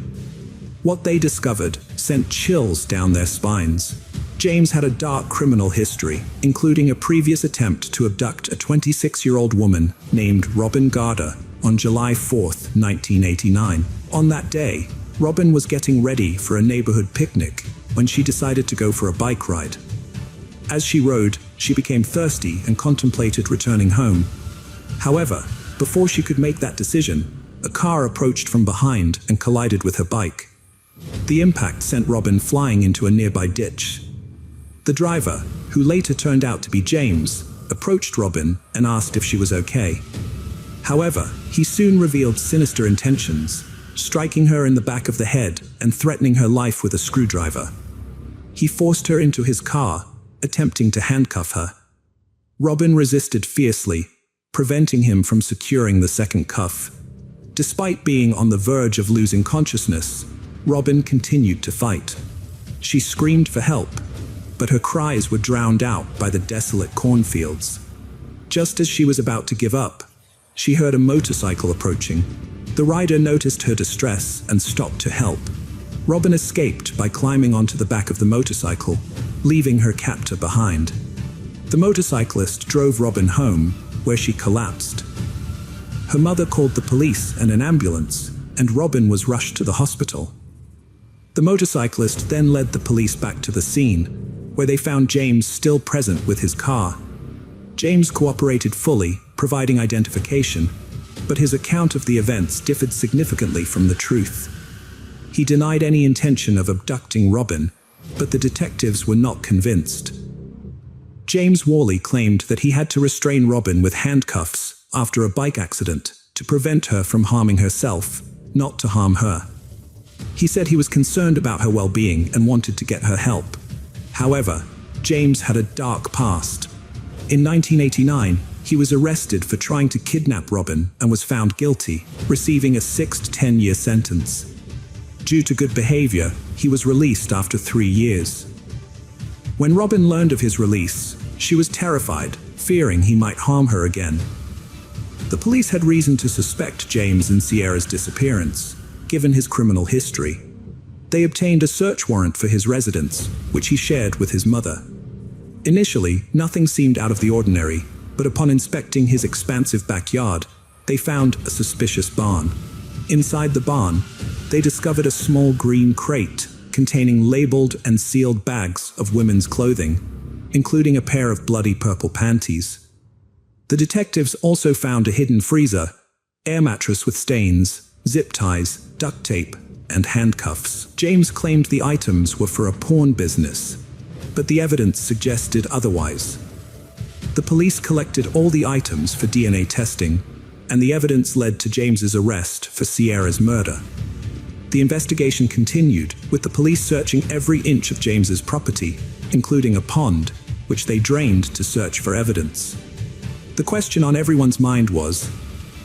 A: What they discovered sent chills down their spines. James had a dark criminal history, including a previous attempt to abduct a 26-year-old woman named Robin Garder on July 4, 1989. On that day, Robin was getting ready for a neighborhood picnic, when she decided to go for a bike ride. As she rode, she became thirsty and contemplated returning home. However, before she could make that decision, a car approached from behind and collided with her bike. The impact sent Robin flying into a nearby ditch. The driver, who later turned out to be James, approached Robin and asked if she was okay. However, he soon revealed sinister intentions, striking her in the back of the head and threatening her life with a screwdriver. He forced her into his car, attempting to handcuff her. Robin resisted fiercely, preventing him from securing the second cuff. Despite being on the verge of losing consciousness, Robin continued to fight. She screamed for help, but her cries were drowned out by the desolate cornfields. Just as she was about to give up, she heard a motorcycle approaching. The rider noticed her distress and stopped to help. Robin escaped by climbing onto the back of the motorcycle, leaving her captor behind. The motorcyclist drove Robin home, where she collapsed. Her mother called the police and an ambulance, and Robin was rushed to the hospital. The motorcyclist then led the police back to the scene, where they found James still present with his car. James cooperated fully, providing identification, but his account of the events differed significantly from the truth. He denied any intention of abducting Robin, but the detectives were not convinced. James Worley claimed that he had to restrain Robin with handcuffs after a bike accident to prevent her from harming herself, not to harm her. He said he was concerned about her well-being and wanted to get her help. However, James had a dark past. In 1989, he was arrested for trying to kidnap Robin and was found guilty, receiving a 6 to 10-year sentence. Due to good behavior, he was released after 3 years. When Robin learned of his release, she was terrified, fearing he might harm her again. The police had reason to suspect James in Sierra's disappearance, given his criminal history. They obtained a search warrant for his residence, which he shared with his mother. Initially, nothing seemed out of the ordinary, but upon inspecting his expansive backyard, they found a suspicious barn. Inside the barn, they discovered a small green crate containing labeled and sealed bags of women's clothing, including a pair of bloody purple panties. The detectives also found a hidden freezer, air mattress with stains, zip ties, duct tape, and handcuffs. James claimed the items were for a porn business, but the evidence suggested otherwise. The police collected all the items for DNA testing, and the evidence led to James's arrest for Sierra's murder. The investigation continued, with the police searching every inch of James's property, including a pond, which they drained to search for evidence. The question on everyone's mind was,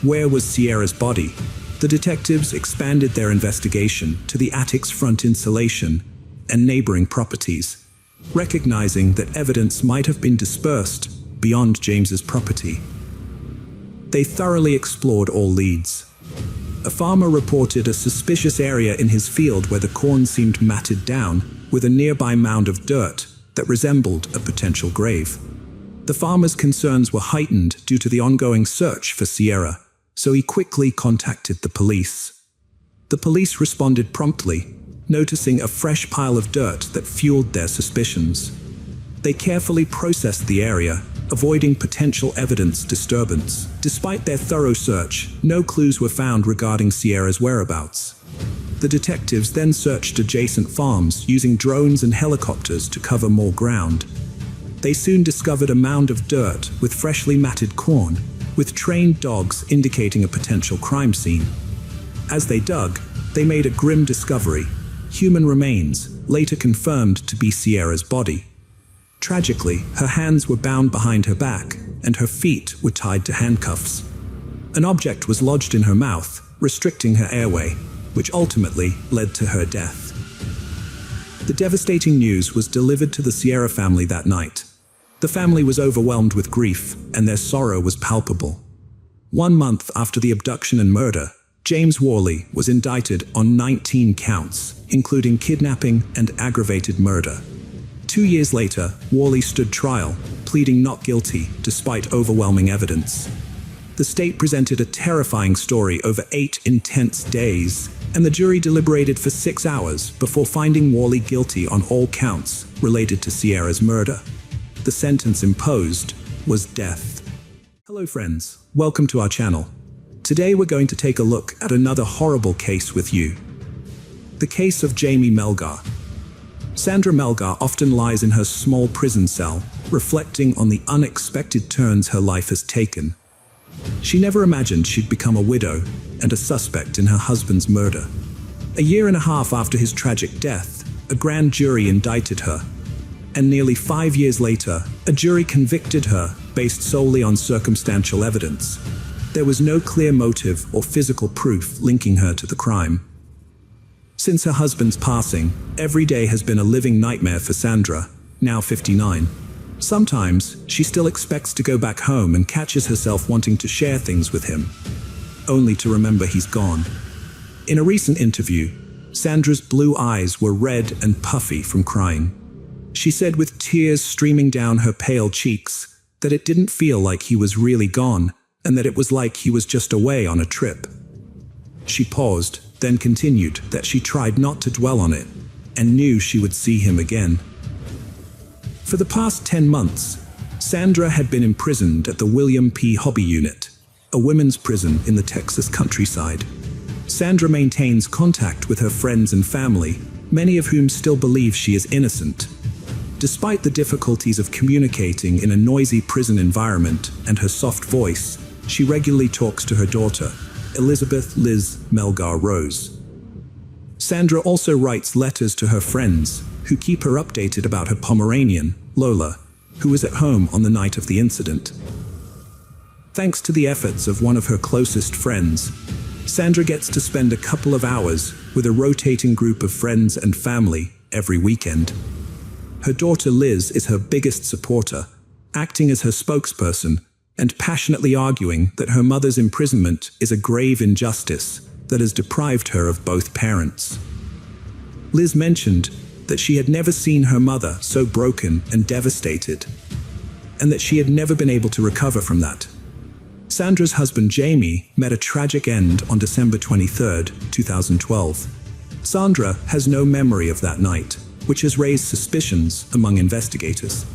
A: where was Sierra's body? The detectives expanded their investigation to the attic's front insulation and neighboring properties, recognizing that evidence might have been dispersed beyond James's property. They thoroughly explored all leads. A farmer reported a suspicious area in his field where the corn seemed matted down, with a nearby mound of dirt that resembled a potential grave. The farmer's concerns were heightened due to the ongoing search for Sierra, so he quickly contacted the police. The police responded promptly, noticing a fresh pile of dirt that fueled their suspicions. They carefully processed the area, avoiding potential evidence disturbance. Despite their thorough search, no clues were found regarding Sierra's whereabouts. The detectives then searched adjacent farms using drones and helicopters to cover more ground. They soon discovered a mound of dirt with freshly matted corn, with trained dogs indicating a potential crime scene. As they dug, they made a grim discovery: human remains, later confirmed to be Sierra's body. Tragically, her hands were bound behind her back, and her feet were tied to handcuffs. An object was lodged in her mouth, restricting her airway, which ultimately led to her death. The devastating news was delivered to the Sierra family that night. The family was overwhelmed with grief, and their sorrow was palpable. 1 month after the abduction and murder, James Worley was indicted on 19 counts, including kidnapping and aggravated murder. 2 years later, Worley stood trial, pleading not guilty despite overwhelming evidence. The state presented a terrifying story over 8 intense days, and the jury deliberated for 6 hours before finding Worley guilty on all counts related to Sierra's murder. The sentence imposed was death. Hello friends, welcome to our channel. Today we're going to take a look at another horrible case with you. The case of Jamie Melgar. Sandra Melgar often lies in her small prison cell, reflecting on the unexpected turns her life has taken. She never imagined she'd become a widow and a suspect in her husband's murder. A year and a half after his tragic death, a grand jury indicted her. And nearly 5 years later, a jury convicted her based solely on circumstantial evidence. There was no clear motive or physical proof linking her to the crime. Since her husband's passing, every day has been a living nightmare for Sandra, now 59. Sometimes, she still expects to go back home and catches herself wanting to share things with him, only to remember he's gone. In a recent interview, Sandra's blue eyes were red and puffy from crying. She said with tears streaming down her pale cheeks that it didn't feel like he was really gone and that it was like he was just away on a trip. She paused, then continued that she tried not to dwell on it and knew she would see him again. For the past 10 months, Sandra had been imprisoned at the William P. Hobby Unit, a women's prison in the Texas countryside. Sandra maintains contact with her friends and family, many of whom still believe she is innocent. Despite the difficulties of communicating in a noisy prison environment and her soft voice, she regularly talks to her daughter, Elizabeth Liz Melgar Rose. Sandra also writes letters to her friends, who keep her updated about her Pomeranian, Lola, who was at home on the night of the incident. Thanks to the efforts of one of her closest friends, Sandra gets to spend a couple of hours with a rotating group of friends and family every weekend. Her daughter Liz is her biggest supporter, acting as her spokesperson and passionately arguing that her mother's imprisonment is a grave injustice that has deprived her of both parents. Liz mentioned that she had never seen her mother so broken and devastated, and that she had never been able to recover from that. Sandra's husband Jamie met a tragic end on December 23, 2012. Sandra has no memory of that night, which has raised suspicions among investigators.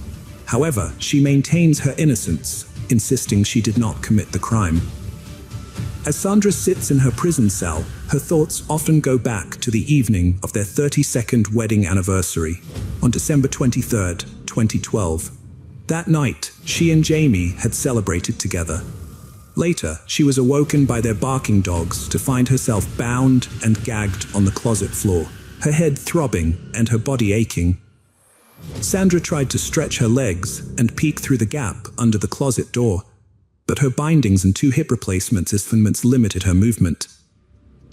A: However, she maintains her innocence, insisting she did not commit the crime. As Sandra sits in her prison cell, her thoughts often go back to the evening of their 32nd wedding anniversary, on December 23, 2012. That night, she and Jamie had celebrated together. Later, she was awoken by their barking dogs to find herself bound and gagged on the closet floor, her head throbbing and her body aching. Sandra tried to stretch her legs and peek through the gap under the closet door, but her bindings and 2 hip replacements limited her movement.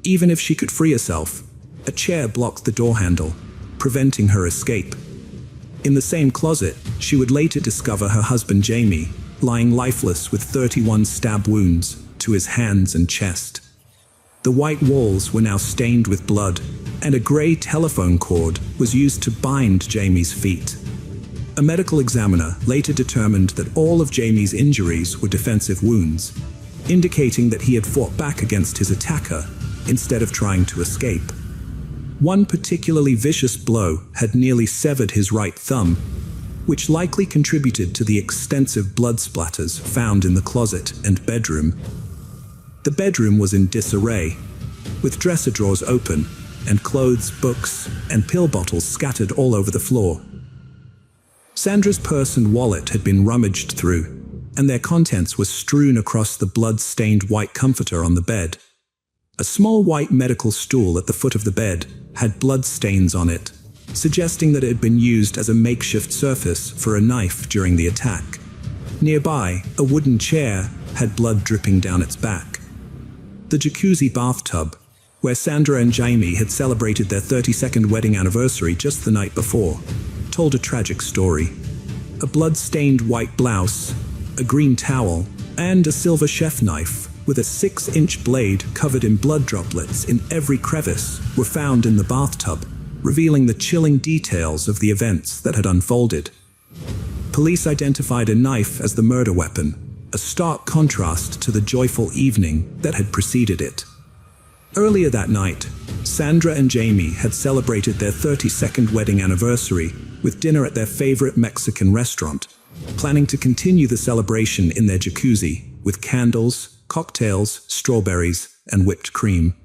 A: Even if she could free herself, a chair blocked the door handle, preventing her escape. In the same closet, she would later discover her husband Jamie, lying lifeless with 31 stab wounds to his hands and chest. The white walls were now stained with blood, and a grey telephone cord was used to bind Jamie's feet. A medical examiner later determined that all of Jamie's injuries were defensive wounds, indicating that he had fought back against his attacker instead of trying to escape. One particularly vicious blow had nearly severed his right thumb, which likely contributed to the extensive blood splatters found in the closet and bedroom. The bedroom was in disarray, with dresser drawers open and clothes, books, and pill bottles scattered all over the floor. Sandra's purse and wallet had been rummaged through, and their contents were strewn across the blood-stained white comforter on the bed. A small white medical stool at the foot of the bed had blood stains on it, suggesting that it had been used as a makeshift surface for a knife during the attack. Nearby, a wooden chair had blood dripping down its back. The jacuzzi bathtub, where Sandra and Jamie had celebrated their 32nd wedding anniversary just the night before, told a tragic story. A blood-stained white blouse, a green towel, and a silver chef knife with a 6-inch blade covered in blood droplets in every crevice were found in the bathtub, revealing the chilling details of the events that had unfolded. Police identified a knife as the murder weapon, a stark contrast to the joyful evening that had preceded it. Earlier that night, Sandra and Jamie had celebrated their 32nd wedding anniversary with dinner at their favorite Mexican restaurant, planning to continue the celebration in their jacuzzi with candles, cocktails, strawberries, and whipped cream.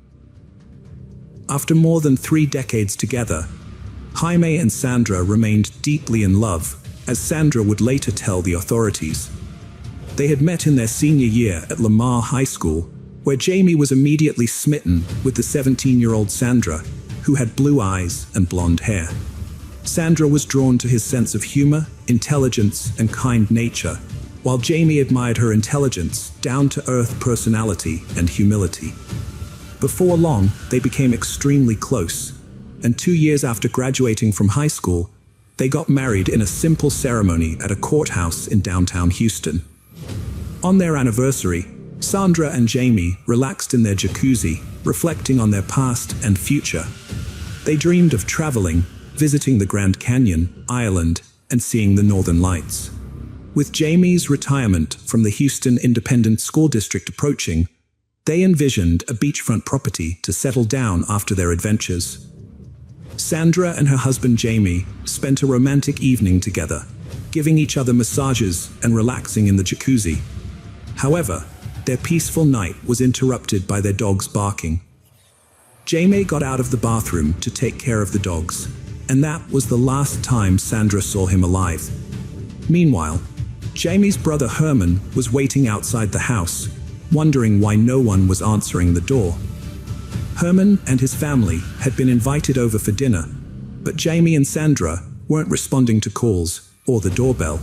A: After more than 3 decades together, Jaime and Sandra remained deeply in love, as Sandra would later tell the authorities. They had met in their senior year at Lamar High School, where Jamie was immediately smitten with the 17-year-old Sandra, who had blue eyes and blonde hair. Sandra was drawn to his sense of humor, intelligence, and kind nature, while Jamie admired her intelligence, down-to-earth personality, and humility. Before long, they became extremely close, and 2 years after graduating from high school, they got married in a simple ceremony at a courthouse in downtown Houston. On their anniversary, Sandra and Jamie relaxed in their jacuzzi, reflecting on their past and future. They dreamed of traveling, visiting the Grand Canyon, Ireland, and seeing the Northern Lights. With Jamie's retirement from the Houston Independent School District approaching, they envisioned a beachfront property to settle down after their adventures. Sandra and her husband Jamie spent a romantic evening together, giving each other massages and relaxing in the jacuzzi. However, their peaceful night was interrupted by their dogs barking. Jamie got out of the bathroom to take care of the dogs, and that was the last time Sandra saw him alive. Meanwhile, Jamie's brother Herman was waiting outside the house, wondering why no one was answering the door. Herman and his family had been invited over for dinner, but Jamie and Sandra weren't responding to calls or the doorbell.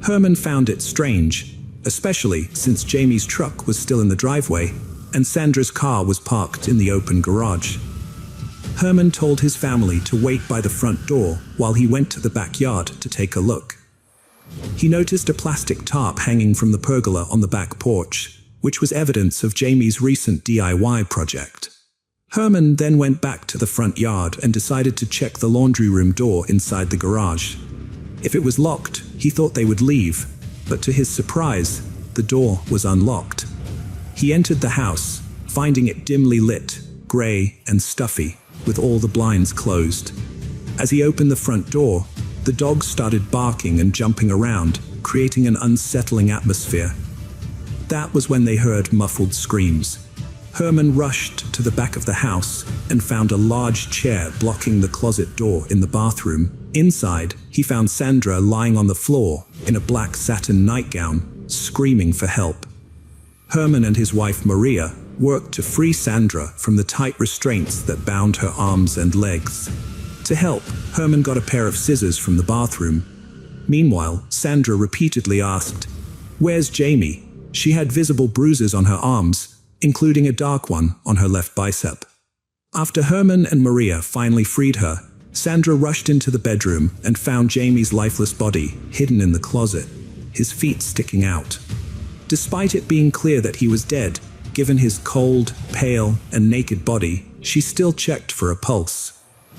A: Herman found it strange, especially since Jamie's truck was still in the driveway and Sandra's car was parked in the open garage. Herman told his family to wait by the front door while he went to the backyard to take a look. He noticed a plastic tarp hanging from the pergola on the back porch, which was evidence of Jamie's recent DIY project. Herman then went back to the front yard and decided to check the laundry room door inside the garage. If it was locked, he thought they would leave, but to his surprise, the door was unlocked. He entered the house, finding it dimly lit, gray and stuffy, with all the blinds closed. As he opened the front door, the dogs started barking and jumping around, creating an unsettling atmosphere. That was when they heard muffled screams. Herman rushed to the back of the house and found a large chair blocking the closet door in the bathroom. Inside, he found Sandra lying on the floor in a black satin nightgown, screaming for help. Herman and his wife Maria worked to free Sandra from the tight restraints that bound her arms and legs. To help, Herman got a pair of scissors from the bathroom. Meanwhile, Sandra repeatedly asked, "Where's Jamie?" She had visible bruises on her arms, including a dark one on her left bicep. After Herman and Maria finally freed her, Sandra rushed into the bedroom and found Jamie's lifeless body hidden in the closet, his feet sticking out. Despite it being clear that he was dead, given his cold, pale, and naked body, she still checked for a pulse.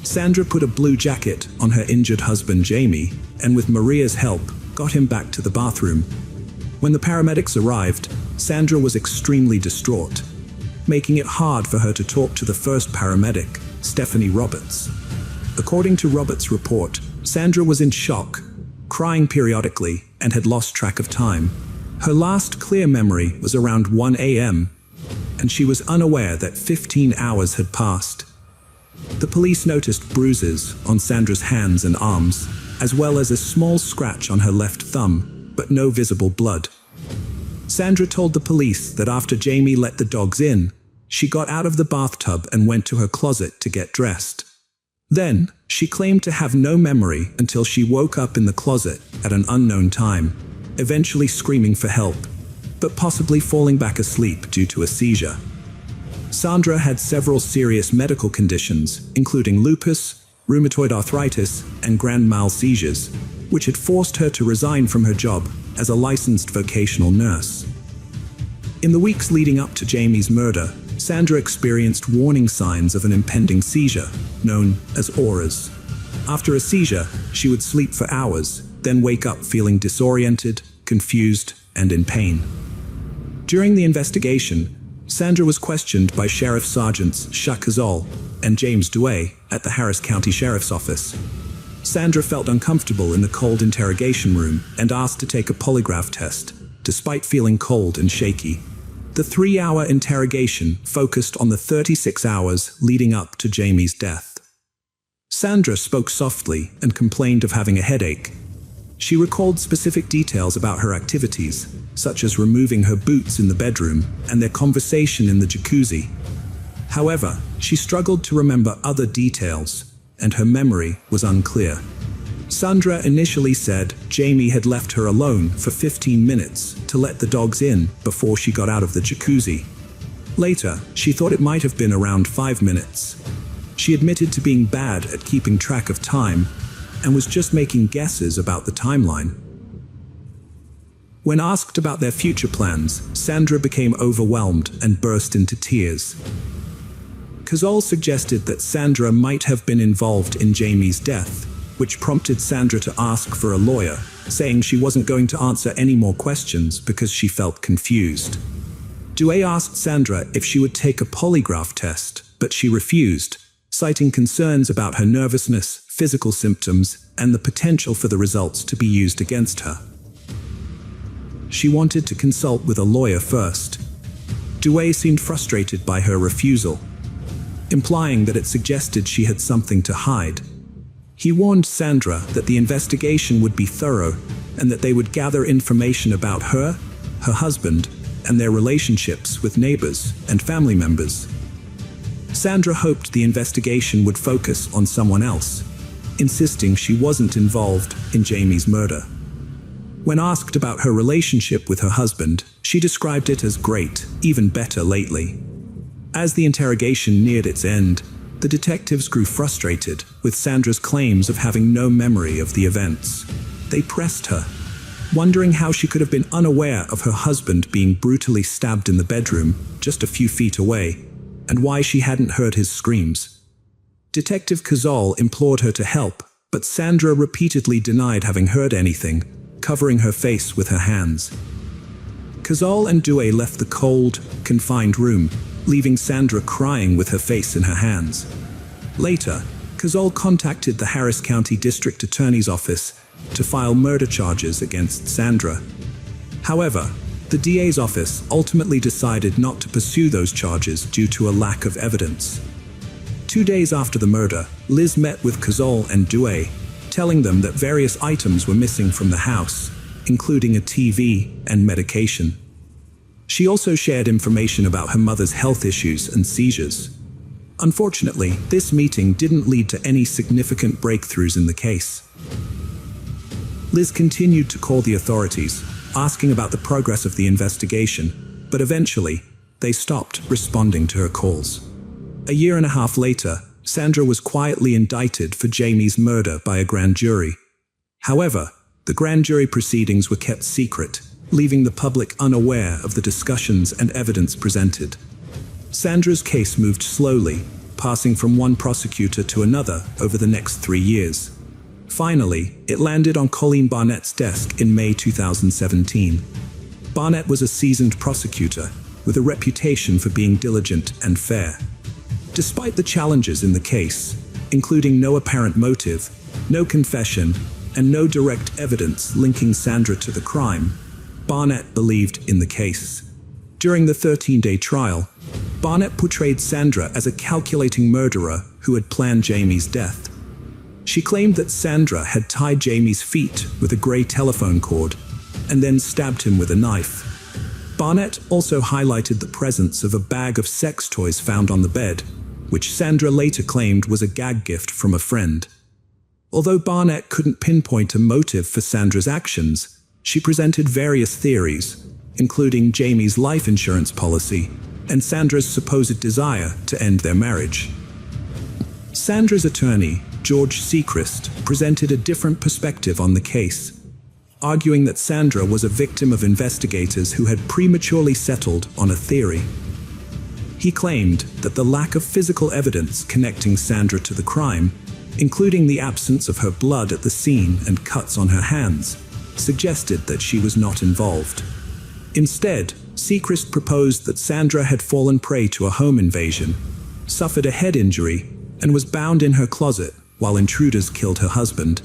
A: Sandra put a blue jacket on her injured husband Jamie, and with Maria's help, got him back to the bathroom. When the paramedics arrived, Sandra was extremely distraught, making it hard for her to talk to the first paramedic, Stephanie Roberts. According to Roberts' report, Sandra was in shock, crying periodically, and had lost track of time. Her last clear memory was around 1 a.m., and she was unaware that 15 hours had passed. The police noticed bruises on Sandra's hands and arms, as well as a small scratch on her left thumb, but no visible blood. Sandra told the police that after Jamie let the dogs in, she got out of the bathtub and went to her closet to get dressed. Then, she claimed to have no memory until she woke up in the closet at an unknown time, eventually screaming for help, but possibly falling back asleep due to a seizure. Sandra had several serious medical conditions, including lupus, rheumatoid arthritis, and grand mal seizures, which had forced her to resign from her job as a licensed vocational nurse. In the weeks leading up to Jamie's murder, Sandra experienced warning signs of an impending seizure, known as auras. After a seizure, she would sleep for hours, then wake up feeling disoriented, confused, and in pain. During the investigation, Sandra was questioned by Sheriff Sergeants Shakazol and James Duay at the Harris County Sheriff's Office. Sandra felt uncomfortable in the cold interrogation room and asked to take a polygraph test, despite feeling cold and shaky. The 3-hour interrogation focused on the 36 hours leading up to Jamie's death. Sandra spoke softly and complained of having a headache. She recalled specific details about her activities, such as removing her boots in the bedroom and their conversation in the jacuzzi. However, she struggled to remember other details, and her memory was unclear. Sandra initially said Jamie had left her alone for 15 minutes to let the dogs in before she got out of the jacuzzi. Later, she thought it might have been around 5 minutes. She admitted to being bad at keeping track of time and was just making guesses about the timeline. When asked about their future plans, Sandra became overwhelmed and burst into tears. Kazal suggested that Sandra might have been involved in Jamie's death, which prompted Sandra to ask for a lawyer, saying she wasn't going to answer any more questions because she felt confused. Duay asked Sandra if she would take a polygraph test, but she refused, citing concerns about her nervousness, physical symptoms, and the potential for the results to be used against her. She wanted to consult with a lawyer first. Duay seemed frustrated by her refusal, implying that it suggested she had something to hide. He warned Sandra that the investigation would be thorough and that they would gather information about her husband, and their relationships with neighbors and family members. Sandra hoped the investigation would focus on someone else, insisting she wasn't involved in Jamie's murder. When asked about her relationship with her husband, she described it as great, even better lately. As the interrogation neared its end, the detectives grew frustrated with Sandra's claims of having no memory of the events. They pressed her, wondering how she could have been unaware of her husband being brutally stabbed in the bedroom just a few feet away, and why she hadn't heard his screams. Detective Kazal implored her to help, but Sandra repeatedly denied having heard anything, covering her face with her hands. Kazal and Duay left the cold, confined room, leaving Sandra crying with her face in her hands. Later, Kazal contacted the Harris County District Attorney's Office to file murder charges against Sandra. However, the DA's office ultimately decided not to pursue those charges due to a lack of evidence. 2 days after the murder, Liz met with Kazal and Duay, telling them that various items were missing from the house, including a TV and medication. She also shared information about her mother's health issues and seizures. Unfortunately, this meeting didn't lead to any significant breakthroughs in the case. Liz continued to call the authorities, asking about the progress of the investigation, but eventually, they stopped responding to her calls. A year and a half later, Sandra was quietly indicted for Jamie's murder by a grand jury. However, the grand jury proceedings were kept secret, leaving the public unaware of the discussions and evidence presented. Sandra's case moved slowly, passing from one prosecutor to another over the next 3 years. Finally, it landed on Colleen Barnett's desk in May 2017. Barnett was a seasoned prosecutor, with a reputation for being diligent and fair. Despite the challenges in the case, including no apparent motive, no confession, and no direct evidence linking Sandra to the crime, Barnett believed in the case. During the 13-day trial, Barnett portrayed Sandra as a calculating murderer who had planned Jamie's death. She claimed that Sandra had tied Jamie's feet with a gray telephone cord and then stabbed him with a knife. Barnett also highlighted the presence of a bag of sex toys found on the bed, which Sandra later claimed was a gag gift from a friend. Although Barnett couldn't pinpoint a motive for Sandra's actions, she presented various theories, including Jamie's life insurance policy and Sandra's supposed desire to end their marriage. Sandra's attorney, George Sechrist, presented a different perspective on the case, arguing that Sandra was a victim of investigators who had prematurely settled on a theory. He claimed that the lack of physical evidence connecting Sandra to the crime, including the absence of her blood at the scene and cuts on her hands, suggested that she was not involved. Instead, Sechrist proposed that Sandra had fallen prey to a home invasion, suffered a head injury, and was bound in her closet while intruders killed her husband.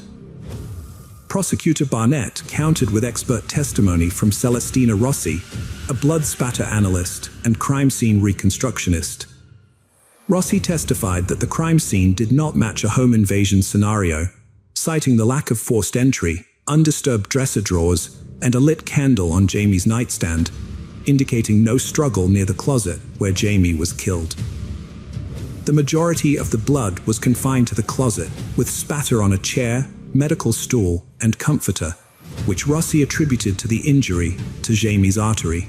A: Prosecutor Barnett countered with expert testimony from Celestina Rossi, a blood spatter analyst and crime scene reconstructionist. Rossi testified that the crime scene did not match a home invasion scenario, citing the lack of forced entry, undisturbed dresser drawers, and a lit candle on Jamie's nightstand, indicating no struggle near the closet where Jamie was killed. The majority of the blood was confined to the closet, with spatter on a chair, medical stool, and comforter, which Rossi attributed to the injury to Jamie's artery.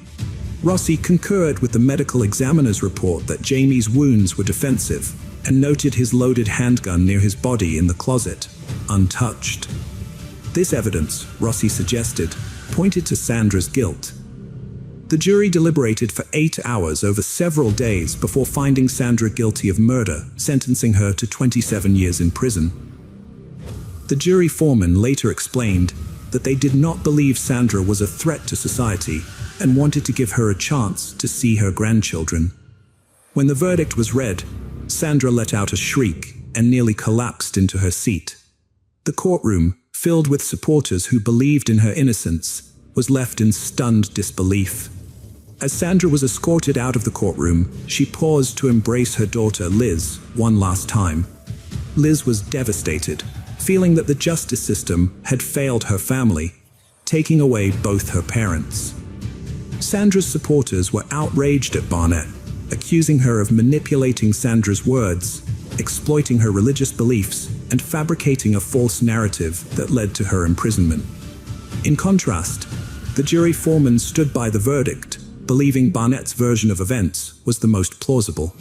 A: Rossi concurred with the medical examiner's report that Jamie's wounds were defensive and noted his loaded handgun near his body in the closet, untouched. This evidence, Rossi suggested, pointed to Sandra's guilt. The jury deliberated for 8 hours over several days before finding Sandra guilty of murder, sentencing her to 27 years in prison. The jury foreman later explained that they did not believe Sandra was a threat to society and wanted to give her a chance to see her grandchildren. When the verdict was read, Sandra let out a shriek and nearly collapsed into her seat. The courtroom, filled with supporters who believed in her innocence, was left in stunned disbelief. As Sandra was escorted out of the courtroom, she paused to embrace her daughter Liz one last time. Liz was devastated, feeling that the justice system had failed her family, taking away both her parents. Sandra's supporters were outraged at Barnett, accusing her of manipulating Sandra's words, exploiting her religious beliefs, and fabricating a false narrative that led to her imprisonment. In contrast, the jury foreman stood by the verdict, believing Barnett's version of events was the most plausible.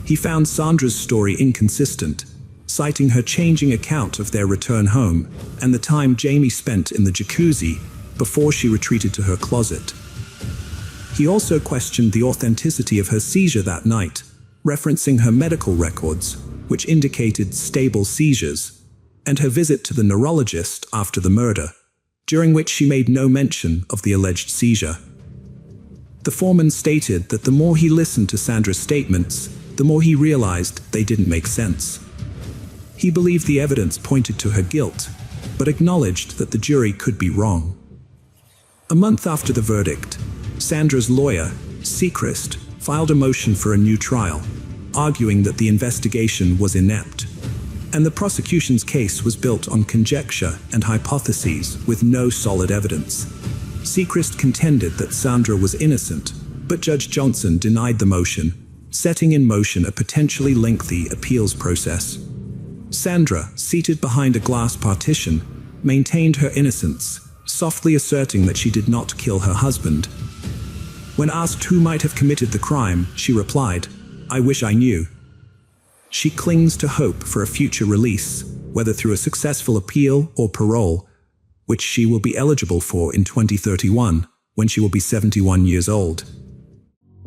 A: He found Sandra's story inconsistent, citing her changing account of their return home and the time Jamie spent in the jacuzzi before she retreated to her closet. He also questioned the authenticity of her seizure that night, referencing her medical records, which indicated stable seizures, and her visit to the neurologist after the murder, during which she made no mention of the alleged seizure. The foreman stated that the more he listened to Sandra's statements, the more he realized they didn't make sense. He believed the evidence pointed to her guilt, but acknowledged that the jury could be wrong. A month after the verdict, Sandra's lawyer, Seacrest, filed a motion for a new trial, arguing that the investigation was inept, and the prosecution's case was built on conjecture and hypotheses with no solid evidence. Seacrest contended that Sandra was innocent, but Judge Johnson denied the motion, setting in motion a potentially lengthy appeals process. Sandra, seated behind a glass partition, maintained her innocence, softly asserting that she did not kill her husband. When asked who might have committed the crime, she replied, "I wish I knew." She clings to hope for a future release, whether through a successful appeal or parole, which she will be eligible for in 2031, when she will be 71 years old.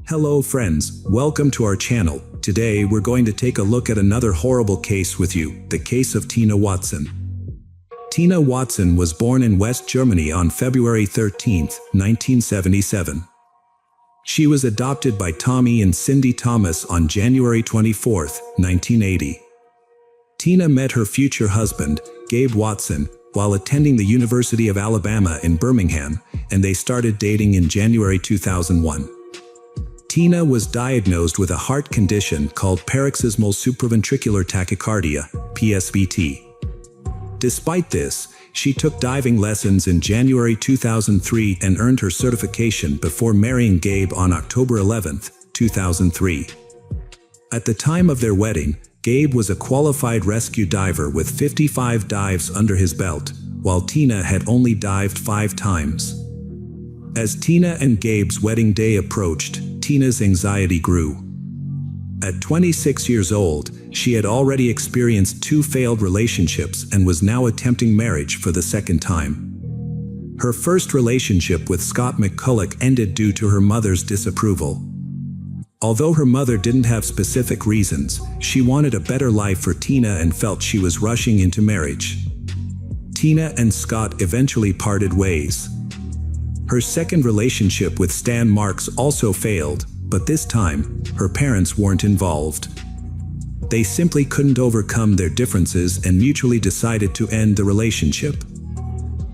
A: Hello friends, welcome to our channel. Today we're going to take a look at another horrible case with you, the case of Tina Watson. Tina Watson was born in West Germany on February 13, 1977. She was adopted by Tommy and Cindy Thomas on January 24, 1980. Tina met her future husband, Gabe Watson, while attending the University of Alabama in Birmingham, and they started dating in January 2001. Tina was diagnosed with a heart condition called paroxysmal supraventricular tachycardia, PSVT. Despite this, she took diving lessons in January 2003 and earned her certification before marrying Gabe on October 11, 2003. At the time of their wedding, Gabe was a qualified rescue diver with 55 dives under his belt, while Tina had only dived 5 times. As Tina and Gabe's wedding day approached, Tina's anxiety grew. At 26 years old, she had already experienced 2 failed relationships and was now attempting marriage for the second time. Her first relationship with Scott McCulloch ended due to her mother's disapproval. Although her mother didn't have specific reasons, she wanted a better life for Tina and felt she was rushing into marriage. Tina and Scott eventually parted ways. Her second relationship with Stan Marks also failed, but this time, her parents weren't involved. They simply couldn't overcome their differences and mutually decided to end the relationship.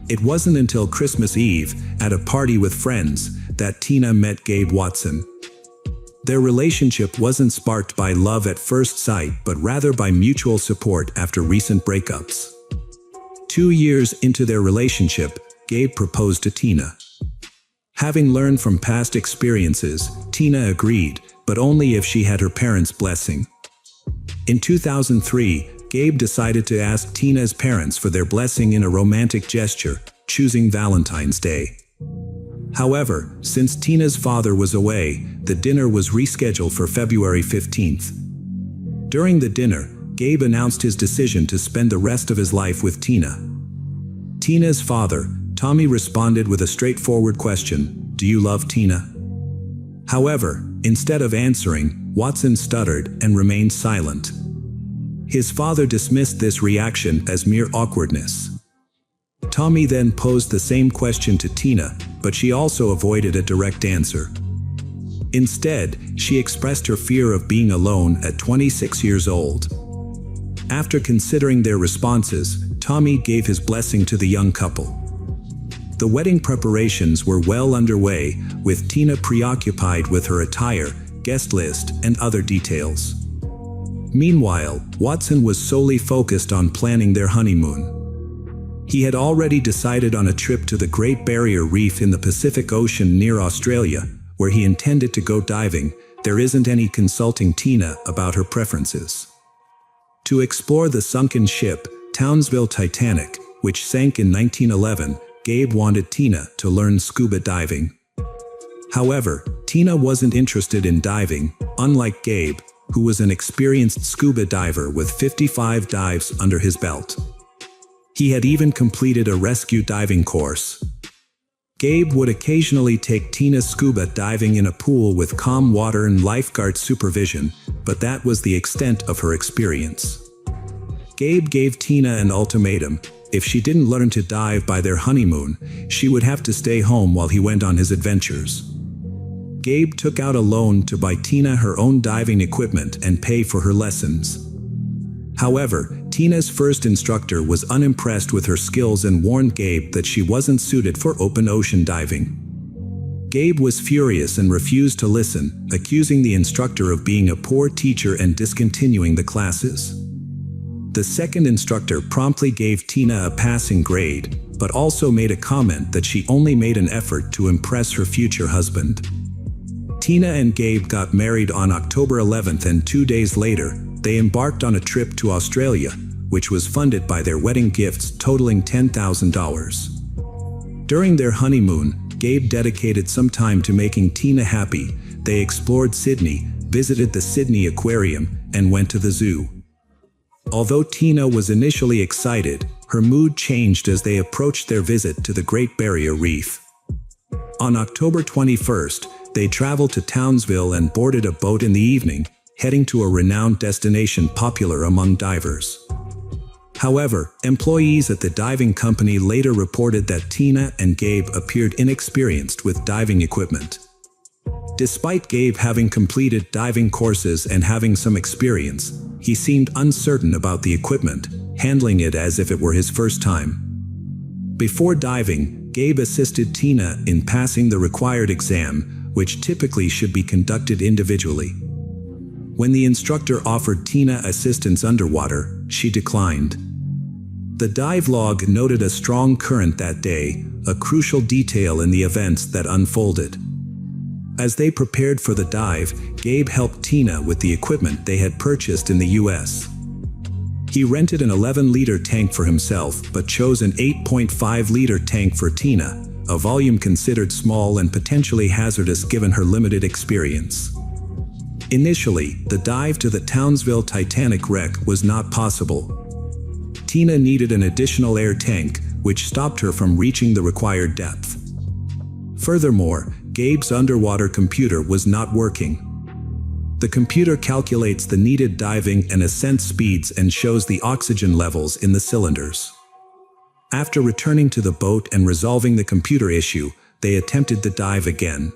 A: It wasn't until Christmas Eve, at a party with friends, that Tina met Gabe Watson. Their relationship wasn't sparked by love at first sight, but rather by mutual support after recent breakups. 2 years into their relationship, Gabe proposed to Tina. Having learned from past experiences, Tina agreed, but only if she had her parents' blessing. In 2003, Gabe decided to ask Tina's parents for their blessing in a romantic gesture, choosing Valentine's Day. However, since Tina's father was away, the dinner was rescheduled for February 15th. During the dinner, Gabe announced his decision to spend the rest of his life with Tina. Tina's father, Tommy, responded with a straightforward question, "Do you love Tina?" However, instead of answering, Watson stuttered and remained silent. His father dismissed this reaction as mere awkwardness. Tommy then posed the same question to Tina, but she also avoided a direct answer. Instead, she expressed her fear of being alone at 26 years old. After considering their responses, Tommy gave his blessing to the young couple. The wedding preparations were well underway, with Tina preoccupied with her attire, guest list, and other details. Meanwhile, Watson was solely focused on planning their honeymoon. He had already decided on a trip to the Great Barrier Reef in the Pacific Ocean near Australia, where he intended to go diving. There isn't any consulting Tina about her preferences. To explore the sunken ship, Townsville Titanic, which sank in 1911, Gabe wanted Tina to learn scuba diving. However, Tina wasn't interested in diving, unlike Gabe, who was an experienced scuba diver with 55 dives under his belt. He had even completed a rescue diving course. Gabe would occasionally take Tina scuba diving in a pool with calm water and lifeguard supervision, but that was the extent of her experience. Gabe gave Tina an ultimatum: if she didn't learn to dive by their honeymoon, she would have to stay home while he went on his adventures. Gabe took out a loan to buy Tina her own diving equipment and pay for her lessons. However, Tina's first instructor was unimpressed with her skills and warned Gabe that she wasn't suited for open ocean diving. Gabe was furious and refused to listen, accusing the instructor of being a poor teacher and discontinuing the classes. The second instructor promptly gave Tina a passing grade, but also made a comment that she only made an effort to impress her future husband. Tina and Gabe got married on October 11th, and 2 days later, they embarked on a trip to Australia, which was funded by their wedding gifts totaling $10,000. During their honeymoon, Gabe dedicated some time to making Tina happy. They explored Sydney, visited the Sydney Aquarium, and went to the zoo. Although Tina was initially excited, her mood changed as they approached their visit to the Great Barrier Reef. On October 21st, they traveled to Townsville and boarded a boat in the evening, heading to a renowned destination popular among divers. However, employees at the diving company later reported that Tina and Gabe appeared inexperienced with diving equipment. Despite Gabe having completed diving courses and having some experience, he seemed uncertain about the equipment, handling it as if it were his first time. Before diving, Gabe assisted Tina in passing the required exam, which typically should be conducted individually. When the instructor offered Tina assistance underwater, she declined. The dive log noted a strong current that day, a crucial detail in the events that unfolded. As they prepared for the dive, Gabe helped Tina with the equipment they had purchased in the US. He rented an 11-liter tank for himself but chose an 8.5-liter tank for Tina, a volume considered small and potentially hazardous given her limited experience. Initially, the dive to the Townsville Titanic wreck was not possible. Tina needed an additional air tank, which stopped her from reaching the required depth. Furthermore, Gabe's underwater computer was not working. The computer calculates the needed diving and ascent speeds and shows the oxygen levels in the cylinders. After returning to the boat and resolving the computer issue, they attempted the dive again.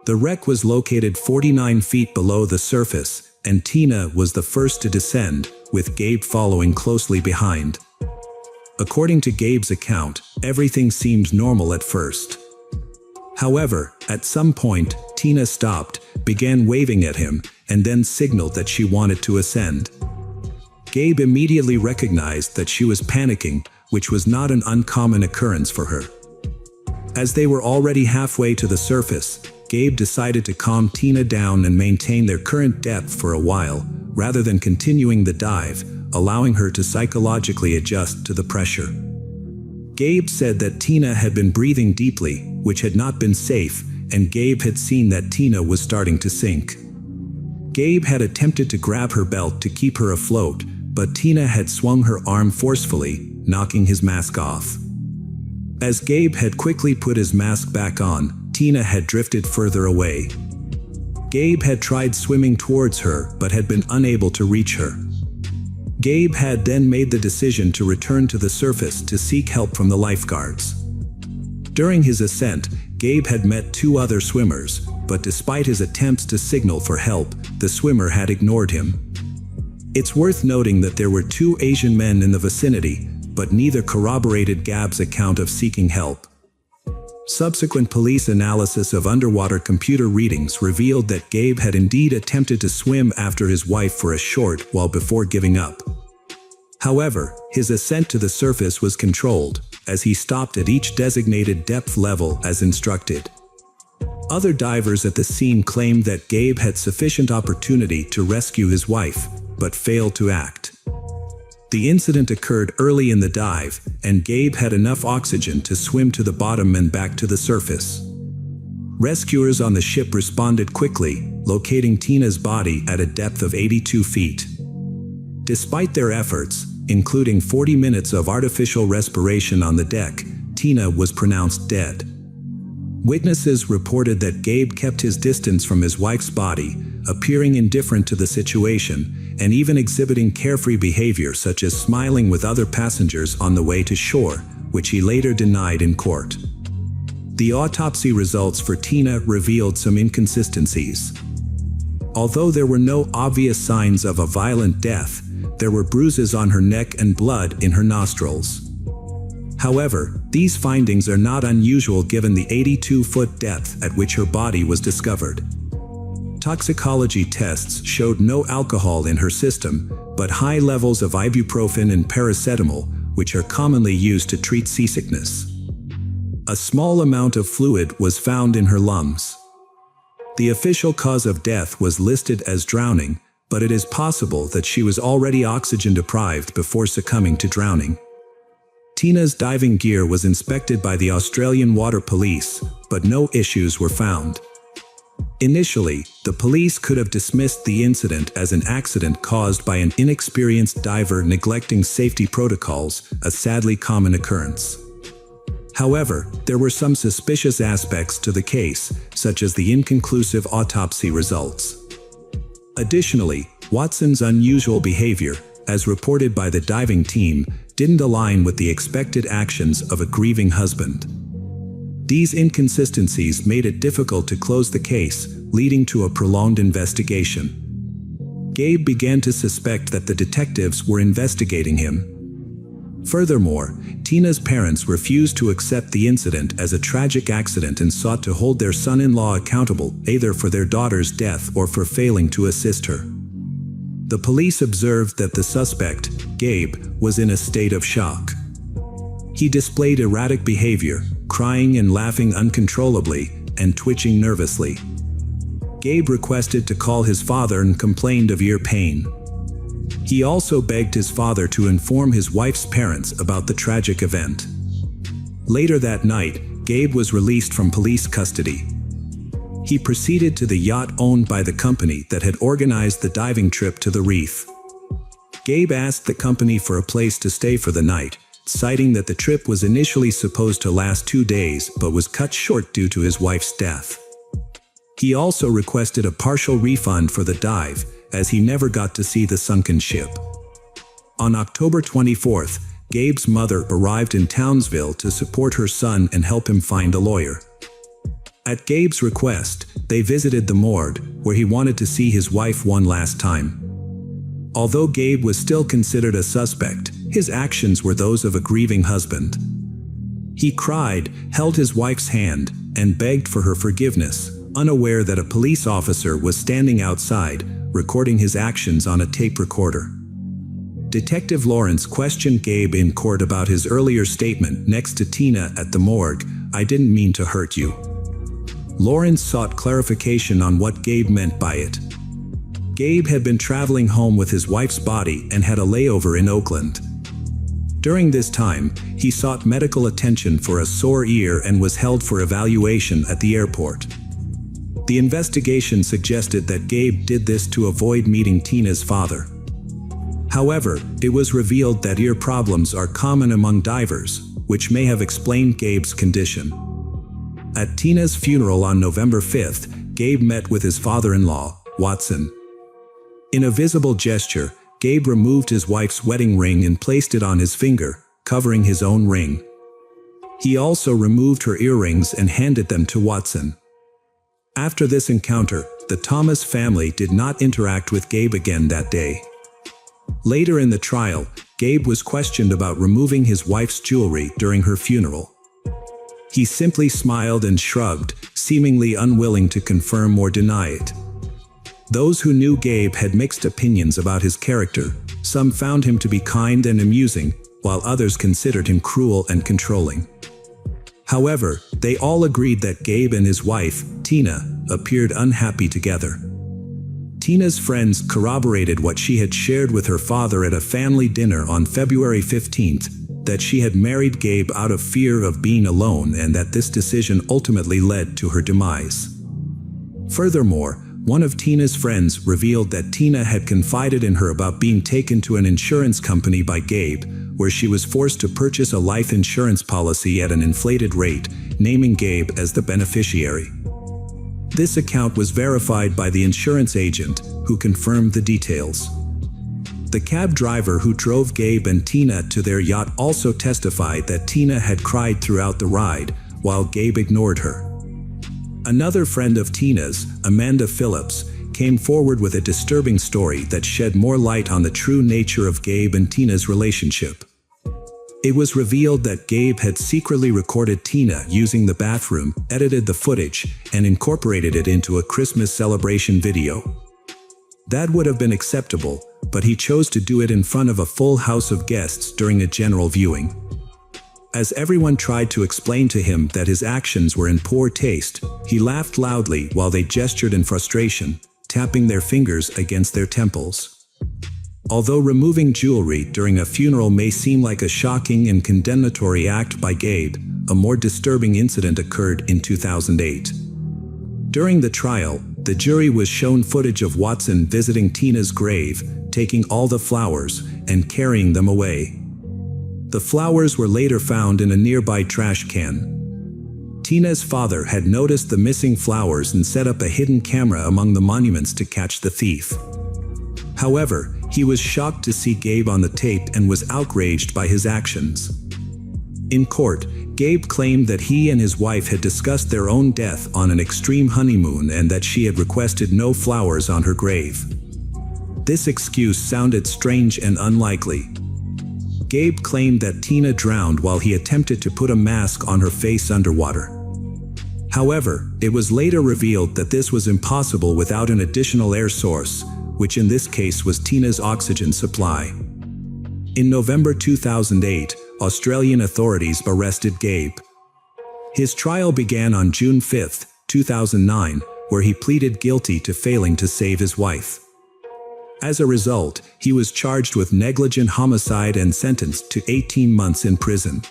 A: The wreck was located 49 feet below the surface, and Tina was the first to descend, with Gabe following closely behind. According to Gabe's account, everything seemed normal at first. However, at some point, Tina stopped, began waving at him, and then signaled that she wanted to ascend. Gabe immediately recognized that she was panicking, which was not an uncommon occurrence for her. As they were already halfway to the surface, Gabe decided to calm Tina down and maintain their current depth for a while, rather than continuing the dive, allowing her to psychologically adjust to the pressure. Gabe said that Tina had been breathing deeply, which had not been safe, and Gabe had seen that Tina was starting to sink. Gabe had attempted to grab her belt to keep her afloat, but Tina had swung her arm forcefully, knocking his mask off. As Gabe had quickly put his mask back on, Tina had drifted further away. Gabe had tried swimming towards her but had been unable to reach her. Gabe had then made the decision to return to the surface to seek help from the lifeguards. During his ascent, Gabe had met 2 other swimmers, but despite his attempts to signal for help, the swimmer had ignored him. It's worth noting that there were 2 Asian men in the vicinity, but neither corroborated Gabe's account of seeking help. Subsequent police analysis of underwater computer readings revealed that Gabe had indeed attempted to swim after his wife for a short while before giving up. However, his ascent to the surface was controlled, as he stopped at each designated depth level as instructed. Other divers at the scene claimed that Gabe had sufficient opportunity to rescue his wife, but failed to act. The incident occurred early in the dive, and Gabe had enough oxygen to swim to the bottom and back to the surface. Rescuers on the ship responded quickly, locating Tina's body at a depth of 82 feet. Despite their efforts, including 40 minutes of artificial respiration on the deck, Tina was pronounced dead. Witnesses reported that Gabe kept his distance from his wife's body, appearing indifferent to the situation, and even exhibiting carefree behavior such as smiling with other passengers on the way to shore, which he later denied in court. The autopsy results for Tina revealed some inconsistencies. Although there were no obvious signs of a violent death, there were bruises on her neck and blood in her nostrils. However, these findings are not unusual given the 82-foot depth at which her body was discovered. Toxicology tests showed no alcohol in her system, but high levels of ibuprofen and paracetamol, which are commonly used to treat seasickness. A small amount of fluid was found in her lungs. The official cause of death was listed as drowning, but it is possible that she was already oxygen deprived before succumbing to drowning. Tina's diving gear was inspected by the Australian Water Police, but no issues were found. Initially, the police could have dismissed the incident as an accident caused by an inexperienced diver neglecting safety protocols, a sadly common occurrence. However, there were some suspicious aspects to the case, such as the inconclusive autopsy results. Additionally, Watson's unusual behavior, as reported by the diving team, didn't align with the expected actions of a grieving husband. These inconsistencies made it difficult to close the case, leading to a prolonged investigation. Gabe began to suspect that the detectives were investigating him. Furthermore, Tina's parents refused to accept the incident as a tragic accident and sought to hold their son-in-law accountable, either for their daughter's death or for failing to assist her. The police observed that the suspect, Gabe, was in a state of shock. He displayed erratic behavior, crying and laughing uncontrollably, and twitching nervously. Gabe requested to call his father and complained of ear pain. He also begged his father to inform his wife's parents about the tragic event. Later that night, Gabe was released from police custody. He proceeded to the yacht owned by the company that had organized the diving trip to the reef. Gabe asked the company for a place to stay for the night, citing that the trip was initially supposed to last 2 days but was cut short due to his wife's death. He also requested a partial refund for the dive, as he never got to see the sunken ship. On October 24th, Gabe's mother arrived in Townsville to support her son and help him find a lawyer. At Gabe's request, they visited the morgue, where he wanted to see his wife one last time. Although Gabe was still considered a suspect, his actions were those of a grieving husband. He cried, held his wife's hand, and begged for her forgiveness, unaware that a police officer was standing outside, recording his actions on a tape recorder. Detective Lawrence questioned Gabe in court about his earlier statement next to Tina at the morgue, "I didn't mean to hurt you." Lawrence sought clarification on what Gabe meant by it. Gabe had been traveling home with his wife's body and had a layover in Oakland. During this time, he sought medical attention for a sore ear and was held for evaluation at the airport. The investigation suggested that Gabe did this to avoid meeting Tina's father. However, it was revealed that ear problems are common among divers, which may have explained Gabe's condition. At Tina's funeral on November 5th, Gabe met with his father-in-law, Watson. In a visible gesture, Gabe removed his wife's wedding ring and placed it on his finger, covering his own ring. He also removed her earrings and handed them to Watson. After this encounter, the Thomas family did not interact with Gabe again that day. Later in the trial, Gabe was questioned about removing his wife's jewelry during her funeral. He simply smiled and shrugged, seemingly unwilling to confirm or deny it. Those who knew Gabe had mixed opinions about his character. Some found him to be kind and amusing, while others considered him cruel and controlling. However, they all agreed that Gabe and his wife, Tina, appeared unhappy together. Tina's friends corroborated what she had shared with her father at a family dinner on February 15th, that she had married Gabe out of fear of being alone and that this decision ultimately led to her demise. Furthermore, one of Tina's friends revealed that Tina had confided in her about being taken to an insurance company by Gabe, where she was forced to purchase a life insurance policy at an inflated rate, naming Gabe as the beneficiary. This account was verified by the insurance agent, who confirmed the details. The cab driver who drove Gabe and Tina to their yacht also testified that Tina had cried throughout the ride, while Gabe ignored her. Another friend of Tina's, Amanda Phillips, came forward with a disturbing story that shed more light on the true nature of Gabe and Tina's relationship. It was revealed that Gabe had secretly recorded Tina using the bathroom, edited the footage, and incorporated it into a Christmas celebration video. That would have been acceptable, but he chose to do it in front of a full house of guests during a general viewing. As everyone tried to explain to him that his actions were in poor taste, he laughed loudly while they gestured in frustration, tapping their fingers against their temples. Although removing jewelry during a funeral may seem like a shocking and condemnatory act by Gabe, a more disturbing incident occurred in 2008. During the trial, the jury was shown footage of Watson visiting Tina's grave, taking all the flowers, and carrying them away. The flowers were later found in a nearby trash can. Tina's father had noticed the missing flowers and set up a hidden camera among the monuments to catch the thief. However, he was shocked to see Gabe on the tape and was outraged by his actions. In court, Gabe claimed that he and his wife had discussed their own death on an extreme honeymoon and that she had requested no flowers on her grave. This excuse sounded strange and unlikely. Gabe claimed that Tina drowned while he attempted to put a mask on her face underwater. However, it was later revealed that this was impossible without an additional air source, which in this case was Tina's oxygen supply. In November 2008, Australian authorities arrested Gabe. His trial began on June 5, 2009, where he pleaded guilty to failing to save his wife. As a result, he was charged with negligent homicide and sentenced to 18 months in prison.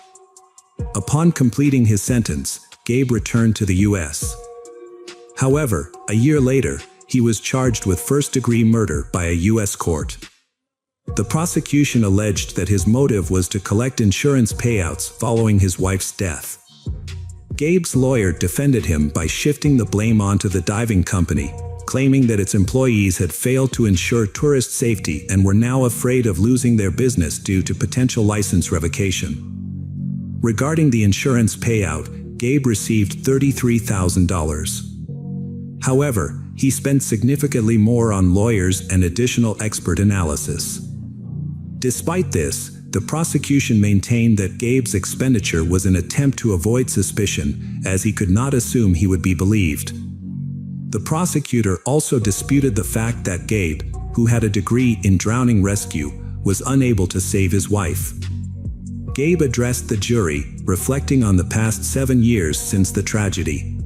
A: Upon completing his sentence, Gabe returned to the U.S. However, a year later, he was charged with first-degree murder by a U.S. court. The prosecution alleged that his motive was to collect insurance payouts following his wife's death. Gabe's lawyer defended him by shifting the blame onto the diving company, claiming that its employees had failed to ensure tourist safety and were now afraid of losing their business due to potential license revocation. Regarding the insurance payout, Gabe received $33,000. However, he spent significantly more on lawyers and additional expert analysis. Despite this, the prosecution maintained that Gabe's expenditure was an attempt to avoid suspicion, as he could not assume he would be believed. The prosecutor also disputed the fact that Gabe, who had a degree in drowning rescue, was unable to save his wife. Gabe addressed the jury, reflecting on the past 7 years since the tragedy.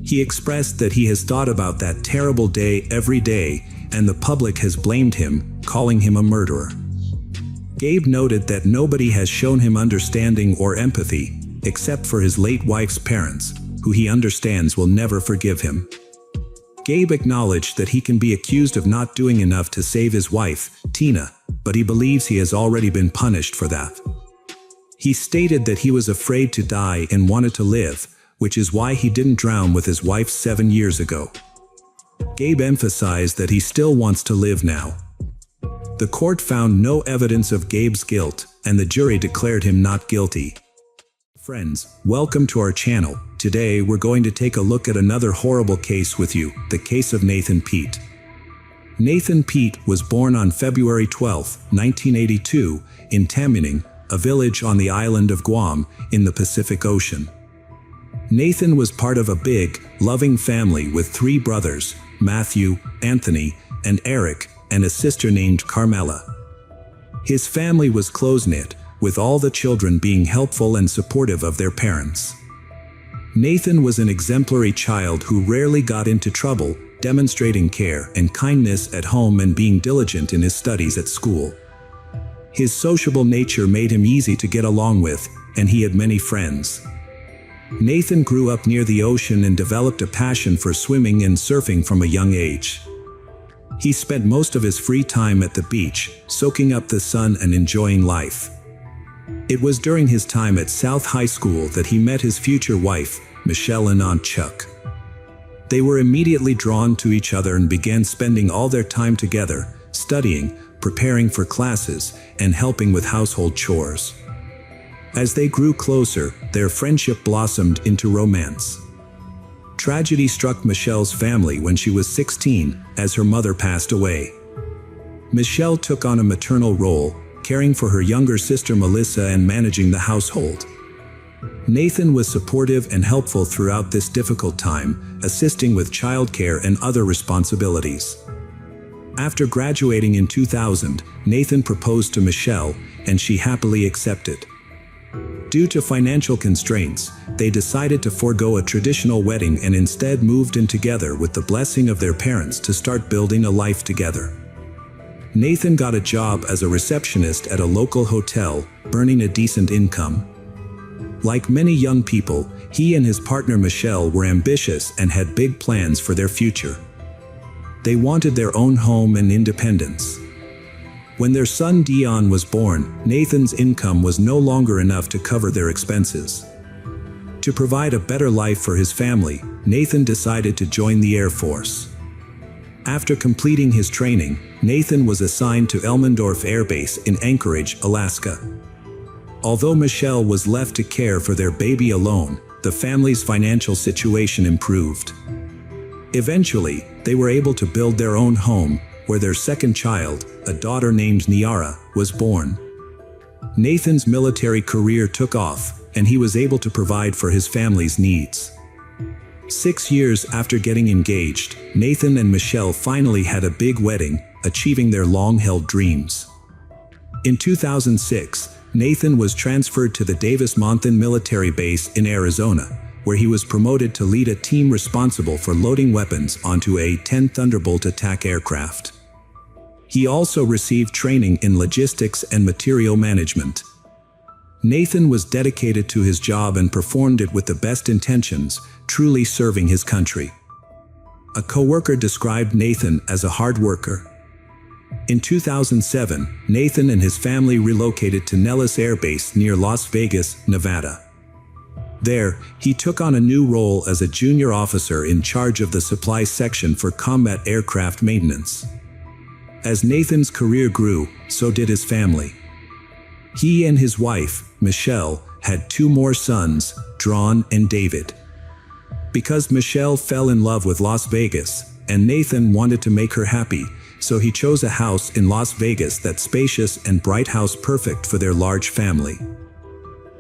A: He expressed that he has thought about that terrible day every day, and the public has blamed him, calling him a murderer. Gabe noted that nobody has shown him understanding or empathy, except for his late wife's parents, who he understands will never forgive him. Gabe acknowledged that he can be accused of not doing enough to save his wife, Tina, but he believes he has already been punished for that. He stated that he was afraid to die and wanted to live, which is why he didn't drown with his wife 7 years ago. Gabe emphasized that he still wants to live now. The court found no evidence of Gabe's guilt, and the jury declared him not guilty. Friends, welcome to our channel. Today we're going to take a look at another horrible case with you, the case of Nathan Pete. Nathan Pete was born on February 12, 1982, in Tamuning, a village on the island of Guam, in the Pacific Ocean. Nathan was part of a big, loving family with 3 brothers, Matthew, Anthony, and Eric, and a sister named Carmela. His family was close-knit, with all the children being helpful and supportive of their parents. Nathan was an exemplary child who rarely got into trouble, demonstrating care and kindness at home and being diligent in his studies at school. His sociable nature made him easy to get along with, and he had many friends. Nathan grew up near the ocean and developed a passion for swimming and surfing from a young age. He spent most of his free time at the beach, soaking up the sun and enjoying life. It was during his time at South High School that he met his future wife, Michelle Antonakos. They were immediately drawn to each other and began spending all their time together, studying, preparing for classes, and helping with household chores. As they grew closer, their friendship blossomed into romance. Tragedy struck Michelle's family when she was 16, as her mother passed away. Michelle took on a maternal role, caring for her younger sister Melissa and managing the household. Nathan was supportive and helpful throughout this difficult time, assisting with childcare and other responsibilities. After graduating in 2000, Nathan proposed to Michelle, and she happily accepted. Due to financial constraints, they decided to forego a traditional wedding and instead moved in together with the blessing of their parents to start building a life together. Nathan got a job as a receptionist at a local hotel, earning a decent income. Like many young people, he and his partner Michelle were ambitious and had big plans for their future. They wanted their own home and independence. When their son Dion was born, Nathan's income was no longer enough to cover their expenses. To provide a better life for his family, Nathan decided to join the Air Force. After completing his training, Nathan was assigned to Elmendorf Air Base in Anchorage, Alaska. Although Michelle was left to care for their baby alone, the family's financial situation improved. Eventually, they were able to build their own home, where their second child, a daughter named Niara, was born. Nathan's military career took off, and he was able to provide for his family's needs. 6 years after getting engaged, Nathan and Michelle finally had a big wedding, achieving their long-held dreams. In 2006, Nathan was transferred to the Davis-Monthan military base in Arizona, where he was promoted to lead a team responsible for loading weapons onto a 10 Thunderbolt attack aircraft. He also received training in logistics and material management. Nathan was dedicated to his job and performed it with the best intentions, truly serving his country. A coworker described Nathan as a hard worker. In 2007, Nathan and his family relocated to Nellis Air Base near Las Vegas, Nevada. There, he took on a new role as a junior officer in charge of the supply section for combat aircraft maintenance. As Nathan's career grew, so did his family. He and his wife, Michelle, had 2 more sons, Drawn and David. Because Michelle fell in love with Las Vegas, and Nathan wanted to make her happy, so he chose a house in Las Vegas that's spacious and bright, house perfect for their large family.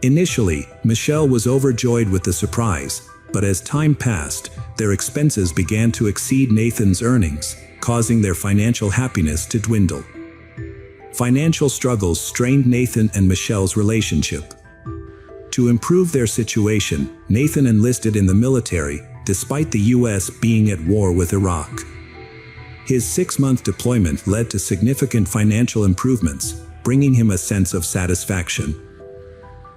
A: Initially, Michelle was overjoyed with the surprise, but as time passed, their expenses began to exceed Nathan's earnings, causing their financial happiness to dwindle. Financial struggles strained Nathan and Michelle's relationship. To improve their situation, Nathan enlisted in the military, despite the U.S. being at war with Iraq. His 6-month deployment led to significant financial improvements, bringing him a sense of satisfaction.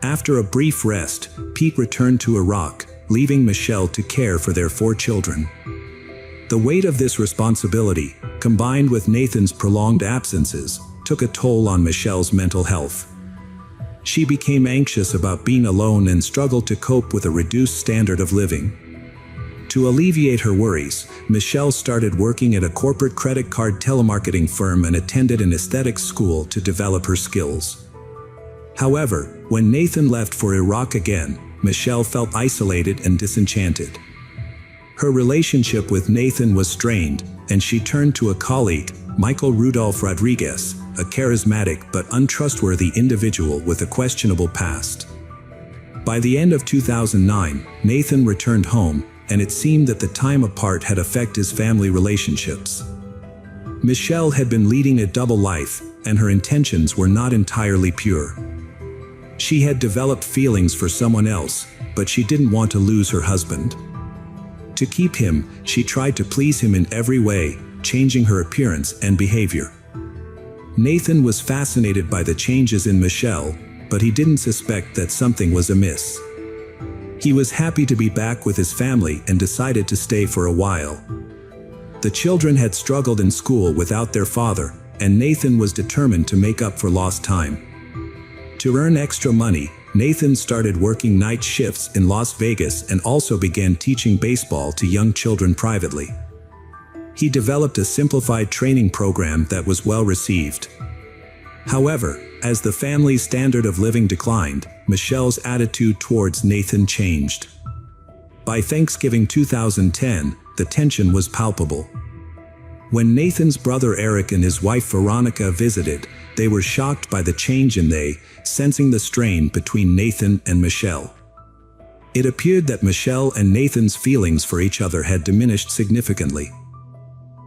A: After a brief rest, Pete returned to Iraq, leaving Michelle to care for their 4 children. The weight of this responsibility, combined with Nathan's prolonged absences, took a toll on Michelle's mental health. She became anxious about being alone and struggled to cope with a reduced standard of living. To alleviate her worries, Michelle started working at a corporate credit card telemarketing firm and attended an aesthetics school to develop her skills. However, when Nathan left for Iraq again, Michelle felt isolated and disenchanted. Her relationship with Nathan was strained, and she turned to a colleague, Michael Rudolph Rodriguez, a charismatic but untrustworthy individual with a questionable past. By the end of 2009, Nathan returned home, and it seemed that the time apart had affected his family relationships. Michelle had been leading a double life, and her intentions were not entirely pure. She had developed feelings for someone else, but she didn't want to lose her husband. To keep him, she tried to please him in every way, changing her appearance and behavior. Nathan was fascinated by the changes in Michelle, but he didn't suspect that something was amiss. He was happy to be back with his family and decided to stay for a while. The children had struggled in school without their father, and Nathan was determined to make up for lost time. To earn extra money, Nathan started working night shifts in Las Vegas and also began teaching baseball to young children privately. He developed a simplified training program that was well received. However, as the family's standard of living declined, Michelle's attitude towards Nathan changed. By Thanksgiving 2010, the tension was palpable. When Nathan's brother Eric and his wife Veronica visited, they were shocked by the change in they, sensing the strain between Nathan and Michelle. It appeared that Michelle and Nathan's feelings for each other had diminished significantly.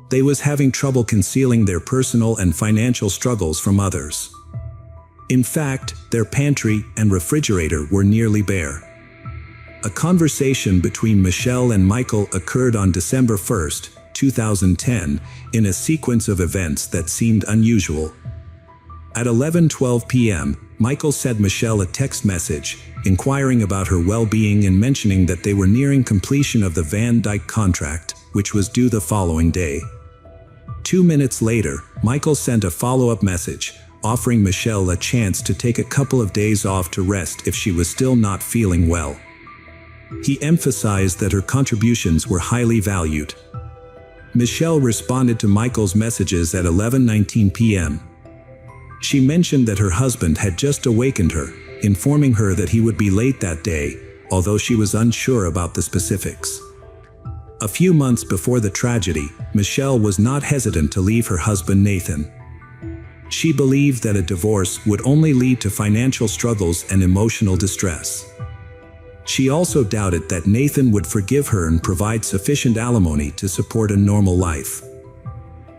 A: They was having trouble concealing their personal and financial struggles from others. In fact, their pantry and refrigerator were nearly bare. A conversation between Michelle and Michael occurred on December 1, 2010, in a sequence of events that seemed unusual. At 11:12 p.m., Michael sent Michelle a text message, inquiring about her well-being and mentioning that they were nearing completion of the Van Dyke contract, which was due the following day. 2 minutes later, Michael sent a follow-up message, offering Michelle a chance to take a couple of days off to rest if she was still not feeling well. He emphasized that her contributions were highly valued. Michelle responded to Michael's messages at 11:19 p.m. She mentioned that her husband had just awakened her, informing her that he would be late that day, although she was unsure about the specifics. A few months before the tragedy, Michelle was not hesitant to leave her husband Nathan. She believed that a divorce would only lead to financial struggles and emotional distress. She also doubted that Nathan would forgive her and provide sufficient alimony to support a normal life.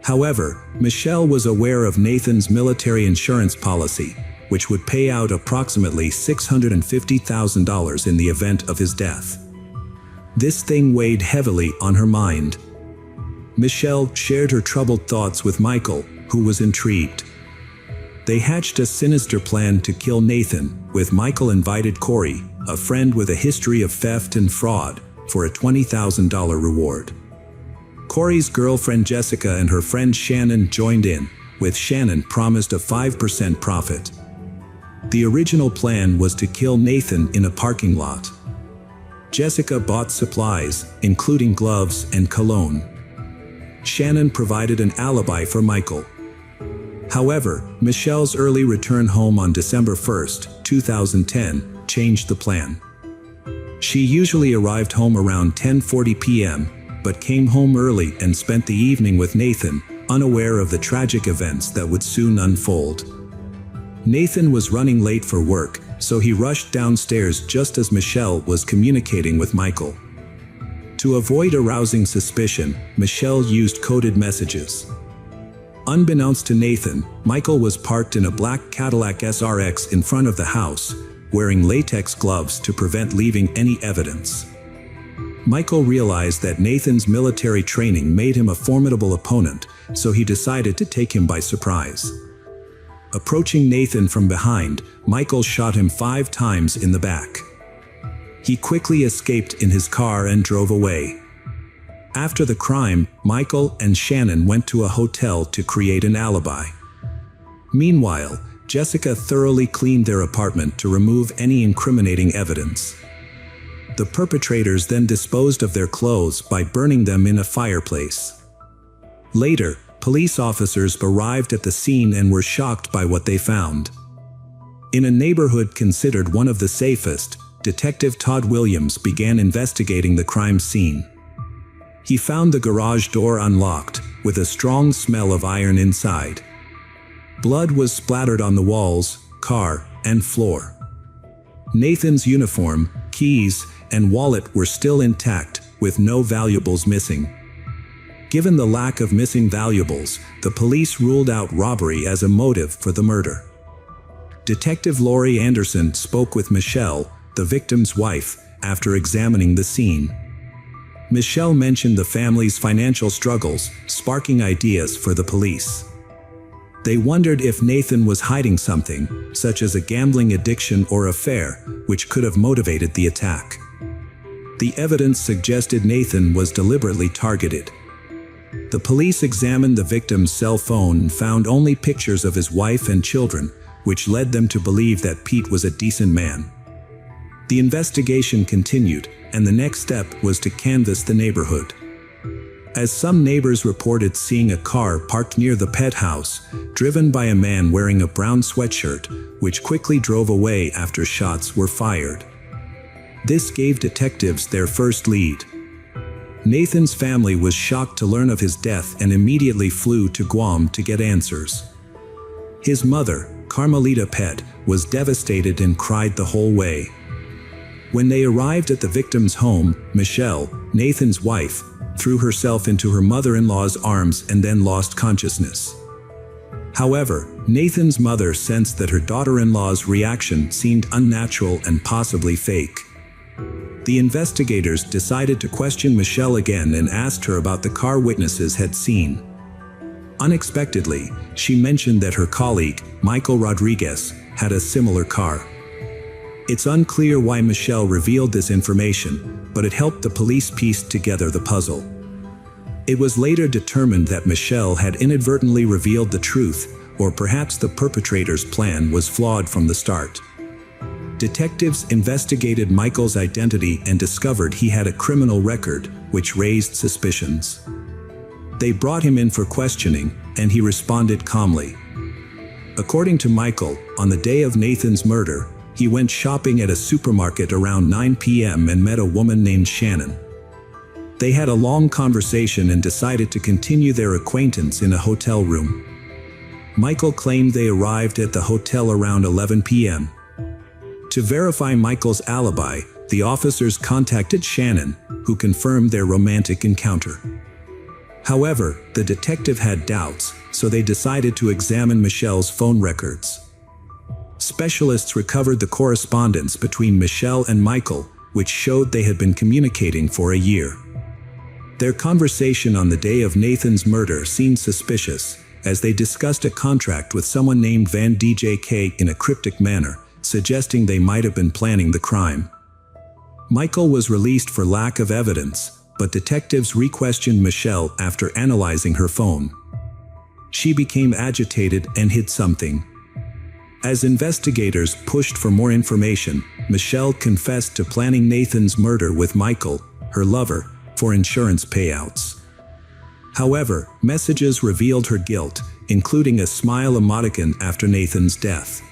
A: However, Michelle was aware of Nathan's military insurance policy, which would pay out approximately $650,000 in the event of his death. This thing weighed heavily on her mind. Michelle shared her troubled thoughts with Michael, who was intrigued. They hatched a sinister plan to kill Nathan, with Michael invited Corey, a friend with a history of theft and fraud, for a $20,000 reward. Corey's girlfriend Jessica and her friend Shannon joined in, with Shannon promised a 5% profit. The original plan was to kill Nathan in a parking lot. Jessica bought supplies, including gloves and cologne. Shannon provided an alibi for Michael. However, Michelle's early return home on December 1, 2010, changed the plan. She usually arrived home around 10:40 p.m., but came home early and spent the evening with Nathan, unaware of the tragic events that would soon unfold. Nathan was running late for work, so he rushed downstairs just as Michelle was communicating with Michael. To avoid arousing suspicion, Michelle used coded messages. Unbeknownst to Nathan, Michael was parked in a black Cadillac SRX in front of the house, wearing latex gloves to prevent leaving any evidence. Michael realized that Nathan's military training made him a formidable opponent, so he decided to take him by surprise. Approaching Nathan from behind, Michael shot him 5 times in the back. He quickly escaped in his car and drove away. After the crime, Michael and Shannon went to a hotel to create an alibi. Meanwhile, Jessica thoroughly cleaned their apartment to remove any incriminating evidence. The perpetrators then disposed of their clothes by burning them in a fireplace. Later, police officers arrived at the scene and were shocked by what they found. In a neighborhood considered one of the safest, Detective Todd Williams began investigating the crime scene. He found the garage door unlocked, with a strong smell of iron inside. Blood was splattered on the walls, car, and floor. Nathan's uniform, keys, and wallet were still intact, with no valuables missing. Given the lack of missing valuables, the police ruled out robbery as a motive for the murder. Detective Laurie Anderson spoke with Michelle, the victim's wife, after examining the scene. Michelle mentioned the family's financial struggles, sparking ideas for the police. They wondered if Nathan was hiding something, such as a gambling addiction or affair, which could have motivated the attack. The evidence suggested Nathan was deliberately targeted. The police examined the victim's cell phone and found only pictures of his wife and children, which led them to believe that Pete was a decent man. The investigation continued, and the next step was to canvass the neighborhood. As some neighbors reported seeing a car parked near the pet house, driven by a man wearing a brown sweatshirt, which quickly drove away after shots were fired. This gave detectives their first lead. Nathan's family was shocked to learn of his death and immediately flew to Guam to get answers. His mother, Carmelita Pett, was devastated and cried the whole way. When they arrived at the victim's home, Michelle, Nathan's wife, threw herself into her mother-in-law's arms and then lost consciousness. However, Nathan's mother sensed that her daughter-in-law's reaction seemed unnatural and possibly fake. The investigators decided to question Michelle again and asked her about the car witnesses had seen. Unexpectedly, she mentioned that her colleague, Michael Rodriguez, had a similar car. It's unclear why Michelle revealed this information, but it helped the police piece together the puzzle. It was later determined that Michelle had inadvertently revealed the truth, or perhaps the perpetrator's plan was flawed from the start. Detectives investigated Michael's identity and discovered he had a criminal record, which raised suspicions. They brought him in for questioning, and he responded calmly. According to Michael, on the day of Nathan's murder, he went shopping at a supermarket around 9 p.m. and met a woman named Shannon. They had a long conversation and decided to continue their acquaintance in a hotel room. Michael claimed they arrived at the hotel around 11 p.m. To verify Michael's alibi, the officers contacted Shannon, who confirmed their romantic encounter. However, the detective had doubts, so they decided to examine Michelle's phone records. Specialists recovered the correspondence between Michelle and Michael, which showed they had been communicating for a year. Their conversation on the day of Nathan's murder seemed suspicious, as they discussed a contract with someone named Van DJK in a cryptic manner, suggesting they might have been planning the crime. Michael was released for lack of evidence, but detectives re-questioned Michelle after analyzing her phone. She became agitated and hid something. As investigators pushed for more information, Michelle confessed to planning Nathan's murder with Michael, her lover, for insurance payouts. However, messages revealed her guilt, including a smile emoticon after Nathan's death.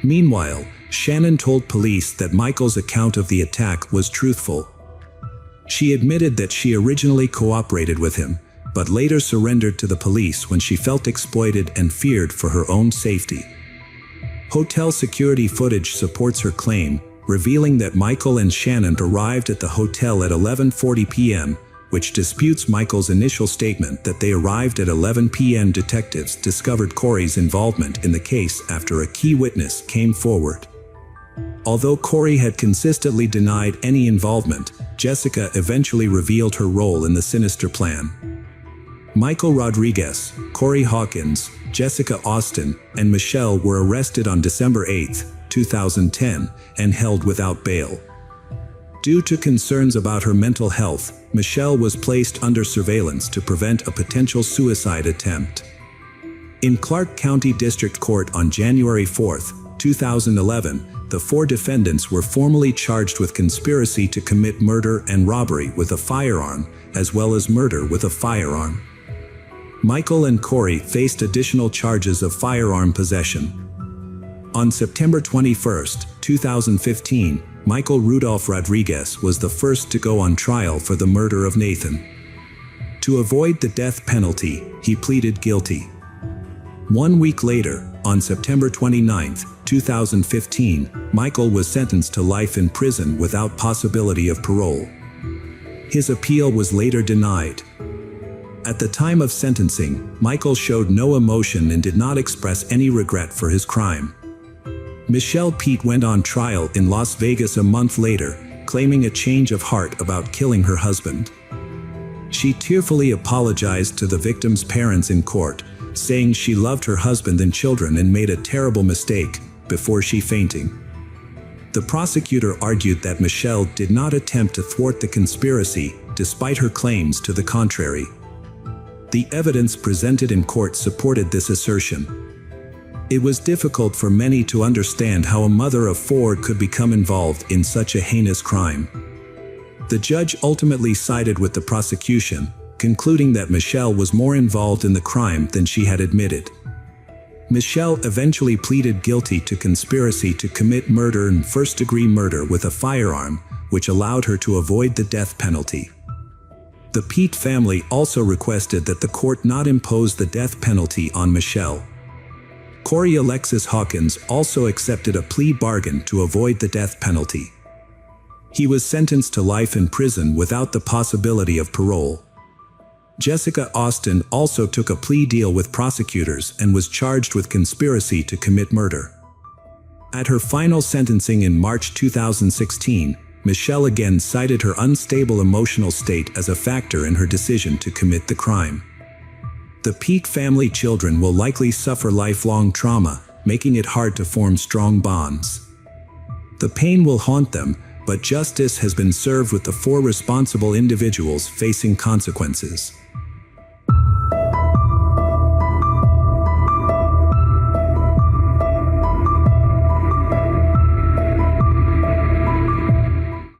A: Meanwhile, Shannon told police that Michael's account of the attack was truthful. She admitted that she originally cooperated with him, but later surrendered to the police when she felt exploited and feared for her own safety. Hotel security footage supports her claim, revealing that Michael and Shannon arrived at the hotel at 11:40 p.m., which disputes Michael's initial statement that they arrived at 11 p.m. Detectives discovered Corey's involvement in the case after a key witness came forward. Although Corey had consistently denied any involvement, Jessica eventually revealed her role in the sinister plan. Michael Rodriguez, Corey Hawkins, Jessica Austin, and Michelle were arrested on December 8, 2010, and held without bail. Due to concerns about her mental health, Michelle was placed under surveillance to prevent a potential suicide attempt. In Clark County District Court on January 4, 2011, the 4 defendants were formally charged with conspiracy to commit murder and robbery with a firearm, as well as murder with a firearm. Michael and Corey faced additional charges of firearm possession. On September 21, 2015, Michael Rudolph Rodriguez was the first to go on trial for the murder of Nathan. To avoid the death penalty, he pleaded guilty. 1 week later, on September 29, 2015, Michael was sentenced to life in prison without possibility of parole. His appeal was later denied. At the time of sentencing, Michael showed no emotion and did not express any regret for his crime. Michelle Pete went on trial in Las Vegas a month later, claiming a change of heart about killing her husband. She tearfully apologized to the victim's parents in court, saying she loved her husband and children and made a terrible mistake, before she fainting. The prosecutor argued that Michelle did not attempt to thwart the conspiracy, despite her claims to the contrary. The evidence presented in court supported this assertion. It was difficult for many to understand how a mother of 4 could become involved in such a heinous crime. The judge ultimately sided with the prosecution, concluding that Michelle was more involved in the crime than she had admitted. Michelle eventually pleaded guilty to conspiracy to commit murder and first-degree murder with a firearm, which allowed her to avoid the death penalty. The Pete family also requested that the court not impose the death penalty on Michelle. Corey Alexis Hawkins also accepted a plea bargain to avoid the death penalty. He was sentenced to life in prison without the possibility of parole. Jessica Austin also took a plea deal with prosecutors and was charged with conspiracy to commit murder. At her final sentencing in March 2016, Michelle again cited her unstable emotional state as a factor in her decision to commit the crime. The Pete family children will likely suffer lifelong trauma, making it hard to form strong bonds. The pain will haunt them, but justice has been served with the 4 responsible individuals facing consequences.